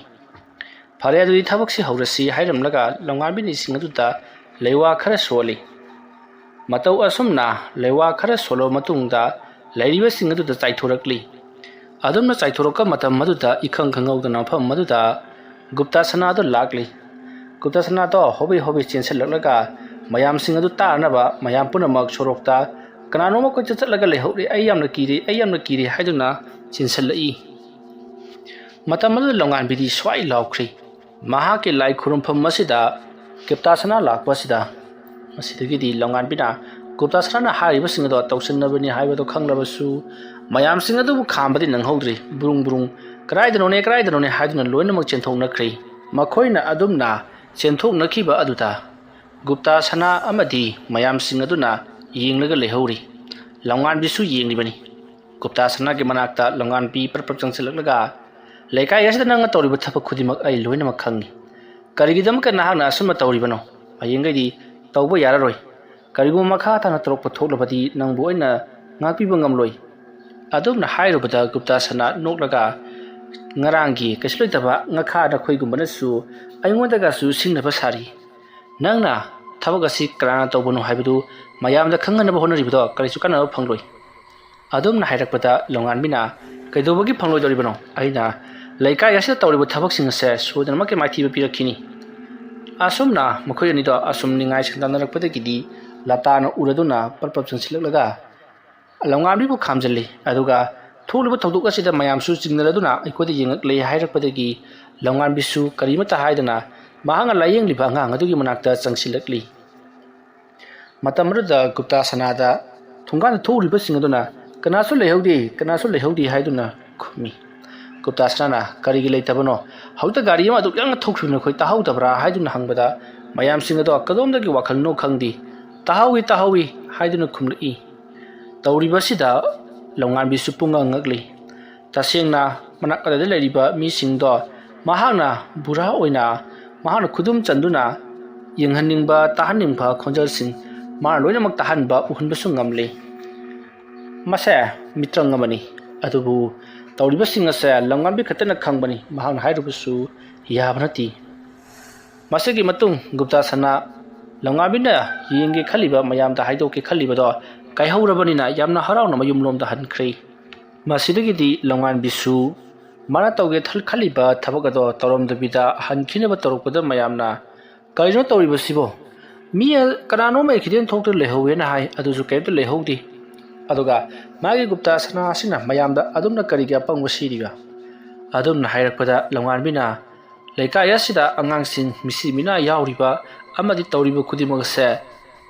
ꯐꯔꯦ, ꯑꯗꯨꯗꯤ ꯊꯕꯛꯁꯤ ꯍꯧꯔꯁꯤ ꯍꯥꯏꯔꯝꯂꯒ ꯂꯝꯉꯥꯟꯕꯤꯅ ꯏꯁꯤꯡ ꯑꯗꯨꯗ ꯂꯩꯋꯥ ꯈꯔ ꯁꯣꯜꯂꯤ꯫ ꯃꯇꯧ ꯑꯁꯨꯝꯅ ꯂꯩꯋꯥ ꯈꯔ ꯁꯣꯜꯂꯕ ꯃꯇꯨꯡꯗ ꯂꯩꯔꯤꯕꯁꯤꯡ ꯑꯗꯨꯗ ꯆꯥꯏꯊꯣꯔꯛꯂꯤ꯫ ꯑꯗꯨꯝꯅ ꯆꯥꯏꯊꯣꯔꯛꯄ ꯃꯇꯝ ꯑꯗꯨꯗ ꯏꯈꯪ ꯈꯪꯍꯧꯗꯅ ꯃꯐꯝ ꯑꯗꯨꯗ ꯒꯨꯞꯇꯥꯁꯅꯥꯗꯣ ꯂꯥꯛꯂꯤ꯫ ꯒꯨꯞꯇꯥꯁꯅꯥꯗꯣ ꯍꯣꯕꯦ ꯆꯦꯟꯁꯤꯜꯂꯛꯂꯒ ꯃꯌꯥꯝꯁꯤꯡ ꯑꯗꯨ ꯇꯥꯅꯕ ꯃꯌꯥꯝ ꯄꯨꯝꯅꯃꯛ ꯁꯣꯔꯣꯛꯇ ꯀꯅꯥꯅꯣꯝꯃ ꯀꯣꯏꯆꯠ ꯆꯠꯂꯒ ꯂꯩꯍꯧꯔꯦ, ꯑꯩ ꯌꯥꯝꯅ ꯀꯤꯔꯦ ꯍꯥꯏꯗꯨꯅ ꯆꯦꯟꯁꯤꯜꯂꯛꯏ꯫ ꯃꯇꯝ ꯑꯗꯨꯗ ꯂꯝꯉꯥꯟꯕꯤꯗꯤ ꯁ꯭ꯋꯥꯏ ꯂꯥꯎꯈ꯭ꯔꯤ꯫ ꯃꯍꯥꯛꯀꯤ ꯂꯥꯏ ꯈꯨꯔꯨꯝꯐꯝ ꯑꯁꯤꯗ ꯒꯨꯞꯇꯥꯁꯅꯥ ꯂꯥꯛꯄ ꯑꯁꯤꯗ ꯃꯁꯤꯗꯒꯤꯗꯤ ꯂꯝꯉꯥꯟꯕꯤꯅ ꯒꯨꯞꯇꯥꯁꯅꯥꯅ ꯍꯥꯏꯔꯤꯕꯁꯤꯡ ꯑꯗꯣ ꯇꯧꯁꯤꯟꯅꯕꯅꯤ ꯍꯥꯏꯕꯗꯣ ꯈꯪꯂꯕꯁꯨ ꯃꯌꯥꯝꯁꯤꯡ ꯑꯗꯨꯕꯨ ꯈꯥꯝꯕꯗꯤ ꯅꯪꯍꯧꯗ꯭ꯔꯤ꯫ ꯕꯨꯔꯨꯡ ꯀꯗꯥꯏꯗꯅꯣꯅꯦ ꯍꯥꯏꯗꯨꯅ ꯂꯣꯏꯅꯃꯛ ꯆꯦꯟꯊꯣꯛꯅꯈ꯭ꯔꯤ꯫ ꯃꯈꯣꯏꯅ ꯑꯗꯨꯝꯅ ꯆꯦꯟꯊꯣꯛꯅꯈꯤꯕ ꯑꯗꯨꯗ ꯒꯨꯞꯇꯥꯁꯅꯥ ꯑꯃꯗꯤ ꯃꯌꯥꯝꯁꯤꯡ ꯑꯗꯨꯅ ꯌꯦꯡꯂꯒ ꯂꯩꯍꯧꯔꯤ꯫ ꯂꯝꯉꯥꯟꯕꯤꯁꯨ ꯌꯦꯡꯂꯤꯕꯅꯤ꯫ ꯒꯨꯞꯇꯥꯁꯅꯥꯒꯤ ꯃꯅꯥꯛꯇ ꯂꯝꯉꯥꯟꯕꯤ ꯄ꯭ꯔꯞ ꯆꯪꯁꯤꯜꯂꯛꯂꯒ, ꯂꯩꯀꯥꯏ ꯑꯁꯤꯗ ꯅꯪꯅ ꯇꯧꯔꯤꯕ ꯊꯕꯛ ꯈꯨꯗꯤꯡꯃꯛ ꯑꯩ ꯂꯣꯏꯅꯃꯛ ꯈꯪꯏ꯫ ꯀꯔꯤꯒꯤꯗꯃꯛꯇ ꯅꯍꯥꯛꯅ ꯑꯁꯨꯝꯅ ꯇꯧꯔꯤꯕꯅꯣ? ꯍꯌꯦꯡꯈꯩꯗꯤ ꯇꯧꯕ ꯌꯥꯔꯔꯣꯏ꯫ ꯀꯔꯤꯒꯨꯝꯕ ꯃꯈꯥ ꯇꯥꯅ ꯇꯧꯔꯛꯄ ꯊꯣꯛꯂꯕꯗꯤ ꯅꯪꯕꯨ ꯑꯩꯅ ꯉꯥꯛꯄꯤꯕ ꯉꯝꯂꯣꯏ꯫ ꯑꯗꯨꯝꯅ ꯍꯥꯏꯔꯨꯕꯗ ꯒꯨꯞꯇꯥꯁꯅꯥ ꯅꯣꯛꯂꯒ, ꯉꯔꯥꯡꯒꯤ ꯀꯩꯁꯨ ꯂꯩꯇꯕ ꯉꯈꯥ ꯅꯈꯣꯏꯒꯨꯝꯕꯅꯁꯨ ꯑꯩꯉꯣꯟꯗꯒꯁꯨ ꯁꯤꯡꯅꯕ ꯁꯥꯔꯤ꯫ ꯅꯪꯅ ꯊꯕꯛ ꯑꯁꯤ ꯀꯅꯥꯅ ꯇꯧꯕꯅꯣ ꯍꯥꯏꯕꯗꯨ ꯃꯌꯥꯝꯗ ꯈꯪꯍꯟꯅꯕ ꯍꯣꯠꯅꯔꯤꯕꯗꯣ ꯀꯔꯤꯁꯨ ꯀꯥꯟꯅꯕ ꯐꯪꯂꯣꯏ꯫ ꯑꯗꯨꯝꯅ ꯍꯥꯏꯔꯛꯄꯗ ꯂꯝꯉꯥꯟꯕꯤꯅ, ꯀꯩꯗꯧꯕꯒꯤ ꯐꯪꯂꯣꯏꯗꯧꯔꯤꯕꯅꯣ? ꯑꯩꯅ ꯂꯩꯀꯥꯏ ꯑꯁꯤꯗ ꯇꯧꯔꯤꯕ ꯊꯕꯛꯁꯤꯡ ꯑꯁꯦ ꯁꯣꯏꯗꯅꯃꯛꯀꯤ ꯃꯥꯏꯊꯤꯕ ꯄꯤꯔꯛꯈꯤꯅꯤ꯫ ꯑꯁꯨꯝꯅ ꯃꯈꯣꯏ ꯑꯅꯤꯗꯣ ꯑꯁꯨꯝ ꯅꯤꯡꯉꯥꯏ ꯁꯪꯗꯥꯅꯔꯛꯄꯗꯒꯤꯗꯤ ꯂꯇꯥꯅ ꯎꯔꯗꯨꯅ ꯄ꯭ꯔꯞ ꯆꯪꯁꯤꯜꯂꯛꯂꯒ ꯂꯝꯉꯥꯟꯕꯤꯕꯨ ꯈꯥꯝꯖꯤꯜꯂꯤ꯫ ꯑꯗꯨꯒ ꯊꯣꯛꯂꯤꯕ ꯊꯧꯗꯣꯛ ꯑꯁꯤꯗ ꯃꯌꯥꯝꯁꯨ ꯆꯤꯡꯅꯔꯗꯨꯅ ꯑꯩꯈꯣꯏꯗ ꯌꯦꯡꯂꯛꯂꯦ ꯍꯥꯏꯔꯛꯄꯗꯒꯤ ꯂꯝꯉꯥꯟꯕꯤꯁꯨ ꯀꯔꯤꯃꯠꯇ ꯍꯥꯏꯗꯅ ꯃꯍꯥꯛꯅ ꯂꯥꯏꯌꯦꯡꯂꯤꯕ ꯑꯉꯥꯡ ꯑꯗꯨꯒꯤ ꯃꯅꯥꯛꯇ ꯆꯪꯁꯤꯜꯂꯛꯂꯤ꯫ ꯃꯇꯝ ꯑꯗꯨꯗ ꯒꯨꯞꯇꯥꯁꯅꯥꯗ ꯊꯣꯡꯒꯥꯟꯗ ꯊꯣꯛꯎꯔꯤꯕꯁꯤꯡ ꯑꯗꯨꯅ ꯀꯅꯥꯁꯨ ꯂꯩꯍꯧꯗꯦ ꯍꯥꯏꯗꯨꯅ ꯈꯨꯝꯃꯤ꯫ ꯒꯨꯞꯇꯥꯁꯅꯥꯅ, ꯀꯔꯤꯒꯤ ꯂꯩꯇꯕꯅꯣ? ꯍꯧꯖꯤꯛꯇ ꯒꯥꯔꯤ ꯑꯃ ꯑꯗꯨꯛ ꯌꯥꯡꯅ ꯊꯧꯈꯤꯕ ꯅꯈꯣꯏ ꯇꯥꯍꯧꯗꯕ꯭ꯔꯥ ꯍꯥꯏꯗꯨꯅ ꯍꯪꯕꯗ ꯃꯌꯥꯝꯁꯤꯡ ꯑꯗꯣ ꯀꯗꯣꯝꯗꯒꯤ ꯋꯥꯈꯜꯅꯣ ꯈꯪꯗꯦ, ꯇꯥꯍꯧꯏ ꯍꯥꯏꯗꯨꯅ ꯈꯨꯝꯂꯛꯏ꯫ ꯇꯧꯔꯤꯕꯁꯤꯗ ꯂꯝꯉꯥꯟꯕꯤꯁꯨ ꯄꯨꯡꯉꯛ ꯉꯛꯂꯤ꯫ ꯇꯁꯦꯡꯅ ꯃꯅꯥꯛ ꯑꯗꯨꯗ ꯂꯩꯔꯤꯕ ꯃꯤꯁꯤꯡꯗꯣ ꯃꯍꯥꯛꯅ ꯕꯨꯔꯥ ꯑꯣꯏꯅ ꯃꯍꯥꯛꯅ ꯈꯨꯗꯨꯝ ꯆꯟꯗꯨꯅ ꯌꯦꯡꯍꯟꯅꯤꯡꯕ ꯇꯥꯍꯟꯅꯤꯡꯕ ꯈꯣꯟꯖꯦꯜꯁꯤꯡ ꯃꯥꯅ ꯂꯣꯏꯅꯃꯛ ꯇꯥꯍꯟꯕ ꯎꯍꯟꯕꯁꯨ ꯉꯝꯂꯤ꯫ ꯃꯁꯦ ꯃꯤꯇ꯭ꯔꯪ ꯑꯃꯅꯤ, ꯑꯗꯨꯕꯨ ꯇꯧꯔꯤꯕꯁꯤꯡ ꯑꯁꯦ ꯂꯝꯉꯥꯟꯕꯤ ꯈꯛꯇꯅ ꯈꯪꯕꯅꯤ, ꯃꯍꯥꯛꯅ ꯍꯥꯏꯔꯨꯕꯁꯨ ꯌꯥꯕ ꯅꯠꯇꯦ꯫ ꯃꯁꯤꯒꯤ ꯃꯇꯨꯡ ꯒꯨꯞꯇꯥꯁꯅꯥ ꯂꯝꯉꯥꯟꯕꯤꯅ ꯌꯦꯡꯒꯦ ꯈꯜꯂꯤꯕ ꯃꯌꯥꯝꯗ ꯍꯥꯏꯗꯣꯛꯀꯦ ꯈꯜꯂꯤꯕꯗꯣ ꯀꯥꯏꯍꯧꯔꯕꯅꯤꯅ ꯌꯥꯝꯅ ꯍꯔꯥꯎꯅ ꯃꯌꯨꯝꯂꯣꯝꯗ ꯍꯟꯈ꯭ꯔꯦ꯫ ꯃꯁꯤꯗꯒꯤꯗꯤ ꯂꯝꯉꯥꯟꯕꯤꯁꯨ ꯃꯥꯅ ꯇꯧꯒꯦ ꯈꯜꯂꯤꯕ ꯊꯕꯛ ꯑꯗꯣ ꯇꯧꯔꯝꯗꯕꯤꯗ ꯍꯟꯈꯤꯅꯕ ꯇꯧꯔꯛꯄꯗ ꯃꯌꯥꯝꯅ, ꯀꯔꯤꯅꯣ ꯇꯧꯔꯤꯕꯁꯤꯕꯣ? ꯃꯤ ꯀꯅꯥꯅꯣꯝꯃ ꯑꯦꯛꯁꯤꯗꯦꯟ ꯊꯣꯛꯇꯨꯅ ꯂꯩꯍꯧꯋꯦꯅ ꯍꯥꯏ, ꯑꯗꯨꯁꯨ ꯀꯔꯤꯝꯇ ꯂꯩꯍꯧꯗꯦ꯫ ꯑꯗꯨꯒ ꯃꯥꯒꯤ ꯒꯨꯞꯇꯥꯁꯅꯥ ꯑꯁꯤꯅ ꯃꯌꯥꯝꯗ ꯑꯗꯨꯝꯅ ꯀꯔꯤꯒꯤ ꯑꯄꯪꯕ ꯁꯤꯔꯤꯕ? ꯑꯗꯨꯝꯅ ꯍꯥꯏꯔꯛꯄꯗ ꯂꯝꯉꯥꯟꯕꯤꯅ, ꯂꯩꯀꯥꯏ ꯑꯁꯤꯗ ꯑꯉꯥꯡꯁꯤꯡ ꯃꯤꯁꯤ ꯃꯤꯅꯥ ꯌꯥꯎꯔꯤꯕ ꯑꯃꯗꯤ ꯇꯧꯔꯤꯕ ꯈꯨꯗꯤꯡꯃꯛ ꯑꯁꯦ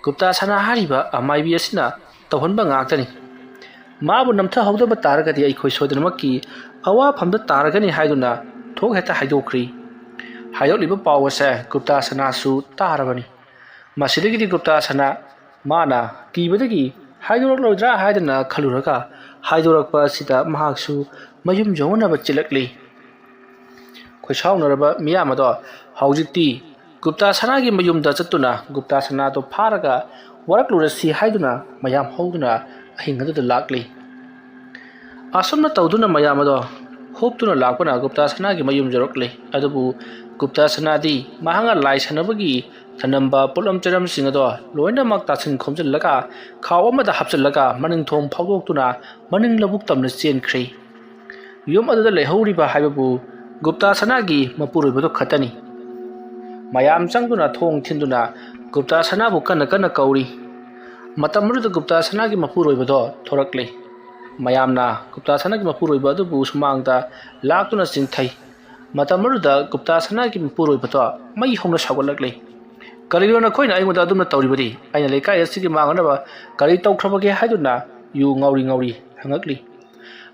ꯒꯨꯞꯇꯥꯁꯅꯥ ꯍꯥꯏꯔꯤꯕ ꯑꯃꯥꯏꯕꯤ ꯑꯁꯤꯅ ꯇꯧꯍꯟꯕ ꯉꯥꯛꯇꯅꯤ꯫ ꯃꯥꯕꯨ ꯅꯝꯊꯍꯧꯗꯕ ꯇꯥꯔꯒꯗꯤ ꯑꯩꯈꯣই ꯁꯣꯏꯗꯅꯃꯛꯀꯤ ꯑꯋꯥꯐꯝꯗ ꯇꯥꯔꯒꯅꯤ ꯍꯥꯏꯗꯨꯅ ꯊꯣꯛ ꯍꯦꯛꯇ ꯍꯥꯏꯗꯣꯛꯈ꯭ꯔꯤ꯫ ꯍꯥꯏꯗꯣꯛꯂꯤꯕ ꯄꯥꯎ ꯑꯁꯦ ꯒꯨꯞꯇꯥꯁꯅꯥꯁꯨ ꯇꯥꯔꯕꯅꯤ꯫ ꯃꯁꯤꯗꯒꯤꯗꯤ ꯒꯨꯞꯇꯥꯁꯅꯥ ꯃꯥꯅ ꯀꯤꯕꯗꯒꯤ ꯍꯥꯏꯗꯣꯔꯛꯂꯣꯏꯗ꯭ꯔꯥ ꯍꯥꯏꯗꯨꯅ ꯈꯜꯂꯨꯔꯒ ꯍꯥꯏꯗꯣꯔꯛꯄ ꯑꯁꯤꯗ ꯃꯍꯥꯛꯁꯨ ꯃꯌꯨꯝ ꯌꯧꯅꯅꯕ ꯆꯦꯜꯂꯛꯂꯤ꯫ ꯈꯣꯏꯁꯥꯎꯅꯔꯕ ꯃꯤꯌꯥꯝ ꯑꯗꯣ ꯍꯧꯖꯤꯛꯇꯤ ꯒꯨꯞꯇꯥꯁꯅꯥꯒꯤ ꯃꯌꯨꯝꯗ ꯆꯠꯇꯨꯅ ꯒꯨꯞꯇꯥꯁꯅꯥꯗꯣ ꯐꯥꯔꯒ ꯋꯥꯔꯛꯂꯨꯔꯁꯤ ꯍꯥꯏꯗꯨꯅ ꯃꯌꯥꯝ ꯍꯧꯗꯨꯅ ꯑꯍꯤꯡ ꯑꯗꯨꯗ ꯂꯥꯛꯂꯤ꯫ ꯑꯁꯨꯝꯅ ꯇꯧꯗꯨꯅ ꯃꯌꯥꯝ ꯑꯗꯣ ꯍꯣꯞꯇꯨꯅ ꯂꯥꯛꯄꯅ ꯒꯨꯞꯇꯥꯁꯅꯥꯒꯤ ꯃꯌꯨꯝ ꯌꯧꯔꯛꯂꯤ꯫ ꯑꯗꯨꯕꯨ ꯒꯨꯞꯇꯥꯁꯅꯥꯗꯤ ꯃꯍꯥꯛꯅ ꯂꯥꯏ ꯁꯥꯟꯅꯕꯒꯤ ꯊꯅꯝꯕ ꯄꯣꯠꯂꯝ ꯆꯩꯔꯝꯁꯤꯡ ꯑꯗꯣ ꯂꯣꯏꯅꯃꯛ ꯇꯥꯁꯤꯟ ꯈꯣꯝꯖꯤꯜꯂꯒ ꯈꯥꯎ ꯑꯃꯗ ꯍꯥꯞꯆꯤꯜꯂꯒ ꯃꯅꯤꯡꯊꯣꯡ ꯐꯥꯎꯗꯣꯛꯇꯨꯅ ꯃꯅꯤꯡ ꯂꯧꯕꯨꯛ ꯇꯝꯅ ꯆꯦꯟꯈ꯭ꯔꯤ꯫ ꯌꯨꯝ ꯑꯗꯨꯗ ꯂꯩꯍꯧꯔꯤꯕ ꯍꯥꯏꯕꯕꯨ ꯒꯨꯞꯇꯥꯁꯅꯥꯒꯤ ꯃꯄꯨꯔꯣꯏꯕꯗꯣ ꯈꯛꯇꯅꯤ꯫ ꯃꯌꯥꯝ ꯆꯪꯗꯨꯅ ꯊꯣꯡ ꯊꯤꯟꯗꯨꯅ ꯒꯨꯞꯇꯥ ꯁꯅꯥꯕꯨ ꯀꯟꯅ ꯀꯧꯔꯤ꯫ ꯃꯇꯝ ꯑꯗꯨꯗ ꯒꯨꯞꯇꯥ ꯁꯅꯥꯒꯤ ꯃꯄꯨꯔꯣꯏꯕꯗꯣ ꯊꯣꯔꯛꯂꯦ꯫ ꯃꯌꯥꯝꯅ ꯒꯨꯞꯇꯥ ꯁꯅꯥꯒꯤ ꯃꯄꯨꯔꯣꯏꯕ ꯑꯗꯨꯕꯨ ꯁꯨꯃꯥꯡꯗ ꯂꯥꯛꯇꯨꯅ ꯆꯤꯡꯊꯩ꯫ ꯃꯇꯝ ꯑꯗꯨꯗ ꯒꯨꯞꯇꯥ ꯁꯅꯥꯒꯤ ꯃꯄꯨꯔꯣꯏꯕꯗꯣ ꯃꯩ ꯍꯧꯅ ꯁꯥꯎꯒꯠꯂꯛꯂꯦ꯫ ꯀꯔꯤꯅꯣ ꯅꯈꯣꯏꯅ ꯑꯩꯉꯣꯟꯗ ꯑꯗꯨꯝꯅ ꯇꯧꯔꯤꯕꯗꯤ? ꯑꯩꯅ ꯂꯩꯀꯥꯏ ꯑꯁꯤꯒꯤ ꯃꯥꯡꯅꯅꯕ ꯀꯔꯤ ꯇꯧꯈ꯭ꯔꯕꯒꯦ ꯍꯥꯏꯗꯨꯅ ꯌꯨ ꯉꯥꯎꯔꯤ ꯍꯪꯉꯛꯂꯤ꯫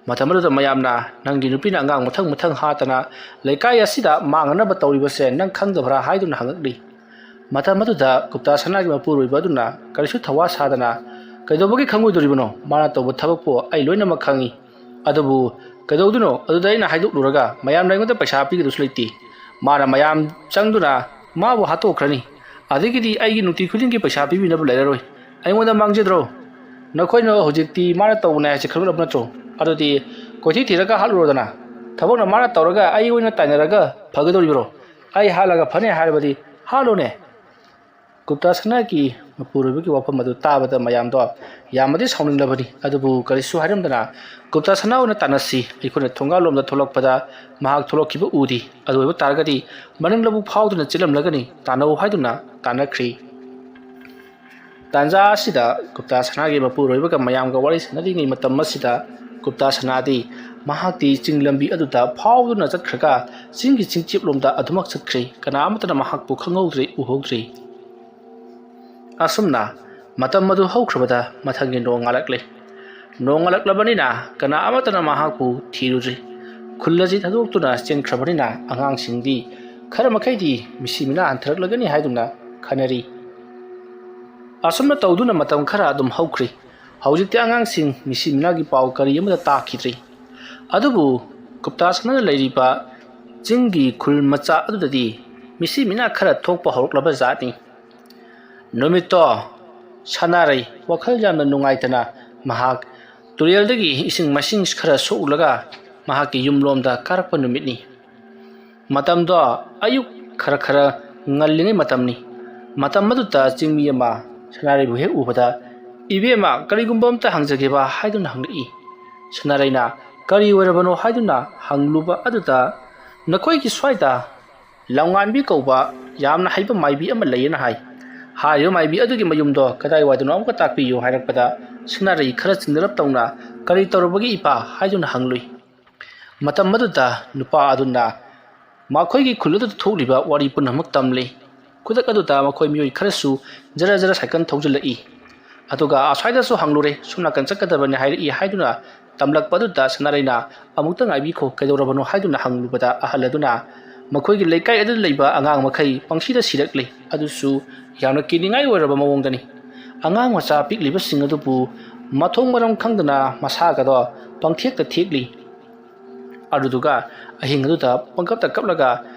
ꯃꯇꯝ ꯑꯗꯨꯗ ꯃꯌꯥꯝꯅ ꯅꯪꯒꯤ ꯅꯨꯄꯤꯅ ꯑꯉꯥꯡ ꯃꯊꯪ ꯍꯥꯠꯇꯅ ꯂꯩꯀꯥꯏ ꯑꯁꯤꯗ ꯃꯥꯡꯅꯅꯕ ꯇꯧꯔꯤꯕꯁꯦ ꯅꯪ ꯈꯪꯗꯕ꯭ꯔꯥ ꯍꯥꯏꯗꯨꯅ ꯍꯪꯉꯛꯂꯤ꯫ ꯃꯇꯝ ꯑꯗꯨꯗ ꯒꯨꯞꯇꯥ ꯁꯅꯥꯒꯤ ꯃꯄꯨꯔꯣꯏꯕ ꯑꯗꯨꯅ ꯀꯔꯤꯁꯨ ꯊꯋꯥ ꯁꯥꯗꯅ ꯀꯩꯗꯧꯕꯒꯤ ꯈꯪꯉꯣꯏꯗꯣꯔꯤꯕꯅꯣ? ꯃꯥꯅ ꯇꯧꯕ ꯊꯕꯛꯄꯨ ꯑꯩ ꯂꯣꯏꯅꯃꯛ ꯈꯪꯏ꯫ ꯑꯗꯨꯕꯨ ꯀꯩꯗꯧꯗꯨꯅꯣ ꯑꯗꯨꯗ ꯑꯩꯅ ꯍꯥꯏꯗꯣꯛꯂꯨꯔꯒ ꯃꯌꯥꯝꯅ ꯑꯩꯉꯣꯟꯗ ꯄꯩꯁꯥ ꯄꯤꯒꯗꯕꯁꯨ ꯂꯩꯇꯦ꯫ ꯃꯥꯅ ꯃꯌꯥꯝ ꯆꯪꯗꯨꯅ ꯃꯥꯕꯨ ꯍꯥꯠꯇꯣꯛꯈ꯭ꯔꯅꯤ꯫ ꯑꯗꯒꯤꯗꯤ ꯑꯩꯒꯤ ꯅꯨꯡꯇꯤ ꯈꯨꯗꯤꯡꯒꯤ ꯄꯩꯁꯥ ꯄꯤꯕꯤꯅꯕ ꯂꯩꯔꯔꯣꯏ꯫ ꯑꯩꯉꯣꯟꯗ ꯃꯥꯡꯖꯗ꯭ꯔꯣ? ꯅꯈꯣꯏꯅ ꯍꯧꯖꯤꯛꯇꯤ ꯃꯥꯅ ꯇꯧꯕꯅꯦ ꯍꯥꯏꯁꯦ ꯈꯪꯂꯕ ꯅꯠꯇ꯭ꯔꯣ? ꯑꯗꯨꯗꯤ ꯀꯣꯏꯊꯤ ꯊꯤꯔꯒ ꯍꯥꯠꯂꯨꯔꯣꯗꯅ꯫ ꯊꯕꯛꯅ ꯃꯥꯅ ꯇꯧꯔꯒ ꯑꯩ ꯑꯣꯏꯅ ꯇꯥꯏꯅꯔꯒ ꯐꯒꯗꯧꯔꯤꯕ꯭ꯔꯣ? ꯑꯩ ꯍꯥꯠꯂꯒ ꯐꯅꯤ ꯍꯥꯏꯔꯕꯗꯤ ꯍꯥꯠꯂꯣꯅꯦ꯫ ꯒꯨꯞꯇꯥ ꯁꯅꯥꯒꯤ ꯃꯄꯨꯔꯣꯏꯕꯒꯤ ꯋꯥꯐꯝ ꯑꯗꯨ ꯇꯥꯕꯗ ꯃꯌꯥꯝꯗꯣ ꯌꯥꯝꯅꯗꯤ ꯁꯥꯎꯅꯤꯡꯂꯕꯅꯤ꯫ ꯑꯗꯨꯕꯨ ꯀꯔꯤꯁꯨ ꯍꯥꯏꯔꯝꯗꯅ ꯒꯨꯞꯇꯥ ꯁꯅꯥ ꯑꯣꯏꯅ ꯇꯥꯟꯅꯁꯤ, ꯑꯩꯈꯣꯏꯅ ꯊꯣꯡꯒꯥꯜꯂꯣꯝꯗ ꯊꯣꯛꯂꯛꯄꯗ ꯃꯍꯥꯛ ꯊꯣꯛꯂꯛꯈꯤꯕ ꯎꯗꯤ, ꯑꯗꯨ ꯑꯣꯏꯕ ꯇꯥꯔꯒꯗꯤ ꯃꯅꯤꯡ ꯂꯧꯕꯨꯛ ꯐꯥꯎꯗꯨꯅ ꯆꯦꯜꯂꯝꯂꯒꯅꯤ, ꯇꯥꯟꯅꯧ ꯍꯥꯏꯗꯨꯅ ꯇꯥꯟꯅꯈ꯭ꯔꯤ꯫ ꯇꯥꯟꯖꯥ ꯑꯁꯤꯗ ꯒꯨꯞꯇꯥ ꯁꯅꯥꯒꯤ ꯃꯄꯨꯔꯣꯏꯕꯒ ꯃꯌꯥꯝꯒ ꯋꯥꯔꯤ ꯁꯥꯟꯅꯔꯤꯉꯩ ꯃꯇꯝ ꯑꯁꯤꯗ ꯒꯨꯞꯇꯥ ꯁꯅꯥꯗꯤ ꯃꯍꯥꯛꯇꯤ ꯆꯤꯡ ꯂꯝꯕꯤ ꯑꯗꯨꯗ ꯐꯥꯎꯗꯨꯅ ꯆꯠꯈ꯭ꯔꯒ ꯆꯤꯡꯒꯤ ꯆꯤꯡꯆꯦꯞꯂꯣꯝꯗ ꯑꯗꯨꯃꯛ ꯆꯠꯈ꯭ꯔꯤ꯫ ꯀꯅꯥ ꯑꯃꯠꯇꯅ ꯃꯍꯥꯛꯄꯨ ꯈꯪꯍꯧꯗ꯭ꯔꯤ, ꯎꯍꯧꯗ꯭ꯔꯤ꯫ ꯑꯁꯨꯝꯅ ꯃꯇꯝ ꯑꯗꯨ ꯍꯧꯈ꯭ꯔꯕꯗ ꯃꯊꯪꯒꯤ ꯅꯣꯡ ꯉꯥꯜꯂꯛꯂꯦ꯫ ꯅꯣꯡ ꯉꯥꯜꯂꯛꯂꯕꯅꯤꯅ ꯀꯅꯥ ꯑꯃꯠꯇꯅ ꯃꯍꯥꯛꯄꯨ ꯊꯤꯔꯨꯗ꯭ꯔꯤ꯫ ꯈꯨꯜ ꯑꯁꯤ ꯊꯥꯗꯣꯛꯇꯨꯅ ꯆꯦꯟꯈ꯭ꯔꯕꯅꯤꯅ ꯑꯉꯥꯡꯁꯤꯡꯗꯤ ꯈꯔ ꯃꯈꯩꯗꯤ ꯃꯤꯁꯤ ꯃꯤꯅꯥ ꯍꯟꯊꯔꯛꯂꯒꯅꯤ ꯍꯥꯏꯗꯨꯅ ꯈꯟꯅꯔꯤ꯫ ꯑꯁꯨꯝꯅ ꯇꯧꯗꯨꯅ ꯃꯇꯝ ꯈꯔ ꯑꯗꯨꯝ ꯍꯧꯈ꯭ꯔꯤ꯫ ꯍꯧꯖꯤꯛꯇꯤ ꯑꯉꯥꯡꯁꯤꯡ ꯃꯤꯁꯤ ꯃꯤꯅꯥꯒꯤ ꯄꯥꯎ ꯀꯔꯤ ꯑꯃꯠꯇ ꯇꯥꯈꯤꯗ꯭ꯔꯤ꯫ ꯑꯗꯨꯕꯨ ꯒꯨꯞꯇꯥ ꯁꯅꯥꯅ ꯂꯩꯔꯤꯕ ꯆꯤꯡꯒꯤ ꯈꯨꯜ ꯃꯆꯥ ꯑꯗꯨꯗꯗꯤ ꯃꯤꯁꯤ ꯃꯤꯅꯥ ꯈꯔ ꯊꯣꯛꯄ ꯍꯧꯔꯛꯂꯕ ꯖꯥꯠꯅꯤ꯫ ꯅꯨꯃꯤꯠꯇꯣ ꯁꯅꯥꯔꯩ ꯋꯥꯈꯜ ꯌꯥꯝꯅ ꯅꯨꯡꯉꯥꯏꯇꯅ ꯃꯍꯥꯛ ꯇꯨꯔꯦꯜꯗꯒꯤ ꯏꯁꯤꯡ ꯃꯥꯏꯁꯤꯡ ꯈꯔ ꯁꯣꯛꯎꯔꯒ ꯃꯍꯥꯛꯀꯤ ꯌꯨꯝꯂꯣꯝꯗ ꯀꯥꯔꯛꯄ ꯅꯨꯃꯤꯠꯅꯤ꯫ ꯃꯇꯝꯗꯣ ꯑꯌꯨꯛ ꯈꯔ ꯉꯜꯂꯤꯉꯩ ꯃꯇꯝꯅꯤ꯫ ꯃꯇꯝ ꯑꯗꯨꯗ ꯆꯤꯡꯃꯤ ꯑꯃ ꯁꯅꯥꯔꯩꯕꯨ ꯍꯦꯛ ꯎꯕꯗ "ꯏꯕꯦꯝꯃ, ꯀꯔꯤꯒꯨꯝꯕ ꯑꯝꯇ ꯍꯪꯖꯒꯦꯕ" ꯍꯥꯏꯗꯨꯅ ꯍꯪꯂꯛꯏ꯫ ꯁꯅꯥꯔꯩꯅ "ꯀꯔꯤ ꯑꯣꯏꯔꯕꯅꯣ?" ꯍꯥꯏꯗꯨꯅ ꯍꯪꯂꯨꯕ ꯑꯗꯨꯗ "ꯅꯈꯣꯏꯒꯤ ꯁ꯭ꯋꯥꯏꯗ ꯂꯝꯉꯥꯟꯕꯤ ꯀꯧꯕ ꯌꯥꯝꯅ ꯍꯩꯕ ꯃꯥꯏꯕꯤ ꯑꯃ ꯂꯩꯌꯦꯅ ꯍꯥꯏ꯫ ꯍꯥꯏꯔꯤꯕ ꯃꯥꯏꯕꯤ ꯑꯗꯨꯒꯤ ꯃꯌꯨꯝꯗꯣ ꯀꯗꯥꯏꯋꯥꯏꯗꯅꯣ ꯑꯃꯨꯛꯀ ꯇꯥꯛꯄꯤꯌꯨ" ꯍꯥꯏꯔꯛꯄꯗ ꯁꯅꯥꯔꯩ ꯈꯔ ꯆꯤꯡꯅꯔꯞ ꯇꯧꯅ "ꯀꯔꯤ ꯇꯧꯔꯕꯒꯦ ꯏꯄꯥ?" ꯍꯥꯏꯗꯨꯅ ꯍꯪꯂꯨꯏ꯫ ꯃꯇꯝ ꯑꯗꯨꯗ ꯅꯨꯄꯥ ꯑꯗꯨꯅ ꯃꯈꯣꯏꯒꯤ ꯈꯨꯜ ꯑꯗꯨꯗ ꯊꯣꯛꯂꯤꯕ ꯋꯥꯔꯤ ꯄꯨꯝꯅꯃꯛ ꯇꯝꯂꯤ꯫ ꯈꯨꯗꯛ ꯑꯗꯨꯗ ꯃꯈꯣꯏ ꯃꯤꯑꯣꯏ ꯈꯔꯁꯨ ꯖꯔ ꯁꯥꯏꯀꯜ ꯊꯧꯖꯤꯜꯂꯛꯏ꯫ ꯑꯗꯨꯒ "ꯑꯁ꯭ꯋꯥꯏꯗꯁꯨ ꯍꯪꯂꯨꯔꯦ, ꯁꯣꯝ ꯅꯥꯀꯟ ꯆꯠꯀꯗꯕꯅꯤ ꯍꯥꯏꯔꯛꯏ" ꯍꯥꯏꯗꯨꯅ ꯇꯝꯂꯛꯄ ꯑꯗꯨꯗ ꯁꯅꯥꯔꯩꯅ "ꯑꯃꯨꯛꯇ ꯉꯥꯏꯕꯤꯈꯣ, ꯀꯩꯗꯧꯔꯕꯅꯣ?" ꯍꯥꯏꯗꯨꯅ ꯍꯪꯂꯨꯕꯗ ꯑꯍꯜ ꯑꯗꯨꯅ ꯃꯈꯣꯏꯒꯤ ꯂꯩꯀꯥꯏ ꯑꯗꯨꯗ ꯂꯩꯕ ꯑꯉꯥꯡ ꯃꯈꯩ ꯄꯪꯁꯤꯗ ꯁꯤꯔꯛꯂꯤ, ꯑꯗꯨꯁꯨ ꯌꯥꯝꯅ ꯀꯤꯅꯤꯡꯉꯥꯏ ꯑꯣꯏꯔꯕ ꯃꯑꯣꯡꯗꯅꯤ꯫ ꯑꯉꯥꯡ ꯃꯆꯥ ꯄꯤꯛꯂꯤꯕꯁꯤꯡ ꯑꯗꯨꯕꯨ ꯃꯊꯣꯡ ꯃꯔꯝ ꯈꯪꯗꯅ ꯃꯁꯥꯒꯗꯣ ꯄꯪꯊꯦꯛꯇ ꯊꯦꯛꯂꯤ꯫ ꯑꯗꯨꯗꯨꯒ ꯑꯍꯤꯡ ꯑꯗꯨꯗ ꯄꯪꯀꯞꯇ ꯀꯞꯂꯒ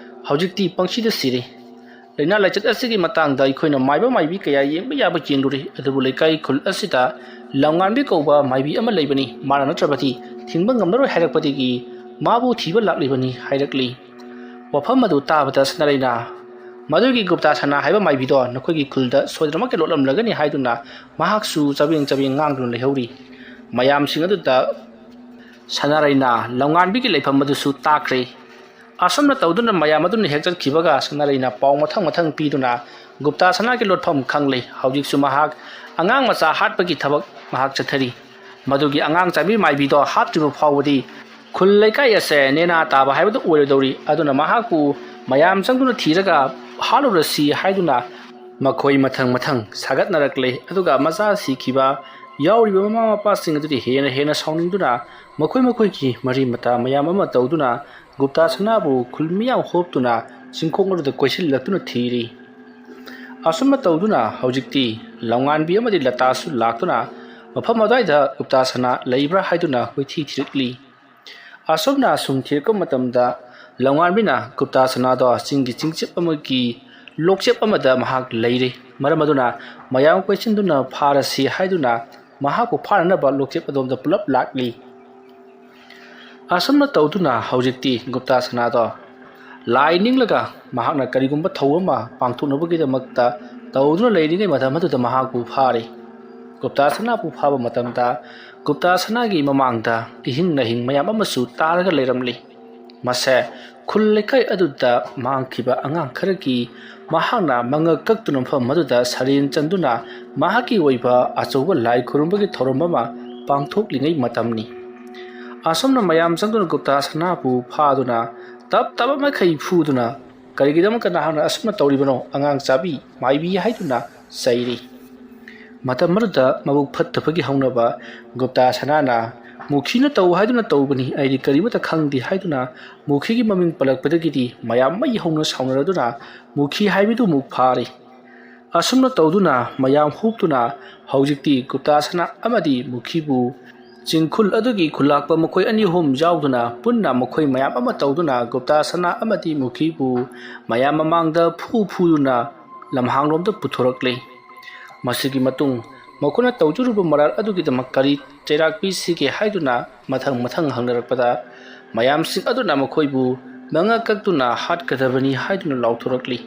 ꯍꯧꯖꯤꯛꯇꯤ ꯄꯪꯁꯤꯗ ꯁꯤꯔꯤ꯫ ꯂꯩꯅꯥ ꯂꯥꯏꯆꯠ ꯑꯁꯤꯒꯤ ꯃꯇꯥꯡꯗ ꯑꯩꯈꯣꯏꯅ ꯃꯥꯏꯕ ꯃꯥꯏꯕꯤ ꯀꯌꯥ ꯌꯦꯡꯕ ꯌꯥꯕ ꯌꯦꯡꯂꯨꯔꯤ, ꯑꯗꯨꯕꯨ ꯂꯩꯀꯥꯏ ꯈꯨꯜ ꯑꯁꯤꯗ ꯂꯝꯉꯥꯟꯕꯤ ꯀꯧꯕ ꯃꯥꯏꯕꯤ ꯑꯃ ꯂꯩꯕꯅꯤ, ꯃꯥꯅ ꯅꯠꯇ꯭ꯔꯕꯗꯤ ꯊꯤꯡꯕ ꯉꯝꯂꯔꯣꯏ ꯍꯥꯏꯔꯛꯄꯗꯒꯤ ꯃꯥꯕꯨ ꯊꯤꯕ ꯂꯥꯛꯂꯤꯕꯅꯤ ꯍꯥꯏꯔꯛꯂꯤ꯫ ꯋꯥꯐꯝ ꯑꯗꯨ ꯇꯥꯕꯗ ꯁꯅꯥꯔꯩꯅ "ꯃꯗꯨꯒꯤ ꯒꯨꯞꯇꯥ ꯁꯅꯥ ꯍꯥꯏꯕ ꯃꯥꯏꯕꯤꯗꯣ ꯅꯈꯣꯏꯒꯤ ꯈꯨꯜꯗ ꯁꯣꯏꯗꯅꯃꯛꯀꯤ ꯂꯣꯠꯂꯝꯂꯒꯅꯤ" ꯍꯥꯏꯗꯨꯅ ꯃꯍꯥꯛꯁꯨ ꯆꯕꯦꯡ ꯉꯥꯡꯗꯨꯅ ꯂꯩꯍꯧꯔꯤ꯫ ꯃꯌꯥꯝꯁꯤꯡ ꯑꯗꯨꯗ ꯁꯅꯥꯔꯩꯅ ꯂꯝꯉꯥꯟꯕꯤꯒꯤ ꯂꯩꯐꯝ ꯑꯗꯨꯁꯨ ꯇꯥꯛꯈ꯭ꯔꯦ꯫ ꯑꯁꯨꯝꯅ ꯇꯧꯗꯨꯅ ꯃꯌꯥꯝ ꯑꯗꯨꯅ ꯍꯦꯛ ꯆꯠꯈꯤꯕꯒ ꯁꯅꯥꯔꯩꯅ ꯄꯥꯎ ꯃꯊꯪ ꯄꯤꯗꯨꯅ ꯒꯨꯞꯇꯥ ꯁꯅꯥꯒꯤ ꯂꯣꯠꯐꯝ ꯈꯪꯂꯦ꯫ ꯍꯧꯖꯤꯛꯁꯨ ꯃꯍꯥꯛ ꯑꯉꯥꯡ ꯃꯆꯥ ꯍꯥꯠꯄꯒꯤ ꯊꯕꯛ ꯃꯍꯥꯛ ꯆꯠꯊꯔꯤ꯫ ꯃꯗꯨꯒꯤ ꯑꯉꯥꯡ ꯆꯥꯏꯕꯤ ꯃꯥꯏꯕꯤꯗꯣ ꯍꯥꯠꯇ꯭ꯔꯤꯕ ꯐꯥꯎꯕꯗꯤ ꯈꯨꯜ ꯂꯩꯀꯥꯏ ꯑꯁꯦ ꯅꯦꯅꯥ ꯇꯥꯕ ꯍꯥꯏꯕꯗꯨ ꯑꯣꯏꯔꯣꯏꯗꯧꯔꯤ꯫ ꯑꯗꯨꯅ ꯃꯍꯥꯛꯄꯨ ꯃꯌꯥꯝ ꯆꯪꯗꯨꯅ ꯊꯤꯔꯒ ꯍꯥꯠꯂꯨꯔꯁꯤ ꯍꯥꯏꯗꯨꯅ ꯃꯈꯣꯏ ꯃꯊꯪ ꯁꯥꯒꯠꯅꯔꯛꯂꯦ꯫ ꯑꯗꯨꯒ ꯃꯆꯥ ꯁꯤꯈꯤꯕ ꯌꯥꯎꯔꯤꯕ ꯃꯃꯥ ꯃꯄꯥꯁꯤꯡ ꯑꯗꯨꯗꯤ ꯍꯦꯟꯅ ꯁꯥꯎꯅꯤꯡꯗꯨꯅ ꯃꯈꯣꯏꯒꯤ ꯃꯔꯤ ꯃꯇꯥ ꯃꯌꯥꯝ ꯑꯃ ꯇꯧꯗꯨꯅ ꯒꯨꯞꯇꯥ ꯁꯅꯥꯕꯨ ꯈꯨꯜ ꯃꯤꯌꯥꯝ ꯍꯣꯞꯇꯨꯅ ꯆꯤꯡꯈꯣꯡ ꯑꯗꯨꯗ ꯀꯣꯏꯁꯤꯜꯂꯛꯇꯨꯅ ꯊꯤꯔꯤ꯫ ꯑꯁꯨꯝꯅ ꯇꯧꯗꯨꯅ ꯍꯧꯖꯤꯛꯇꯤ ꯂꯝꯉꯥꯟꯕꯤ ꯑꯃꯗꯤ ꯂꯇꯥꯁꯨ ꯂꯥꯛꯇꯨꯅ ꯃꯐꯝ ꯑꯗꯨꯋꯥꯏꯗ ꯒꯨꯞꯇꯥ ꯁꯅꯥ ꯂꯩꯕ꯭ꯔꯥ ꯍꯥꯏꯗꯨꯅ ꯀꯣꯏꯊꯤ ꯊꯤꯔꯛꯂꯤ꯫ ꯑꯁꯨꯝꯅ ꯁꯨꯝ ꯊꯤꯔꯛꯄ ꯃꯇꯝꯗ ꯂꯝꯉꯥꯟꯕꯤꯅ ꯒꯨꯞꯇꯥ ꯁꯅꯥꯗꯣ ꯆꯤꯡꯒꯤ ꯆꯤꯡꯆꯦꯞ ꯑꯃꯒꯤ ꯂꯣꯛꯆꯦꯞ ꯑꯃꯗ ꯃꯍꯥꯛ ꯂꯩꯔꯦ꯫ ꯃꯔꯝ ꯑꯗꯨꯅ ꯃꯌꯥꯝ ꯀꯣꯏꯁꯤꯟꯗꯨꯅ ꯐꯥꯔꯁꯤ ꯍꯥꯏꯗꯨꯅ ꯃꯍꯥꯛꯄꯨ ꯐꯥꯅꯅꯕ ꯂꯣꯛꯆꯦꯞ ꯑꯗꯣꯝꯗ ꯄꯨꯂꯞ ꯂꯥꯛꯂꯤ꯫ ꯑꯁꯨꯝꯅ ꯇꯧꯗꯨꯅ ꯍꯧꯖꯤꯛꯇꯤ ꯒꯨꯞꯇꯥ ꯁꯅꯥꯗꯣ ꯂꯥꯏ ꯅꯤꯡꯂꯒ ꯃꯍꯥꯛꯅ ꯀꯔꯤꯒꯨꯝꯕ ꯊꯧ ꯑꯃ ꯄꯥꯡꯊꯣꯛꯅꯕꯒꯤꯗꯃꯛꯇ ꯇꯧꯗꯨꯅ ꯂꯩꯔꯤꯉꯩ ꯃꯇꯝ ꯑꯗꯨꯗ ꯃꯍꯥꯛꯄꯨ ꯐꯥꯔꯦ꯫ ꯒꯨꯞꯇꯥ ꯁꯅꯥꯕꯨ ꯐꯥꯕ ꯃꯇꯝꯗ ꯒꯨꯞꯇꯥ ꯁꯅꯥꯒꯤ ꯃꯃꯥꯡꯗ ꯏꯍꯤꯡ ꯅꯥꯍꯤꯡ ꯃꯌꯥꯝ ꯑꯃꯁꯨ ꯇꯥꯔꯒ ꯂꯩꯔꯝꯂꯤ꯫ ꯃꯁꯦ ꯈꯨꯜ ꯂꯩꯀꯥꯏ ꯑꯗꯨꯗ ꯃꯥꯡꯈꯤꯕ ꯑꯉꯥꯡ ꯈꯔꯒꯤ ꯃꯍꯥꯛꯅ ꯃꯉꯛ ꯀꯛꯇꯨꯅ ꯃꯐꯝ ꯑꯗꯨꯗ ꯁꯔꯦꯟ ꯆꯟꯗꯨꯅ ꯃꯍꯥꯛꯀꯤ ꯑꯣꯏꯕ ꯑꯆꯧꯕ ꯂꯥꯏ ꯈꯨꯔꯨꯝꯕꯒꯤ ꯊꯧꯔꯝ ꯑꯃ ꯄꯥꯡꯊꯣꯛꯂꯤꯉꯩ ꯃꯇꯝꯅꯤ꯫ ꯑꯁꯨꯝꯅ ꯃꯌꯥꯝ ꯆꯪꯗꯨꯅ ꯒꯨꯞꯇꯥ ꯁꯅꯥꯕꯨ ꯐꯥꯗꯨꯅ ꯇꯞ ꯃꯈꯩ ꯐꯨꯗꯨꯅ ꯀꯔꯤꯒꯤꯗꯃꯛꯇ ꯅꯍꯥꯛꯅ ꯑꯁꯨꯝꯅ ꯇꯧꯔꯤꯕꯅꯣ ꯑꯉꯥꯡ ꯆꯥꯕꯤ ꯃꯥꯏꯕꯤ ꯍꯥꯏꯗꯨꯅ ꯆꯩꯔꯤ꯫ ꯃꯇꯝ ꯑꯗꯨꯗ ꯃꯕꯨꯛ ꯐꯠꯇꯕꯒꯤ ꯍꯧꯅꯕ ꯒꯨꯞꯇꯥ ꯁꯅꯥꯅ ꯃꯨꯈꯤꯅ ꯇꯧ ꯍꯥꯏꯗꯨꯅ ꯇꯧꯕꯅꯤ ꯑꯩꯗꯤ ꯀꯔꯤꯃꯠꯇ ꯈꯪꯗꯦ ꯍꯥꯏꯗꯨꯅ ꯃꯨꯈꯤꯒꯤ ꯃꯃꯤꯡ ꯄꯜꯂꯛꯄꯗꯒꯤꯗꯤ ꯃꯌꯥꯝ ꯃꯩ ꯍꯧꯅ ꯁꯥꯎꯅꯔꯗꯨꯅ ꯃꯨꯈꯤ ꯍꯥꯏꯕꯗꯨ ꯑꯃꯨꯛ ꯐꯥꯔꯤ꯫ ꯑꯁꯨꯝꯅ ꯇꯧꯗꯨꯅ ꯃꯌꯥꯝ ꯍꯨꯞꯇꯨꯅ ꯍꯧꯖꯤꯛꯇꯤ ꯒꯨꯞꯇꯥ ꯁꯅꯥ ꯑꯃꯗꯤ ꯃꯨꯈꯤꯕꯨ ꯆꯤꯡꯈꯨꯜ ꯑꯗꯨꯒꯤ ꯈꯨꯜꯂꯥꯛꯄ ꯃꯈꯣꯏ ꯑꯅꯤ ꯑꯍꯨꯝ ꯌꯥꯎꯗꯨꯅ ꯄꯨꯟꯅ ꯃꯈꯣꯏ ꯃꯌꯥꯝ ꯑꯃ ꯇꯧꯗꯨꯅ ꯒꯨꯞꯇꯥ ꯁꯅꯥ ꯑꯃꯗꯤ ꯃꯨꯈꯤꯕꯨ ꯃꯌꯥꯝ ꯃꯃꯥꯡꯗ ꯐꯨꯗꯨꯅ ꯂꯝꯍꯥꯡꯂꯣꯝꯗ ꯄꯨꯊꯣꯔꯛꯂꯤ꯫ ꯃꯁꯤꯒꯤ ꯃꯇꯨꯡ ꯃꯈꯣꯏꯅ ꯇꯧꯖꯔꯨꯕ ꯃꯔꯥꯜ ꯑꯗꯨꯒꯤꯗꯃꯛ ꯀꯔꯤ ꯆꯩꯔꯥꯛ ꯄꯤꯁꯤꯒꯦ ꯍꯥꯏꯗꯨꯅ ꯃꯊꯪ ꯍꯪꯅꯔꯛꯄꯗ ꯃꯌꯥꯝꯁꯤꯡ ꯑꯗꯨꯅ ꯃꯈꯣꯏꯕꯨ ꯃꯉꯛ ꯀꯛꯇꯨꯅ ꯍꯥꯠꯀꯗꯕꯅꯤ ꯍꯥꯏꯗꯨꯅ ꯂꯥꯎꯊꯣꯔꯛꯂꯤ꯫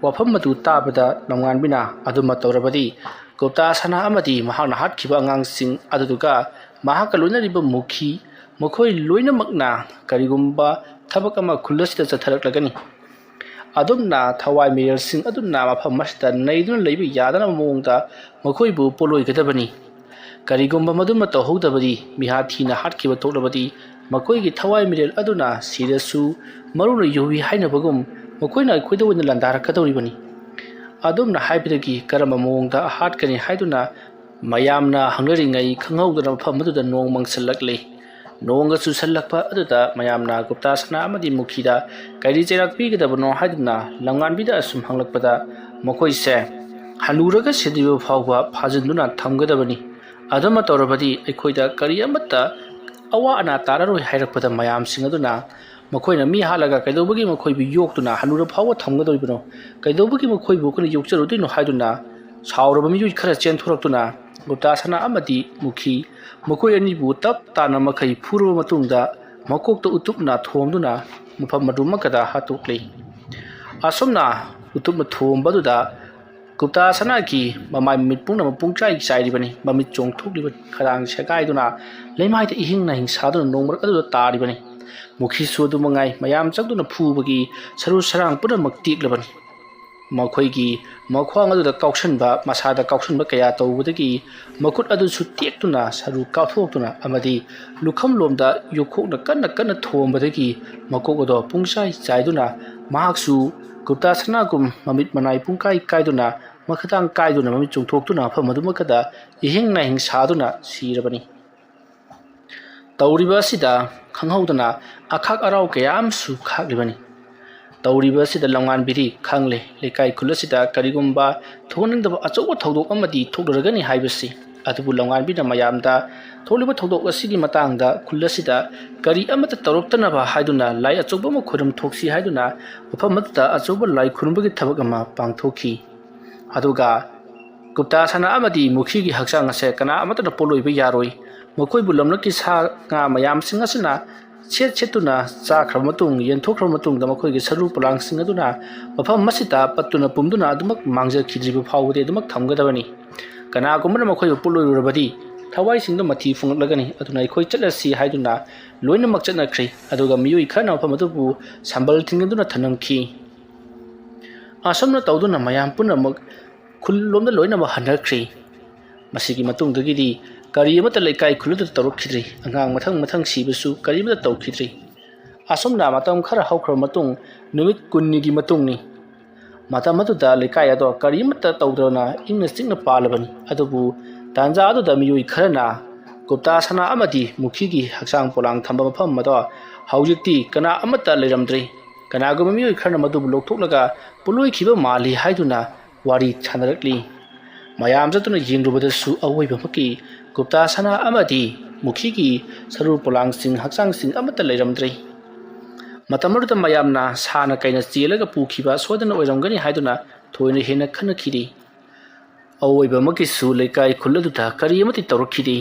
ꯋꯥꯐꯝ ꯑꯗꯨ ꯇꯥꯕꯗ ꯅꯣꯡꯉꯥꯟꯕꯤꯅ ꯑꯗꯨꯃ ꯇꯧꯔꯕꯗꯤ ꯒꯨꯞꯇꯥ ꯁꯅꯥ ꯑꯃꯗꯤ ꯃꯍꯥꯛꯅ ꯍꯥꯠꯈꯤꯕ ꯑꯉꯥꯡꯁꯤꯡ ꯑꯗꯨꯗꯨꯒ ꯃꯍꯥꯛꯀ ꯂꯣꯏꯅꯔꯤꯕ ꯃꯨꯈꯤ ꯃꯈꯣꯏ ꯂꯣꯏꯅꯃꯛꯅ ꯀꯔꯤꯒꯨꯝꯕ ꯊꯕꯛ ꯑꯃ ꯈꯨꯜ ꯑꯁꯤꯗ ꯆꯠꯊꯔꯛꯂꯒꯅꯤ꯫ ꯑꯗꯨꯝꯅ ꯊꯋꯥꯏ ꯃꯤꯔꯦꯜꯁꯤꯡ ꯑꯗꯨꯅ ꯃꯐꯝ ꯑꯁꯤꯗ ꯅꯩꯗꯨꯅ ꯂꯩꯕ ꯌꯥꯗꯅꯕ ꯃꯑꯣꯡꯗ ꯃꯈꯣꯏꯕꯨ ꯄꯣꯠꯂꯣꯏꯒꯗꯕꯅꯤ꯫ ꯀꯔꯤꯒꯨꯝꯕ ꯃꯗꯨꯃ ꯇꯧꯍꯧꯗꯕꯗꯤ ꯃꯤꯍꯥꯊꯤꯅ ꯍꯥꯠꯈꯤꯕ ꯊꯣꯛꯂꯕꯗꯤ ꯃꯈꯣꯏꯒꯤ ꯊꯋꯥꯏ ꯃꯤꯔꯦꯜ ꯑꯗꯨꯅ ꯁꯤꯔꯁꯨ ꯃꯔꯨꯅ ꯌꯨꯕꯤ ꯍꯥꯏꯅꯕꯒꯨꯝ ꯃꯈꯣꯏꯅ ꯑꯩꯈꯣꯏꯗ ꯑꯣꯏꯅ ꯂꯥꯟꯗꯥꯔꯛꯀꯗꯧꯔꯤꯕꯅꯤ꯫ ꯑꯗꯨꯝꯅ ꯍꯥꯏꯕꯗꯒꯤ ꯀꯔꯝꯕ ꯃꯑꯣꯡꯗ ꯍꯥꯠꯀꯅꯤ ꯍꯥꯏꯗꯨꯅ ꯃꯌꯥꯝꯅ ꯍꯪꯅꯔꯤꯉꯩ ꯈꯪꯍꯧꯗꯅ ꯃꯐꯝ ꯑꯗꯨꯗ ꯅꯣꯡ ꯃꯪꯁꯤꯜꯂꯛꯂꯤ꯫ ꯅꯣꯡꯒ ꯆꯨꯁꯜꯂꯛꯄ ꯑꯗꯨꯗ ꯃꯌꯥꯝꯅ ꯒꯨꯞꯇꯥ ꯁꯅꯥ ꯑꯃꯗꯤ ꯃꯨꯈꯤꯗ ꯀꯔꯤ ꯆꯩꯔꯥꯛ ꯄꯤꯒꯗꯕꯅꯣ ꯍꯥꯏꯗꯨꯅ ꯂꯝꯉꯥꯟꯕꯤꯗ ꯑꯁꯨꯝ ꯍꯪꯂꯛꯄꯗ ꯃꯈꯣꯏꯁꯦ ꯍꯟꯅꯨꯔꯒ ꯁꯤꯗ꯭ꯔꯤꯕ ꯐꯥꯎꯕ ꯐꯥꯖꯤꯟꯗꯨꯅ ꯊꯝꯒꯗꯕꯅꯤ꯫ ꯑꯗꯨꯃ ꯇꯧꯔꯕꯗꯤ ꯑꯩꯈꯣꯏꯗ ꯀꯔꯤ ꯑꯃꯠꯇ ꯑꯋꯥ ꯑꯅꯥ ꯇꯥꯔꯔꯣꯏ ꯍꯥꯏꯔꯛꯄꯗ ꯃꯌꯥꯝꯁꯤꯡ ꯑꯗꯨꯅ ꯃꯈꯣꯏꯅ ꯃꯤ ꯍꯥꯠꯂꯒ ꯀꯩꯗꯧꯕꯒꯤ ꯃꯈꯣꯏꯕꯨ ꯌꯣꯛꯇꯨꯅ ꯍꯟꯅꯨꯔ ꯐꯥꯎꯕ ꯊꯝꯒꯗꯧꯔꯤꯕꯅꯣ ꯀꯩꯗꯧꯕꯒꯤ ꯃꯈꯣꯏꯕꯨ ꯑꯩꯈꯣꯏꯅ ꯌꯣꯛꯆꯔꯨꯗꯣꯏꯅꯣ ꯍꯥꯏꯗꯨꯅ ꯁꯥꯎꯔꯕ ꯃꯤꯑꯣꯏ ꯈꯔ ꯆꯦꯟꯊꯣꯔꯛꯇꯨꯅ ꯒꯨꯞꯇꯥ ꯁꯅꯥ ꯑꯃꯗꯤ ꯃꯨꯈꯤ ꯃꯈꯣꯏ ꯑꯅꯤꯕꯨ ꯇꯞ ꯇꯥꯅ ꯃꯈꯩ ꯐꯨꯔꯕ ꯃꯇꯨꯡꯗ ꯃꯀꯣꯛꯇ ꯎꯇꯨꯞꯅ ꯊꯣꯝꯗꯨꯅ ꯃꯐꯝ ꯑꯗꯨꯃꯛꯇꯗ ꯍꯥꯠꯇꯣꯛꯂꯤ꯫ ꯑꯁꯨꯝꯅ ꯎꯇꯨꯞꯅ ꯊꯣꯝꯕꯗꯨꯗ ꯒꯨꯞꯇꯥ ꯁꯅꯥꯒꯤ ꯃꯃꯥꯏ ꯃꯃꯤꯠ ꯄꯨꯝꯅꯃꯛ ꯄꯨꯡꯆꯥꯏ ꯆꯥꯏꯔꯤꯕꯅꯤ꯫ ꯃꯃꯤꯠ ꯆꯣꯡꯊꯣꯛꯂꯤꯕ ꯈꯗꯥꯡ ꯁꯦꯒꯥꯏꯗꯨꯅ ꯂꯩꯃꯥꯏꯗ ꯏꯍꯤꯡ ꯅꯥꯍꯤꯡ ꯁꯥꯗꯨꯅ ꯅꯣꯡꯃꯔꯛ ꯑꯗꯨꯗ ꯇꯥꯔꯤꯕꯅꯤ꯫ ꯃꯨꯈꯤꯁꯨ ꯑꯗꯨꯃꯉꯥꯏ ꯃꯌꯥꯝ ꯆꯪꯗꯨꯅ ꯐꯨꯕꯒꯤ ꯁꯔꯨ ꯁꯔꯥꯡ ꯄꯨꯝꯅꯃꯛ ꯇꯦꯛꯂꯕꯅꯤ꯫ ꯃꯈꯣꯏꯒꯤ ꯃꯈ꯭ꯋꯥꯡ ꯑꯗꯨꯗ ꯀꯥꯎꯁꯟꯕ ꯃꯁꯥꯗ ꯀꯥꯎꯁꯟꯕ ꯀꯌꯥ ꯇꯧꯕꯗꯒꯤ ꯃꯈꯨꯠ ꯑꯗꯨꯁꯨ ꯇꯦꯛꯇꯨꯅ ꯁꯔꯨ ꯀꯥꯎꯊꯣꯛꯇꯨꯅ ꯑꯃꯗꯤ ꯂꯨꯈꯝꯂꯣꯝꯗ ꯌꯣꯠꯈꯣꯛꯅ ꯀꯟꯅ ꯊꯣꯝꯕꯗꯒꯤ ꯃꯀꯣꯛ ꯑꯗꯣ ꯄꯨꯡꯆꯥꯏ ꯆꯥꯏꯗꯨꯅ ꯃꯍꯥꯛꯁꯨ ꯒꯨꯞꯇꯥ ꯁꯅꯥꯒꯨꯝ ꯃꯃꯤꯠ ꯃꯅꯥꯏ ꯄꯨꯡꯀꯥꯏ ꯀꯥꯏꯗꯨꯅ ꯃꯈꯗꯥꯡ ꯀꯥꯏꯗꯨꯅ ꯃꯃꯤꯠ ꯆꯣꯡꯊꯣꯛꯇꯨꯅ ꯃꯐꯝ ꯑꯗꯨꯃꯛꯇꯗ ꯏꯍꯤꯡ ꯅꯥꯍꯤꯡ ꯁꯥꯗꯨꯅ ꯁꯤꯔꯕꯅꯤ꯫ ꯇꯧꯔꯤꯕ ꯑꯁꯤꯗ ꯈꯪꯍꯧꯗꯅ ꯑꯈꯥꯛ ꯑꯔꯥꯎ ꯀꯌꯥ ꯑꯃꯁꯨ ꯈꯥꯛꯂꯤꯕꯅꯤ꯫ ꯇꯧꯔꯤꯕ ꯑꯁꯤꯗ ꯂꯝꯉꯥꯟꯕꯤꯗꯤ ꯈꯪꯂꯦ ꯂꯩꯀꯥꯏ ꯈꯨꯜ ꯑꯁꯤꯗ ꯀꯔꯤꯒꯨꯝꯕ ꯊꯣꯛꯍꯟꯅꯤꯡꯗꯕ ꯑꯆꯧꯕ ꯊꯧꯗꯣꯛ ꯑꯃꯗꯤ ꯊꯣꯛꯂꯔꯒꯅꯤ ꯍꯥꯏꯕꯁꯤ꯫ ꯑꯗꯨꯕꯨ ꯂꯝꯉꯥꯟꯕꯤꯅ ꯃꯌꯥꯝꯗ ꯊꯣꯛꯂꯤꯕ ꯊꯧꯗꯣꯛ ꯑꯁꯤꯒꯤ ꯃꯇꯥꯡꯗ ꯈꯨꯜ ꯑꯁꯤꯗ ꯀꯔꯤ ꯑꯃꯠꯇ ꯇꯧꯔꯛꯇꯅꯕ ꯍꯥꯏꯗꯨꯅ ꯂꯥꯏ ꯑꯆꯧꯕ ꯑꯃ ꯈꯨꯔꯨꯝ ꯊꯣꯛꯁꯤ ꯍꯥꯏꯗꯨꯅ ꯃꯐꯝ ꯑꯗꯨꯗ ꯑꯆꯧꯕ ꯂꯥꯏ ꯈꯨꯔꯨꯝꯕꯒꯤ ꯊꯕꯛ ꯑꯃ ꯄꯥꯡꯊꯣꯛꯈꯤ꯫ ꯑꯗꯨꯒ ꯒꯨꯞꯇꯥ ꯁꯅꯥ ꯑꯃꯗꯤ ꯃꯨꯈꯤꯒꯤ ꯍꯛꯆꯥꯡ ꯑꯁꯦ ꯀꯅꯥ ꯑꯃꯠꯇꯅ ꯄꯣꯠꯂꯣꯏꯕ ꯌꯥꯔꯣꯏ꯫ ꯃꯈꯣꯏꯕꯨ ꯂꯝꯂꯛꯀꯤ ꯁꯥ ꯉꯥ ꯃꯌꯥꯝꯁꯤꯡ ꯑꯁꯤꯅ ꯁꯦꯠꯇꯨꯅ ꯆꯥꯈ꯭ꯔꯕ ꯃꯇꯨꯡ ꯌꯦꯟꯊꯣꯛꯈ꯭ꯔꯕ ꯃꯇꯨꯡꯗ ꯃꯈꯣꯏꯒꯤ ꯁꯔꯨ ꯄꯣꯂꯥꯡꯁꯤꯡ ꯑꯗꯨꯅ ꯃꯐꯝ ꯑꯁꯤꯗ ꯄꯠꯇꯨꯅ ꯄꯨꯝꯗꯨꯅ ꯑꯗꯨꯃꯛ ꯃꯥꯡꯖꯈꯤꯗ꯭ꯔꯤꯕ ꯐꯥꯎꯕꯗꯤ ꯑꯗꯨꯃꯛ ꯊꯝꯒꯗꯕꯅꯤ꯫ ꯀꯅꯥꯒꯨꯝꯕꯅ ꯃꯈꯣꯏꯕꯨ ꯄꯣꯠꯂꯣꯏꯔꯨꯔꯕꯗꯤ ꯊꯋꯥꯏꯁꯤꯡꯗꯨ ꯃꯊꯤ ꯐꯨꯡꯂꯛꯂꯒꯅꯤ꯫ ꯑꯗꯨꯅ ꯑꯩꯈꯣꯏ ꯆꯠꯂꯁꯤ ꯍꯥꯏꯗꯨꯅ ꯂꯣꯏꯅꯃꯛ ꯆꯠꯅꯈ꯭ꯔꯤ꯫ ꯑꯗꯨꯒ ꯃꯤꯑꯣꯏ ꯈꯔꯅ ꯃꯐꯝ ꯑꯗꯨꯕꯨ ꯁꯝꯕꯜ ꯊꯤꯡꯖꯤꯟꯗꯨꯅ ꯊꯅꯝꯈꯤ꯫ ꯑꯁꯨꯝꯅ ꯇꯧꯗꯨꯅ ꯃꯌꯥꯝ ꯄꯨꯝꯅꯃꯛ ꯈꯨꯜꯂꯣꯝꯗ ꯂꯣꯏꯅꯃꯛ ꯍꯟꯅꯈ꯭ꯔꯤ꯫ ꯃꯁꯤꯒꯤ ꯃꯇꯨꯡꯗꯒꯤꯗꯤ ꯀꯔꯤ ꯑꯃꯠꯇ ꯂꯩꯀꯥꯏ ꯈꯨꯜ ꯑꯗꯨꯗ ꯇꯧꯔꯛꯈꯤꯗ꯭ꯔꯤ꯫ ꯑꯉꯥꯡ ꯃꯊꯪ ꯁꯤꯕꯁꯨ ꯀꯔꯤꯃꯠꯇ ꯇꯧꯈꯤꯗ꯭ꯔꯤ꯫ ꯑꯁꯨꯝꯅ ꯃꯇꯝ ꯈꯔ ꯍꯧꯈ꯭ꯔꯕ ꯃꯇꯨꯡ ꯅꯨꯃꯤꯠ 10ꯅꯤꯒꯤ ꯃꯇꯨꯡꯅꯤ꯫ ꯃꯇꯝ ꯑꯗꯨꯗ ꯂꯩꯀꯥꯏ ꯑꯗꯣ ꯀꯔꯤꯃꯠꯇ ꯇꯧꯗ꯭ꯔꯕꯅ ꯏꯪꯅ ꯆꯤꯛꯅ ꯄꯥꯜꯂꯕꯅꯤ꯫ ꯑꯗꯨꯕꯨ ꯇꯥꯟꯖꯥ ꯑꯗꯨꯗ ꯃꯤꯑꯣꯏ ꯈꯔꯅ ꯒꯨꯞꯇꯥ ꯁꯅꯥ ꯑꯃꯗꯤ ꯃꯨꯈꯤꯒꯤ ꯍꯛꯆꯥꯡ ꯄꯣꯂꯥꯡ ꯊꯝꯕ ꯃꯐꯝ ꯑꯗꯣ ꯍꯧꯖꯤꯛꯇꯤ ꯀꯅꯥ ꯑꯃꯠꯇ ꯂꯩꯔꯝꯗ꯭ꯔꯤ꯫ ꯀꯅꯥꯒꯨꯝꯕ ꯃꯤꯑꯣꯏ ꯈꯔꯅ ꯃꯗꯨꯕꯨ ꯂꯧꯊꯣꯛꯂꯒ ꯄꯣꯠꯂꯣꯏꯈꯤꯕ ꯃꯥꯜꯂꯤ ꯍꯥꯏꯗꯨꯅ ꯋꯥꯔꯤ ꯁꯥꯅꯔꯛꯂꯤ꯫ ꯃꯌꯥꯝ ꯆꯠꯇꯨꯅ ꯌꯦꯡꯂꯨꯕꯗꯁꯨ ꯑꯋꯣꯏꯕꯃꯛꯀꯤ ꯒꯨꯞꯇꯥ ꯁꯅꯥ ꯑꯃꯗꯤ ꯃꯨꯈꯤꯒꯤ ꯁꯔꯨ ꯄꯣꯂꯥꯡꯁꯤꯡ ꯍꯛꯆꯥꯡꯁꯤꯡ ꯑꯃꯠꯇ ꯂꯩꯔꯝꯗ꯭ꯔꯤ꯫ ꯃꯇꯝ ꯑꯗꯨꯗ ꯃꯌꯥꯝꯅ ꯁꯥꯅ ꯀꯩꯅ ꯆꯦꯜꯂꯒ ꯄꯨꯈꯤꯕ ꯁꯣꯏꯗꯅ ꯑꯣꯏꯔꯝꯒꯅꯤ ꯍꯥꯏꯗꯨꯅ ꯊꯣꯏꯅ ꯍꯦꯟꯅ ꯈꯟꯅꯈꯤꯗꯦ꯫ ꯑꯋꯣꯏꯕꯃꯛꯀꯤꯁꯨ ꯂꯩꯀꯥꯏ ꯈꯨꯜ ꯑꯗꯨꯗ ꯀꯔꯤ ꯑꯃꯠꯇ ꯇꯧꯔꯛꯈꯤꯗꯦ꯫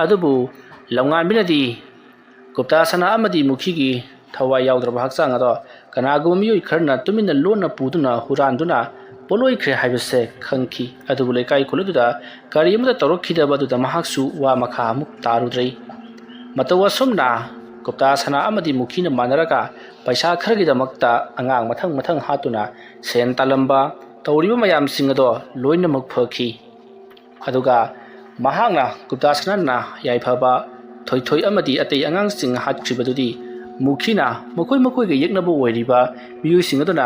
ꯑꯗꯨꯕꯨ ꯂꯝꯉꯥꯟꯕꯤꯅꯗꯤ ꯒꯨꯞꯇꯥ ꯁꯅꯥ ꯑꯃꯗꯤ ꯃꯨꯈꯤꯒꯤ ꯊꯋꯥꯏ ꯌꯥꯎꯗ꯭ꯔꯕ ꯍꯛꯆꯥꯡ ꯑꯗꯣ ꯀꯅꯥꯒꯨꯝꯕ ꯃꯤꯑꯣꯏ ꯈꯔꯅ ꯇꯨꯃꯤꯟꯅ ꯂꯣꯟꯅ ꯄꯨꯗꯨꯅ ꯍꯨꯔꯥꯟꯗꯨꯅ ꯄꯣꯠꯂꯣꯏꯈ꯭ꯔꯦ ꯍꯥꯏꯕꯁꯦ ꯈꯪꯈꯤ꯫ ꯑꯗꯨꯕꯨ ꯂꯩꯀꯥꯏ ꯈꯨꯜ ꯑꯗꯨꯗ ꯀꯔꯤ ꯑꯃꯠꯇ ꯇꯧꯔꯛꯈꯤꯗꯕ ꯑꯗꯨꯗ ꯃꯍꯥꯛꯁꯨ ꯋꯥ ꯃꯈꯥ ꯑꯃꯨꯛ ꯇꯥꯔꯨꯗ꯭ꯔꯦ꯫ ꯃꯇꯧ ꯑꯁꯨꯝꯅ ꯒꯨꯞꯇꯥ ꯁꯅꯥ ꯑꯃꯗꯤ ꯃꯨꯈꯤꯅ ꯃꯥꯟꯅꯔꯒ ꯄꯩꯁꯥ ꯈꯔꯒꯤꯗꯃꯛꯇ ꯑꯉꯥꯡ ꯃꯊꯪ ꯍꯥꯠꯇꯨꯅ ꯁꯦꯟ ꯇꯥꯜꯂꯝꯕ ꯇꯧꯔꯤꯕ ꯃꯌꯥꯝꯁꯤꯡ ꯑꯗꯣ ꯂꯣꯏꯅꯃꯛ ꯐꯈꯤ꯫ ꯑꯗꯨꯒ ꯃꯍꯥꯛꯅ ꯒꯨꯞꯇꯥ ꯁꯅꯥꯅ ꯌꯥꯏꯐꯕ ꯊꯣꯏꯊꯣꯏ ꯑꯃꯗꯤ ꯑꯇꯩ ꯑꯉꯥꯡꯁꯤꯡ ꯍꯥꯠꯈꯤꯕꯗꯨꯗꯤ ꯃꯨꯈꯤꯅ ꯃꯈꯣꯏꯒ ꯌꯦꯛꯅꯕ ꯑꯣꯏꯔꯤꯕ ꯃꯤꯑꯣꯏꯁꯤꯡ ꯑꯗꯨꯅ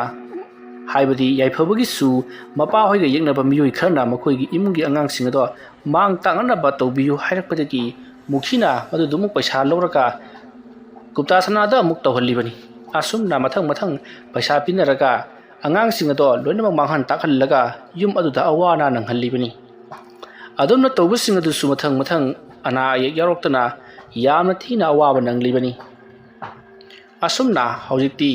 ꯍꯥꯏꯕꯗꯤ ꯌꯥꯏꯐꯕꯒꯤꯁꯨ ꯃꯄꯥꯍꯣꯏꯒ ꯌꯦꯛꯅꯕ ꯃꯤꯑꯣꯏ ꯈꯔꯅ ꯃꯈꯣꯏꯒꯤ ꯏꯃꯨꯡꯒꯤ ꯑꯉꯥꯡꯁꯤꯡ ꯑꯗꯣ ꯃꯥꯡ ꯇꯥꯛꯅꯅꯕ ꯇꯧꯕꯤꯌꯨ ꯍꯥꯏꯔꯛꯄꯗꯒꯤ ꯃꯨꯈꯤꯅ ꯃꯗꯨꯗꯨꯃꯨꯛ ꯄꯩꯁꯥ ꯂꯧꯔꯒ ꯒꯨꯞꯇꯥ ꯁꯅꯥꯗ ꯑꯃꯨꯛ ꯇꯧꯍꯜꯂꯤꯕꯅꯤ꯫ ꯑꯁꯨꯝꯅ ꯃꯊꯪ ꯄꯩꯁꯥ ꯄꯤꯅꯔꯒ ꯑꯉꯥꯡꯁꯤꯡ ꯑꯗꯣ ꯂꯣꯏꯅꯃꯛ ꯃꯥꯡꯍꯟ ꯇꯥꯛꯍꯜꯂꯒ ꯌꯨꯝ ꯑꯗꯨꯗ ꯑꯋꯥ ꯑꯅꯥ ꯅꯪꯍꯜꯂꯤꯕꯅꯤ꯫ ꯑꯗꯨꯝꯅ ꯇꯧꯕꯁꯤꯡ ꯑꯗꯨꯁꯨ ꯃꯊꯪ ꯑꯅꯥ ꯑꯌꯦꯛ ꯌꯥꯎꯔꯛꯇꯨꯅ ꯌꯥꯝꯅ ꯊꯤꯅ ꯑꯋꯥꯕ ꯅꯪꯂꯤꯕꯅꯤ꯫ ꯑꯁꯨꯝꯅ ꯍꯧꯖꯤꯛꯇꯤ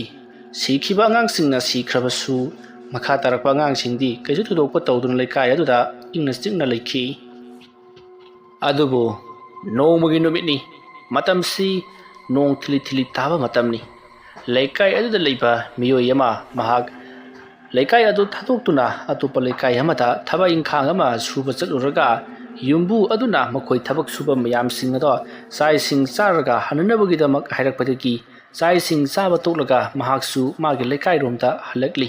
ꯁꯤꯈꯤꯕ ꯑꯉꯥꯡꯁꯤꯡꯅ ꯁꯤꯈ꯭ꯔꯕꯁꯨ ꯃꯈꯥ ꯇꯥꯔꯛꯄ ꯑꯉꯥꯡꯁꯤꯡꯗꯤ ꯀꯩꯁꯨ ꯊꯣꯏꯗꯣꯛꯄ ꯇꯧꯗꯨꯅ ꯂꯩꯀꯥꯏ ꯑꯗꯨꯗ ꯏꯪꯅ ꯆꯤꯛꯅ ꯂꯩꯈꯤ꯫ ꯑꯗꯨꯕꯨ ꯅꯣꯡꯃꯒꯤ ꯅꯨꯃꯤꯠꯅꯤ, ꯃꯇꯝꯁꯤ ꯅꯣꯡ ꯊꯤꯂꯤ ꯇꯥꯕ ꯃꯇꯝꯅꯤ꯫ ꯂꯩꯀꯥꯏ ꯑꯗꯨꯗ ꯂꯩꯕ ꯃꯤꯑꯣꯏ ꯑꯃ ꯃꯍꯥꯛ ꯂꯩꯀꯥꯏ ꯑꯗꯨ ꯊꯥꯗꯣꯛꯇꯨꯅ ꯑꯇꯣꯞꯄ ꯂꯩꯀꯥꯏ ꯑꯃꯗ ꯊꯕꯛ ꯏꯪꯈꯥꯡ ꯑꯃ ꯁꯨꯕ ꯆꯠꯂꯨꯔꯒ ꯌꯨꯝꯕꯨ ꯑꯗꯨꯅ ꯃꯈꯣꯏ ꯊꯕꯛ ꯁꯨꯕ ꯃꯌꯥꯝꯁꯤꯡ ꯑꯗꯣ ꯆꯥꯛ ꯏꯁꯤꯡ ꯆꯥꯔꯒ ꯍꯟꯅꯅꯕꯒꯤꯗꯃꯛ ꯍꯥꯏꯔꯛꯄꯗꯒꯤ ꯆꯥꯛ ꯏꯁꯤꯡ ꯆꯥꯕ ꯇꯣꯛꯂꯒ ꯃꯍꯥꯛꯁꯨ ꯃꯥꯒꯤ ꯂꯩꯀꯥꯏꯔꯣꯝꯗ ꯍꯜꯂꯛꯂꯤ꯫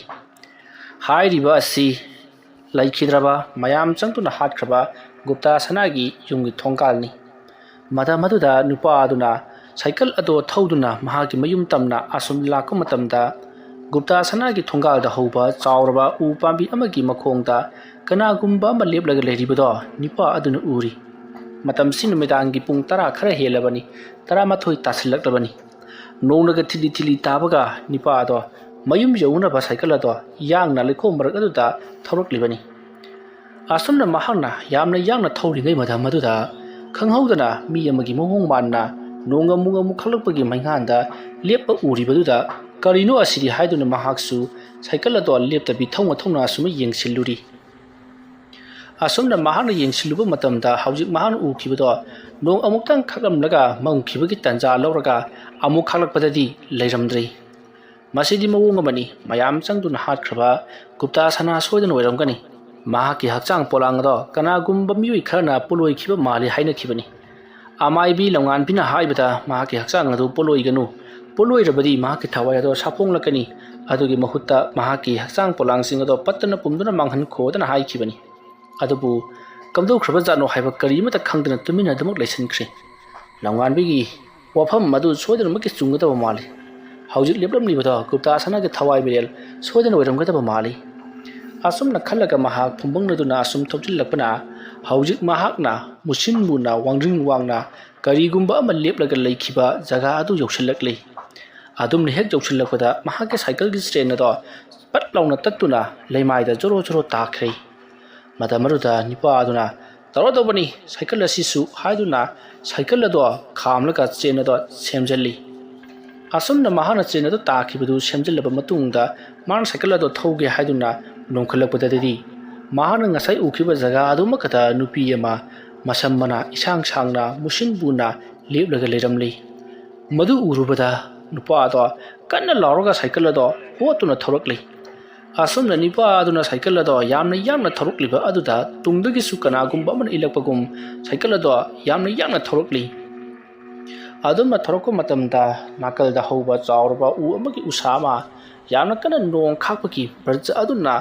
ꯍꯥꯏꯔꯤꯕ ꯑꯁꯤ ꯂꯩꯈꯤꯗ꯭ꯔꯕ ꯃꯌꯥꯝ ꯆꯪꯗꯨꯅ ꯍꯥꯠꯈ꯭ꯔꯕ ꯒꯨꯞꯇꯥ ꯁꯅꯥꯒꯤ ꯌꯨꯝꯒꯤ ꯊꯣꯡꯒꯥꯜꯅꯤ꯫ ꯃꯇꯝ ꯑꯗꯨꯗ ꯅꯨꯄꯥ ꯑꯗꯨꯅ ꯁꯥꯏꯀꯜ ꯑꯗꯣ ꯊꯧꯗꯨꯅ ꯃꯍꯥꯛꯀꯤ ꯃꯌꯨꯝ ꯇꯝꯅ ꯑꯁꯨꯝ ꯂꯥꯛꯄ ꯃꯇꯝꯗ ꯒꯨꯞꯇꯥ ꯁꯅꯥꯒꯤ ꯊꯣꯡꯒꯥꯜꯗ ꯍꯧꯕ ꯆꯥꯎꯔꯕ ꯎ ꯄꯥꯝꯕꯤ ꯑꯃꯒꯤ ꯃꯈꯣꯡꯗ ꯀꯅꯥꯒꯨꯝꯕ ꯑꯃ ꯂꯦꯞꯂꯒ ꯂꯩꯔꯤꯕꯗꯣ ꯅꯨꯄꯥ ꯑꯗꯨꯅ ꯎꯔꯤ꯫ ꯃꯇꯝꯁꯤ ꯅꯨꯃꯤꯗꯥꯡꯒꯤ ꯄꯨꯡ 10 ꯈꯔ ꯍꯦꯜꯂꯕꯅꯤ, 11 ꯇꯥꯁꯤꯜꯂꯛꯂꯕꯅꯤ꯫ ꯅꯣꯡꯅꯒ ꯊꯤꯂꯤ ꯇꯥꯕꯒ ꯅꯨꯄꯥ ꯑꯗꯣ ꯃꯌꯨꯝ ꯌꯧꯅꯕ ꯁꯥꯏꯀꯜ ꯑꯗꯣ ꯌꯥꯡꯅ ꯂꯩꯈꯣꯝ ꯃꯔꯛ ꯑꯗꯨꯗ ꯊꯧꯔꯛꯂꯤꯕꯅꯤ꯫ ꯑꯁꯨꯝꯅ ꯃꯍꯥꯛꯅ ꯌꯥꯝꯅ ꯌꯥꯡꯅ ꯊꯧꯔꯤꯉꯩ ꯃꯇꯝ ꯑꯗꯨꯗ ꯈꯪꯍꯧꯗꯅ ꯃꯤ ꯑꯃꯒꯤ ꯃꯑꯣꯡ ꯃꯥꯟꯅ ꯅꯣꯡ ꯑꯃꯨꯛ ꯈꯜꯂꯛꯄꯒꯤ ꯃꯩꯉꯥꯟꯗ ꯂꯦꯞꯄ ꯎꯔꯤꯕꯗꯨꯗ ꯀꯔꯤꯅꯣ ꯑꯁꯤꯗꯤ ꯍꯥꯏꯗꯨꯅ ꯃꯍꯥꯛꯁꯨ ꯁꯥꯏꯀꯜ ꯑꯗꯣ ꯂꯦꯞꯇꯕꯤ ꯊꯧꯅ ꯑꯁꯨꯝ ꯌꯦꯡꯁꯤꯜꯂꯨꯔꯤ꯫ ꯑꯁꯨꯝꯅ ꯃꯍꯥꯛꯅ ꯌꯦꯡꯁꯤꯜꯂꯨꯕ ꯃꯇꯝꯗ ꯍꯧꯖꯤꯛ ꯃꯍꯥꯛꯅ ꯎꯈꯤꯕꯗꯣ ꯅꯣꯡ ꯑꯃꯨꯛꯇꯪ ꯈꯥꯛꯂꯝꯂꯒ ꯃꯝꯈꯤꯕꯒꯤ ꯇꯥꯟꯖꯥ ꯂꯧꯔꯒ ꯑꯃꯨꯛ ꯈꯥꯛꯂꯛꯄꯗꯗꯤ ꯂꯩꯔꯝꯗ꯭ꯔꯦ꯫ ꯃꯁꯤꯗꯤ ꯃꯑꯣꯡ ꯑꯃꯅꯤ, ꯃꯌꯥꯝ ꯆꯪꯗꯨꯅ ꯍꯥꯠꯈ꯭ꯔꯕ ꯒꯨꯞꯇꯥ ꯁꯅꯥ ꯁꯣꯏꯗꯅ ꯑꯣꯏꯔꯝꯒꯅꯤ꯫ ꯃꯍꯥꯛꯀꯤ ꯍꯛꯆꯥꯡ ꯄꯣꯂꯥꯡ ꯑꯗꯣ ꯀꯅꯥꯒꯨꯝꯕ ꯃꯤꯑꯣꯏ ꯈꯔꯅ ꯄꯣꯂꯣꯏꯈꯤꯕ ꯃꯥꯜꯂꯤ ꯍꯥꯏꯅꯈꯤꯕꯅꯤ꯫ ꯑꯃꯥꯏꯕꯤ ꯂꯝꯉꯥꯟꯕꯤꯅ ꯍꯥꯏꯕꯗ ꯃꯍꯥꯛꯀꯤ ꯍꯛꯆꯥꯡ ꯑꯗꯨ ꯄꯣꯂꯣꯏꯒꯅꯨ, ꯄꯣꯂꯣꯏꯔꯕꯗꯤ ꯃꯍꯥꯛꯀꯤ ꯊꯋꯥꯏ ꯑꯗꯣ ꯁꯥꯐꯣꯡꯂꯛꯀꯅꯤ, ꯑꯗꯨꯒꯤ ꯃꯍꯨꯠꯇ ꯃꯍꯥꯛꯀꯤ ꯍꯛꯆꯥꯡ ꯄꯣꯂꯥꯡꯁꯤꯡ ꯑꯗꯣ ꯄꯠꯇꯅ ꯄꯨꯝꯗꯨꯅ ꯃꯥꯡꯍꯟꯈꯣꯗꯅ ꯍꯥꯏꯈꯤꯕꯅꯤ꯫ ꯑꯗꯨꯕꯨ ꯀꯝꯗꯧꯈ꯭ꯔꯕꯖꯥꯠꯅꯣ ꯍꯥꯏꯕ ꯀꯔꯤ ꯑꯃꯠꯇ ꯈꯪꯗꯅ ꯇꯨꯃꯤꯟꯅ ꯑꯗꯨꯃꯛ ꯂꯩꯁꯤꯟꯈ꯭ꯔꯦ꯫ ꯂꯝꯉꯥꯟꯕꯤꯒꯤ ꯋꯥꯐꯝ ꯑꯗꯨ ꯁꯣꯏꯗꯅꯃꯛꯀꯤ ꯆꯨꯝꯒꯗꯕ ꯃꯥꯜꯂꯤ꯫ ꯍꯧꯖꯤꯛ ꯂꯦꯞꯂꯝꯂꯤꯕꯗꯣ ꯒꯨꯞꯇꯥ ꯁꯅꯥꯒꯤ ꯊꯋꯥꯏ ꯃꯤꯔꯦꯜ ꯁꯣꯏꯗꯅ ꯑꯣꯏꯔꯝꯒꯗꯕ ꯃꯥꯜꯂꯤ꯫ ꯑꯁꯨꯝꯅ ꯈꯜꯂꯒ ꯃꯍꯥꯛ ꯐꯨꯝꯕꯪꯅꯗꯨꯅ ꯑꯁꯨꯝ ꯊꯧꯖꯤꯜꯂꯛꯄꯅ ꯍꯧꯖꯤꯛ ꯃꯍꯥꯛꯅ ꯃꯨꯁꯤꯟ ꯃꯨꯅ ꯋꯥꯡꯗ꯭ꯔꯤꯡ ꯋꯥꯡꯅ ꯀꯔꯤꯒꯨꯝꯕ ꯑꯃ ꯂꯦꯞꯂꯒ ꯂꯩꯈꯤꯕ ꯖꯒꯥ ꯑꯗꯨ ꯌꯧꯁꯤꯜꯂꯛꯂꯤ꯫ ꯑꯗꯨꯝꯅ ꯍꯦꯛ ꯌꯧꯁꯤꯜꯂꯛꯄꯗ ꯃꯍꯥꯛꯀꯤ ꯁꯥꯏꯀꯜꯒꯤ ꯆꯦꯟ ꯑꯗꯣ ꯄꯠ ꯂꯥꯎꯅ ꯇꯠꯇꯨꯅ ꯂꯩꯃꯥꯏꯗ ꯖꯣꯔꯣ ꯇꯥꯈ꯭ꯔꯦ꯫ ꯃꯇꯝ ꯑꯗꯨꯗ ꯅꯨꯄꯥ ꯑꯗꯨꯅ ꯇꯧꯔꯗꯧꯕꯅꯤ ꯁꯥꯏꯀꯜ ꯑꯁꯤꯁꯨ ꯍꯥꯏꯗꯨꯅ ꯁꯥꯏꯀꯜ ꯑꯗꯣ ꯈꯥꯝꯂꯒ ꯆꯦꯟ ꯑꯗꯣ ꯁꯦꯝꯖꯤꯜꯂꯤ꯫ ꯑꯁꯨꯝꯅ ꯃꯍꯥꯛꯅ ꯆꯦꯟ ꯑꯗꯨ ꯇꯥꯈꯤꯕꯗꯨ ꯁꯦꯝꯖꯤꯜꯂꯕ ꯃꯇꯨꯡꯗ ꯃꯍꯥꯛꯅ ꯁꯥꯏꯀꯜ ꯑꯗꯣ ꯊꯧꯒꯦ ꯍꯥꯏꯗꯨꯅ ꯅꯣꯡꯈꯠꯂꯛꯄꯗꯗꯤ ꯃꯍꯥꯛꯅ ꯉꯁꯥꯏ ꯎꯈꯤꯕ ꯖꯒꯥ ꯑꯗꯨꯃꯛꯇ ꯅꯨꯄꯤ ꯑꯃ ꯃꯁꯝ ꯃꯅꯥ ꯏꯁꯥꯡ ꯁꯥꯡꯅ ꯃꯨꯁꯤꯟ ꯃꯨꯅ ꯂꯦꯞꯂꯒ ꯂꯩꯔꯝꯂꯤ꯫ ꯃꯗꯨ ꯎꯔꯨꯕꯗ ꯅꯨꯄꯥ ꯑꯗꯣ ꯀꯟꯅ ꯂꯥꯎꯔꯒ ꯁꯥꯏꯀꯜ ꯑꯗꯣ ꯍꯣꯠꯇꯨꯅ ꯊꯧꯔꯛꯂꯤ꯫ ꯑꯁꯨꯝꯅ ꯅꯨꯄꯥ ꯑꯗꯨꯅ ꯁꯥꯏꯀꯜ ꯑꯗꯣ ꯌꯥꯝꯅ ꯌꯥꯡꯅ ꯊꯧꯔꯛꯂꯤꯕ ꯑꯗꯨꯗ ꯇꯨꯡꯗꯒꯤꯁꯨ ꯀꯅꯥꯒꯨꯝꯕ ꯑꯃꯅ ꯏꯜꯂꯛꯄꯒꯨꯝ ꯁꯥꯏꯀꯜ ꯑꯗꯣ ꯌꯥꯝꯅ ꯌꯥꯡꯅ ꯊꯧꯔꯛꯂꯤ꯫ ꯑꯗꯨꯝꯅ ꯊꯧꯔꯛꯄ ꯃꯇꯝꯗ ꯅꯥꯀꯜꯗ ꯍꯧꯕ ꯆꯥꯎꯔꯕ ꯎ ꯑꯃꯒꯤ ꯎꯁꯥ ꯑꯃ ꯌꯥꯝꯅ ꯀꯟꯅ ꯅꯣꯡ ꯈꯥꯛꯄꯒꯤ ꯕ꯭ꯔꯖ ꯑꯗꯨꯅ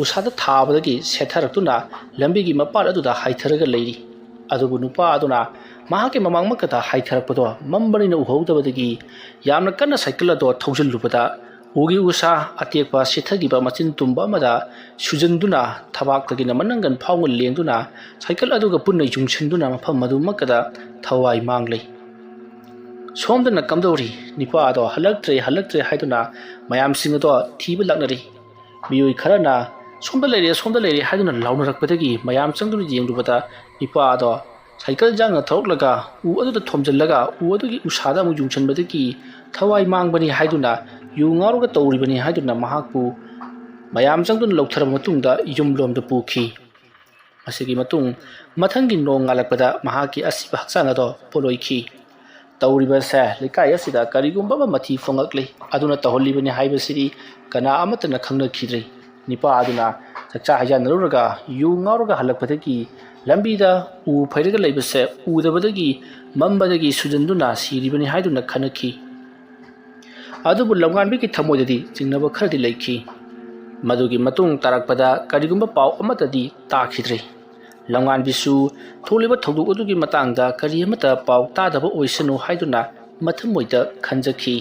ꯎꯁꯥꯗ ꯊꯥꯕꯗꯒꯤ ꯁꯦꯠꯊꯔꯛꯇꯨꯅ ꯂꯝꯕꯤꯒꯤ ꯃꯄꯥꯟ ꯑꯗꯨꯗ ꯍꯥꯏꯊꯔꯒ ꯂꯩꯔꯤ꯫ ꯑꯗꯨꯕꯨ ꯅꯨꯄꯥ ꯑꯗꯨꯅ ꯃꯍꯥꯛꯀꯤ ꯃꯃꯥꯡꯃꯛꯇ ꯍꯥꯏꯊꯔꯛꯄꯗꯣ ꯃꯝꯕꯅꯤꯅ ꯎꯍꯧꯗꯕꯗꯒꯤ ꯌꯥꯝꯅ ꯀꯟꯅ ꯁꯥꯏꯀꯜ ꯑꯗꯣ ꯊꯧꯖꯤꯜꯂꯨꯕꯗ ꯎꯒꯤ ꯎꯁꯥ ꯑꯇꯦꯛꯄ ꯁꯤꯊꯈꯤꯕ ꯃꯆꯤꯟ ꯇꯨꯝꯕ ꯑꯃꯗ ꯁꯨꯖꯟꯗꯨꯅ ꯊꯕꯥꯛꯇꯒꯤꯅ ꯃꯅꯪꯒꯟ ꯐꯥꯎꯕ ꯂꯦꯡꯗꯨꯅ ꯁꯥꯏꯀꯜ ꯑꯗꯨꯒ ꯄꯨꯟꯅ ꯌꯨꯡꯁꯤꯟꯗꯨꯅ ꯃꯐꯝ ꯑꯗꯨꯃꯛꯇꯗ ꯊꯋꯥꯏ ꯃꯥꯡꯂꯤ꯫ ꯁꯣꯝꯗꯅ ꯀꯝꯗꯧꯔꯤ? ꯅꯨꯄꯥ ꯑꯗꯣ ꯍꯜꯂꯛꯇ꯭ꯔꯦ ꯍꯥꯏꯗꯨꯅ ꯃꯌꯥꯝꯁꯤꯡ ꯑꯗꯣ ꯊꯤꯕ ꯂꯥꯛꯅꯔꯤ꯫ ꯃꯤꯑꯣꯏ ꯈꯔꯅ ꯁꯣꯝꯗ ꯂꯩꯔꯦ ꯍꯥꯏꯗꯨꯅ ꯂꯥꯎꯅꯔꯛꯄꯗꯒꯤ ꯃꯌꯥꯝ ꯆꯪꯗꯨꯅ ꯌꯦꯡꯂꯨꯕꯗ ꯅꯨꯄꯥ ꯑꯗꯣ ꯁꯥꯏꯀꯜ ꯌꯥꯡꯅ ꯊꯧꯔꯛꯂꯒ ꯎ ꯑꯗꯨꯗ ꯊꯣꯝꯖꯤꯜꯂꯒ ꯎ ꯑꯗꯨꯒꯤ ꯎꯁꯥꯗ ꯑꯃꯨꯛ ꯌꯨꯡꯁꯤꯟꯕꯗꯒꯤ ꯊꯋꯥꯏ ꯃꯥꯡꯕꯅꯤ ꯍꯥꯏꯗꯨꯅ ꯌꯨ ꯉꯥꯎꯔꯒ ꯇꯧꯔꯤꯕꯅꯤ ꯍꯥꯏꯗꯨꯅ ꯃꯍꯥꯛꯄꯨ ꯃꯌꯥꯝ ꯆꯪꯗꯨꯅ ꯂꯧꯊꯔꯕ ꯃꯇꯨꯡꯗ ꯌꯨꯝꯂꯣꯝꯗ ꯄꯨꯈꯤ꯫ ꯃꯁꯤꯒꯤ ꯃꯇꯨꯡ ꯃꯊꯪꯒꯤ ꯅꯣꯡ ꯉꯥꯜꯂꯛꯄꯗ ꯃꯍꯥꯛꯀꯤ ꯑꯁꯤꯕ ꯍꯛꯆꯥꯡ ꯑꯗꯣ ꯄꯣꯂꯣꯏꯈꯤ꯫ ꯇꯧꯔꯤꯕꯁꯦ ꯂꯩꯀꯥꯏ ꯑꯁꯤꯗ ꯀꯔꯤꯒꯨꯝꯕ ꯑꯃ ꯃꯊꯤ ꯐꯣꯡꯉꯛꯂꯤ, ꯑꯗꯨꯅ ꯇꯧꯍꯜꯂꯤꯕꯅꯤ ꯍꯥꯏꯕꯁꯤꯗꯤ ꯀꯅꯥ ꯑꯃꯠꯇꯅ ꯈꯪꯅꯈꯤꯗ꯭ꯔꯤ꯫ ꯅꯨꯄꯥ ꯑꯗꯨꯅ ꯆꯥꯛꯆꯥ ꯍꯩꯖꯥꯟꯅꯔꯨꯔꯒ ꯌꯨ ꯉꯥꯎꯔꯒ ꯍꯜꯂꯛꯄꯗꯒꯤ ꯂꯝꯕꯤꯗ ꯎ ꯐꯩꯔꯒ ꯂꯩꯕꯁꯦ ꯎꯗꯕꯗꯒꯤ ꯃꯝꯕꯗꯒꯤ ꯁꯨꯖꯟꯗꯨꯅ ꯁꯤꯔꯤꯕꯅꯤ ꯍꯥꯏꯗꯨꯅ ꯈꯟꯅꯈꯤ꯫ ꯑꯗꯨꯕꯨ ꯂꯝꯉꯥꯟꯕꯤꯒꯤ ꯊꯃꯣꯏꯗꯗꯤ ꯆꯤꯡꯅꯕ ꯈꯔꯗꯤ ꯂꯩꯈꯤ꯫ ꯃꯗꯨꯒꯤ ꯃꯇꯨꯡ ꯇꯥꯔꯛꯄꯗ ꯀꯔꯤꯒꯨꯝꯕ ꯄꯥꯎ ꯑꯃꯠꯇꯗꯤ ꯇꯥꯈꯤꯗ꯭ꯔꯦ꯫ ꯂꯝꯉꯥꯟꯕꯤꯁꯨ ꯊꯣꯛꯂꯤꯕ ꯊꯧꯗꯣꯛ ꯑꯗꯨꯒꯤ ꯃꯇꯥꯡꯗ ꯀꯔꯤ ꯑꯃꯠꯇ ꯄꯥꯎ ꯇꯥꯗꯕ ꯑꯣꯏꯁꯅꯨ ꯍꯥꯏꯗꯨꯅ ꯃꯊꯃꯣꯏꯗ ꯈꯟꯖꯈꯤ꯫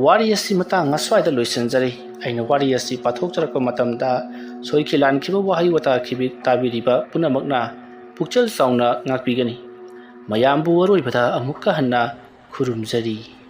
ꯋꯥꯔꯤ ꯑꯁꯤ ꯃꯇꯥꯡ ꯑꯁ꯭ꯋꯥꯏꯗ ꯂꯣꯏꯁꯤꯟꯖꯔꯦ꯫ ꯑꯩꯅ ꯋꯥꯔꯤ ꯑꯁꯤ ꯄꯥꯊꯣꯛꯆꯔꯛꯄ ꯃꯇꯝꯗ ꯁꯣꯏꯈꯤ ꯂꯥꯟꯈꯤꯕ ꯋꯥꯍꯩ ꯋꯥꯇꯥ ꯇꯥꯕꯤꯔꯤꯕ ꯄꯨꯝꯅꯃꯛꯅ ꯄꯨꯛꯆꯦꯜ ꯆꯥꯎꯅ ꯉꯥꯛꯄꯤꯒꯅꯤ꯫ ꯃꯌꯥꯝꯕꯨ ꯑꯔꯣꯏꯕꯗ ꯑꯃꯨꯛꯀ ꯍꯟꯅ ꯈꯨꯔꯨꯝꯖꯔꯤ꯫